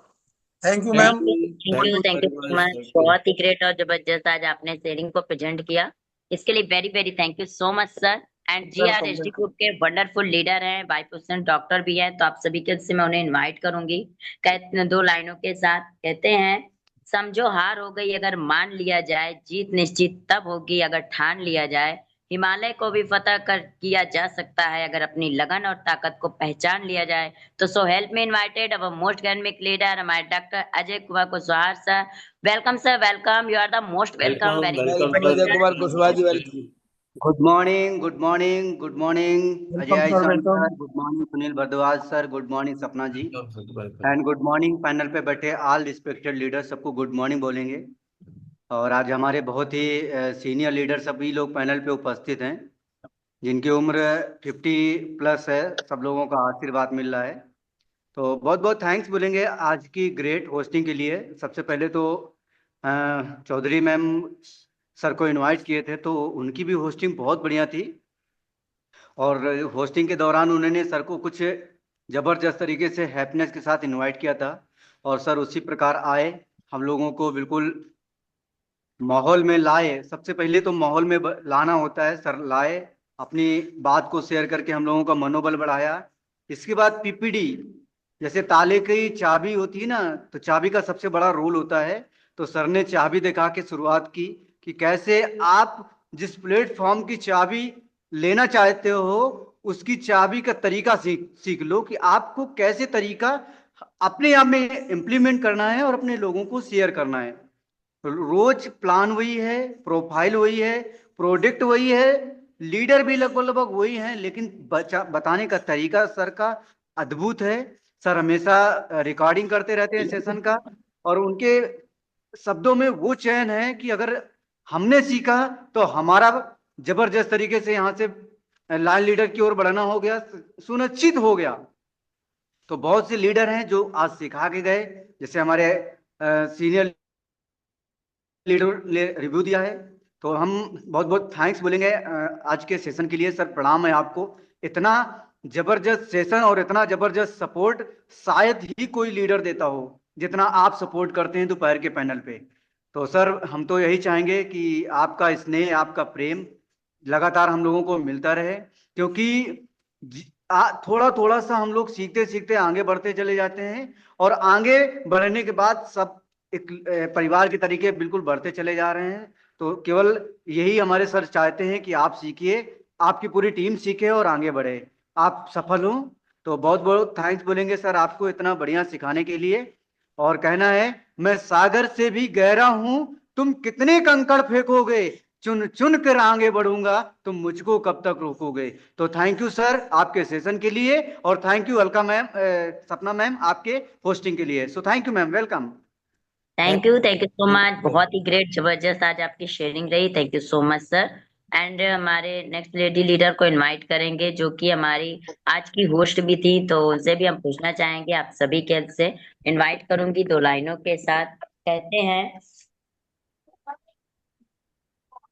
thank you ma'am. Thank you so much, बहुत ही ग्रेट और जबरदस्त आज आपने शेयरिंग को प्रेजेंट किया, इसके लिए very very thank you so much sir. And GRSD group के वंडरफुल लीडर हैं, वाइस प्रेसिडेंट डॉक्टर भी हैं, तो आप सभी के से मैं उन्हें इनवाइट करूंगी। कहते 2 लाइनों के साथ कहते हैं, समझो हार हो गई अगर मान लिया जाए, जीत निश्चित तब होगी अगर ठान लिया जाए, हिमालय को भी फतह कर किया जा सकता है अगर अपनी लगन और ताकत को पहचान लिया जाए। तो so help me invited our most dynamic leader हमारे doctor Ajay Kumar Kushwaha sir. Welcome sir, welcome, you are the most welcome. Very welcome Ajay Kumar Kushwaha ji, welcome. Good morning, good morning, good morning Ajay sir, sir, welcome. Good morning Sunil Bharadwaj sir, good morning Sapna ji, and good morning panel पे बैठे ऑल रिस्पेक्टेड लीडर, सबको गुड मॉर्निंग बोलेंगे। और आज हमारे बहुत ही सीनियर लीडर सभी लोग पैनल पे उपस्थित हैं, जिनकी उम्र 50+ है, सब लोगों का आशीर्वाद मिल रहा है। तो बहुत बहुत थैंक्स बोलेंगे आज की ग्रेट होस्टिंग के लिए। सबसे पहले तो चौधरी मैम सर को इनवाइट किए थे, तो उनकी भी होस्टिंग बहुत बढ़िया थी, और होस्टिंग के दौरान उन्होंने सर को कुछ ज़बरदस्त तरीके से हैप्पीनेस के साथ इनवाइट किया था, और सर उसी प्रकार आए, हम लोगों को बिल्कुल माहौल में लाए। सबसे पहले तो माहौल में लाना होता है, सर लाए, अपनी बात को शेयर करके हम लोगों का मनोबल बढ़ाया। इसके बाद पीपीडी, जैसे ताले की चाबी होती है ना, तो चाबी का सबसे बड़ा रोल होता है, तो सर ने चाबी दिखा के शुरुआत की कि कैसे आप जिस प्लेटफॉर्म की चाबी लेना चाहते हो उसकी चाबी का तरीका सीख लो, कि आपको कैसे तरीका अपने आप में इम्प्लीमेंट करना है और अपने लोगों को शेयर करना है। रोज प्लान वही है, प्रोफाइल वही है, प्रोडक्ट वही है, लीडर भी लगभग वही है, लेकिन बताने का तरीका सर का अद्भुत है। सर हमेशा रिकॉर्डिंग करते रहते हैं सेशन का, और उनके शब्दों में वो चयन है कि अगर हमने सीखा तो हमारा जबरदस्त तरीके से यहाँ से लाइन लीडर की ओर बढ़ना हो गया, सुनिश्चित हो गया। तो बहुत से लीडर हैं जो आज सिखा के गए, जैसे हमारे सीनियर लीडर ने रिव्यू दिया है, तो हम बहुत बहुत थैंक्स बोलेंगे आज के सेशन के लिए। सर प्रणाम है आपको। इतना जबरदस्त सेशन और इतना जबरदस्त सपोर्ट शायद ही कोई लीडर देता हो जितना आप सपोर्ट करते हैं दोपहर के पैनल पे। तो सर हम तो यही चाहेंगे कि आपका स्नेह, आपका प्रेम लगातार हम लोगों को मिलता रहे, क्योंकि थोड़ा थोड़ा सा हम लोग सीखते सीखते आगे बढ़ते चले जाते हैं, और आगे बढ़ने के बाद सब एक परिवार के तरीके बिल्कुल बढ़ते चले जा रहे हैं। तो केवल यही हमारे सर चाहते हैं कि आप सीखिए, आपकी पूरी टीम सीखे और आगे बढ़े, आप सफल हो। तो बहुत बहुत थैंक्स बोलेंगे सर आपको इतना बढ़िया सिखाने के लिए। और कहना है, मैं सागर से भी गहरा हूं, तुम कितने कंकड़ फेंकोगे, चुन चुन कर आगे बढ़ूंगा, तुम मुझको कब तक रोकोगे। तो थैंक यू सर आपके सेशन के लिए, और थैंक यू अलका मैम, सपना मैम आपके होस्टिंग के लिए। सो thank you ma'am, welcome. Thank you so much. बहुत ही ग्रेट, जबरदस्त आज आपकी शेयरिंग रही। Thank you so much sir. And हमारे नेक्स्ट लेडी लीडर को इनवाइट करेंगे, जो कि हमारी आज की होस्ट भी थी, तो उनसे भी हम पूछना चाहेंगे। आप सभी के से इनवाइट करूंगी 2 लाइनों के साथ। कहते हैं,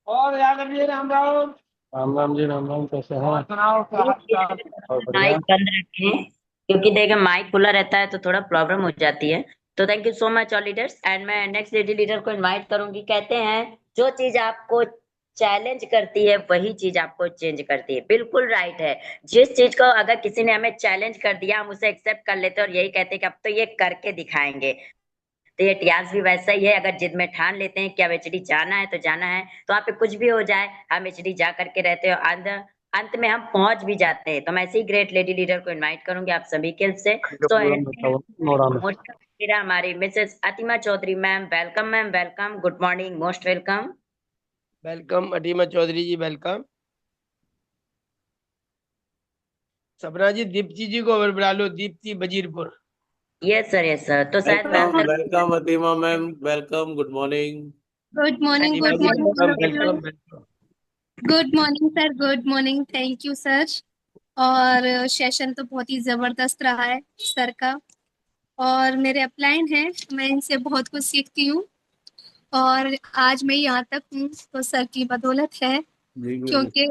और याद रखिए, राम राम। राम राम जी, राम राम, कैसे हैं? सुनाओ क्या हाल चाल? और बढ़िया। माइक बंद रखें, क्योंकि देखिए माइक खुला रहता है तो थोड़ा प्रॉब्लम हो जाती है। तो thank you so much all leaders. And मैं नेक्स्ट लेडी लीडर को इनवाइट करूंगी। कहते हैं, जो चीज आपको चैलेंज करती है वही चीज आपको चेंज करती है। बिल्कुल राइट है। जिस चीज को अगर किसी ने हमें चैलेंज कर दिया, हम उसे एक्सेप्ट कर लेते हैं और यही कहते हैं कि अब तो ये करके दिखाएंगे। तो ये टियास भी वैसा ही है। अगर जिद में ठान लेते हैं कि अब एचडी जाना है तो जाना है, तो वहाँ पे कुछ भी हो जाए हम एचडी जा करके रहते हैं, और अंत में हम पहुंच भी जाते हैं। तो मैं ऐसे ही ग्रेट लेडी लीडर को इनवाइट करूंगी आप सभी के से। तो हमारी Mrs Atima Chaudhary ma'am, welcome ma'am, welcome, good morning, most welcome. Welcome Atima Chaudhary ji, welcome. Sapna ji, Deepti ji को और बुला लो, Deepti Bajirpur. Yes sir, yes sir. तो शायद ma'am welcome Atima ma'am, welcome, good morning. Good morning, Atima good ji morning, welcome, welcome. Good morning sir, good morning, thank you sir. और सेशन तो बहुत ही जबरदस्त रहा है सर का। और मेरे अपलाइन हैं, मैं इनसे बहुत कुछ सीखती हूँ, और आज मैं यहाँ तक हूँ तो सर की बदौलत है। क्योंकि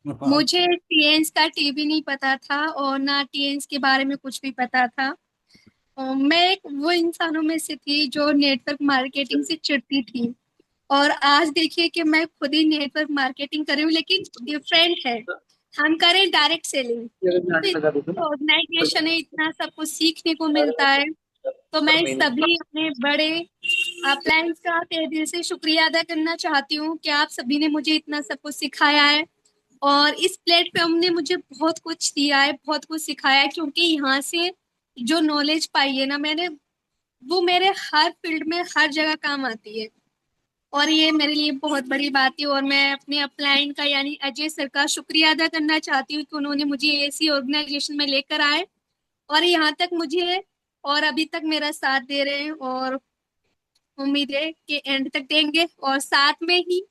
मुझे टीएन्स का टीवी नहीं पता था, और ना टीएन्स के बारे में कुछ भी पता था। मैं एक वो इंसानों में से थी जो नेटवर्क मार्केटिंग से चिढ़ती थी, और आज देखिए कि मैं खुद ही नेटवर्क मार्केटिंग कर रही हूँ, लेकिन डिफरेंट है। हम करें डायरेक्ट सेलिंग, तो ऑर्गेनाइजेशन है, इतना सब कुछ सीखने को मिलता है। तो मैं सभी अपने बड़े अपलायंस का तहे दिल से शुक्रिया अदा करना चाहती हूँ कि आप सभी ने मुझे इतना सब कुछ सिखाया है, और इस प्लेटफॉर्म ने मुझे बहुत कुछ दिया है, बहुत कुछ सिखाया है। क्योंकि यहाँ से जो नॉलेज पाई है ना मैंने, वो मेरे हर फील्ड में हर जगह काम आती है, और ये मेरे लिए बहुत बड़ी बात है। और मैं अपने अपलाइन का यानी अजय सर का शुक्रिया अदा करना चाहती हूँ कि उन्होंने मुझे ऐसी ऑर्गेनाइजेशन में लेकर आए, और यहाँ तक मुझे और अभी तक मेरा साथ दे रहे हैं, और उम्मीद है कि एंड तक देंगे, और साथ में ही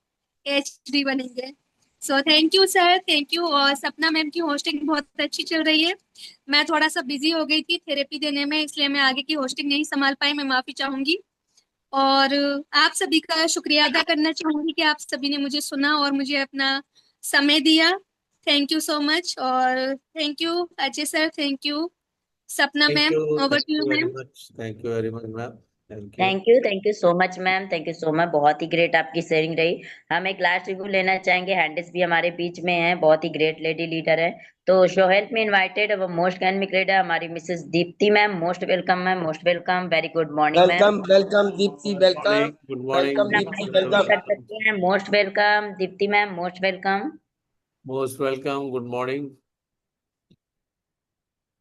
एचडी बनेंगे। सो thank you sir, thank you. और सपना मैम की होस्टिंग बहुत अच्छी चल रही है। मैं थोड़ा सा बिजी हो गई थी थेरेपी देने में, इसलिए मैं आगे की होस्टिंग नहीं संभाल पाई, मैं माफी चाहूंगी। और आप सभी का शुक्रिया अदा करना चाहूंगी कि आप सभी ने मुझे सुना और मुझे अपना समय दिया। Thank you so much. और thank you Ajay sir, thank you Sapna ma'am, over to you ma'am. Thank you very much ma'am, thank you. Thank you so much ma'am, thank you so much. बहुत ही ग्रेट आपकी शेयरिंग रही। हम एक लास्ट रिव्यू लेना चाहेंगे। हैंडिस भी हमारे बीच में है, बहुत ही ग्रेट लेडी लीडर है। तो show help me invited most can be great है हमारी Mrs Deepti ma'am. Most welcome ma'am, most welcome, very good morning ma'am. Welcome, welcome Deepti, welcome. Good morning welcome Deepti, welcome. कर सकते हैं, most welcome Deepti ma'am, most welcome. Most welcome, good morning.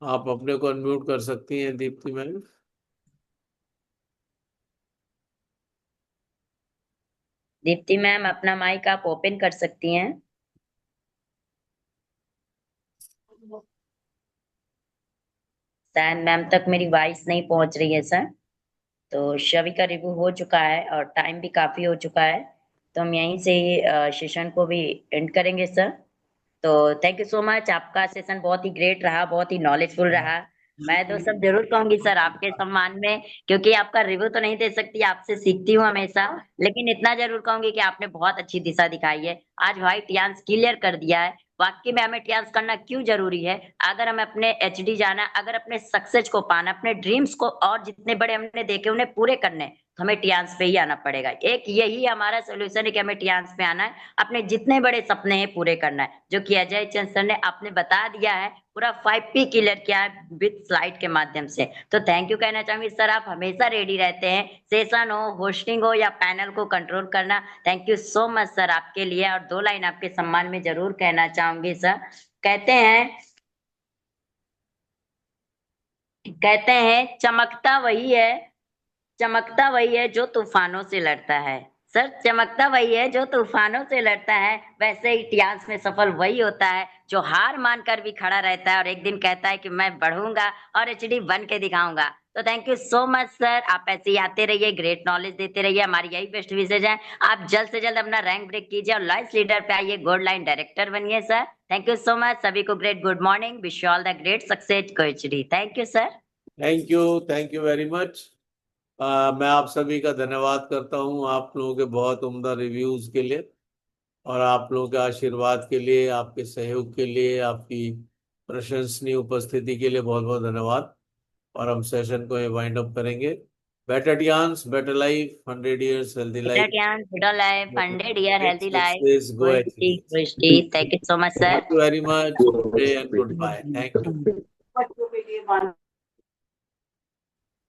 आप अपने को अनम्यूट कर सकती हैं दीप्ति मैम। दीप्ति मैम अपना माइक आप ओपन कर सकती हैं। शायद मैम तक मेरी वॉइस नहीं पहुंच रही है सर, तो सभी का रिव्यू हो चुका है और टाइम भी काफी हो चुका है, तो हम यहीं से ही सेशन को भी एंड करेंगे सर। तो थैंक यू सो मच, आपका सेशन बहुत ही ग्रेट रहा, बहुत ही नॉलेजफुल रहा। मैं तो सब जरूर कहूंगी सर आपके सम्मान में, क्योंकि आपका रिव्यू तो नहीं दे सकती, आपसे सीखती हूँ हमेशा, लेकिन इतना जरूर कहूंगी कि आपने बहुत अच्छी दिशा दिखाई है। आज व्हाइट टियांस क्लियर कर दिया है वाकई में हमें टियांस करना क्यों जरूरी है। अगर हमें अपने एचडी जाना, अगर अपने सक्सेस को पाना, अपने ड्रीम्स को और जितने बड़े हमने देखे उन्हें पूरे करने, तो हमें टियांस पे ही आना पड़ेगा। एक यही हमारा सोल्यूशन है कि हमें टियांस पे आना है, अपने जितने बड़े सपने हैं पूरे करना है, जो कि अजय चंद सर ने आपने बता दिया है, पूरा 5P क्लियर किया है विद स्लाइड के माध्यम से। तो थैंक यू कहना चाहूंगी सर, आप हमेशा रेडी रहते हैं, सेशन हो, होस्टिंग हो या पैनल को कंट्रोल करना। Thank you so much sir आपके लिए। और 2 लाइन आपके सम्मान में जरूर कहना चाहूंगी सर। कहते हैं चमकता वही है जो तूफानों से लड़ता है। सर चमकता वही है जो तूफानों से लड़ता है, वैसे ही इतिहास में सफल वही होता है जो हार मानकर भी खड़ा रहता है और एक दिन कहता है कि मैं बढ़ूंगा और एचडी बन के दिखाऊंगा। तो thank you so much sir, आप ऐसे ही आते रहिए, ग्रेट नॉलेज देते रहिए, हमारी यही बेस्ट विशेष है। आप जल्द से जल्द अपना रैंक ब्रेक कीजिए और लाइफ लीडर पे आइए, गोल्ड लाइन डायरेक्टर बनिए sir. Thank you so much, सभी को great good morning, wish you all the great success को HD. Thank you sir. Thank you very much. मैं आप सभी का धन्यवाद करता हूं, आप लोगों के बहुत उम्दा रिव्यूज के लिए और आप लोगों के आशीर्वाद के लिए, आपके सहयोग के लिए, आपकी प्रशंसनीय उपस्थिति के लिए बहुत बहुत धन्यवाद। और हम सेशन को वाइंड अप करेंगे। Better Tiens, better life, 100 years healthy life, better Tiens, better life, 100 year healthy life, success, go ahead. Thank you so much sir. Thank you very much. Good day and goodbye. Thank you.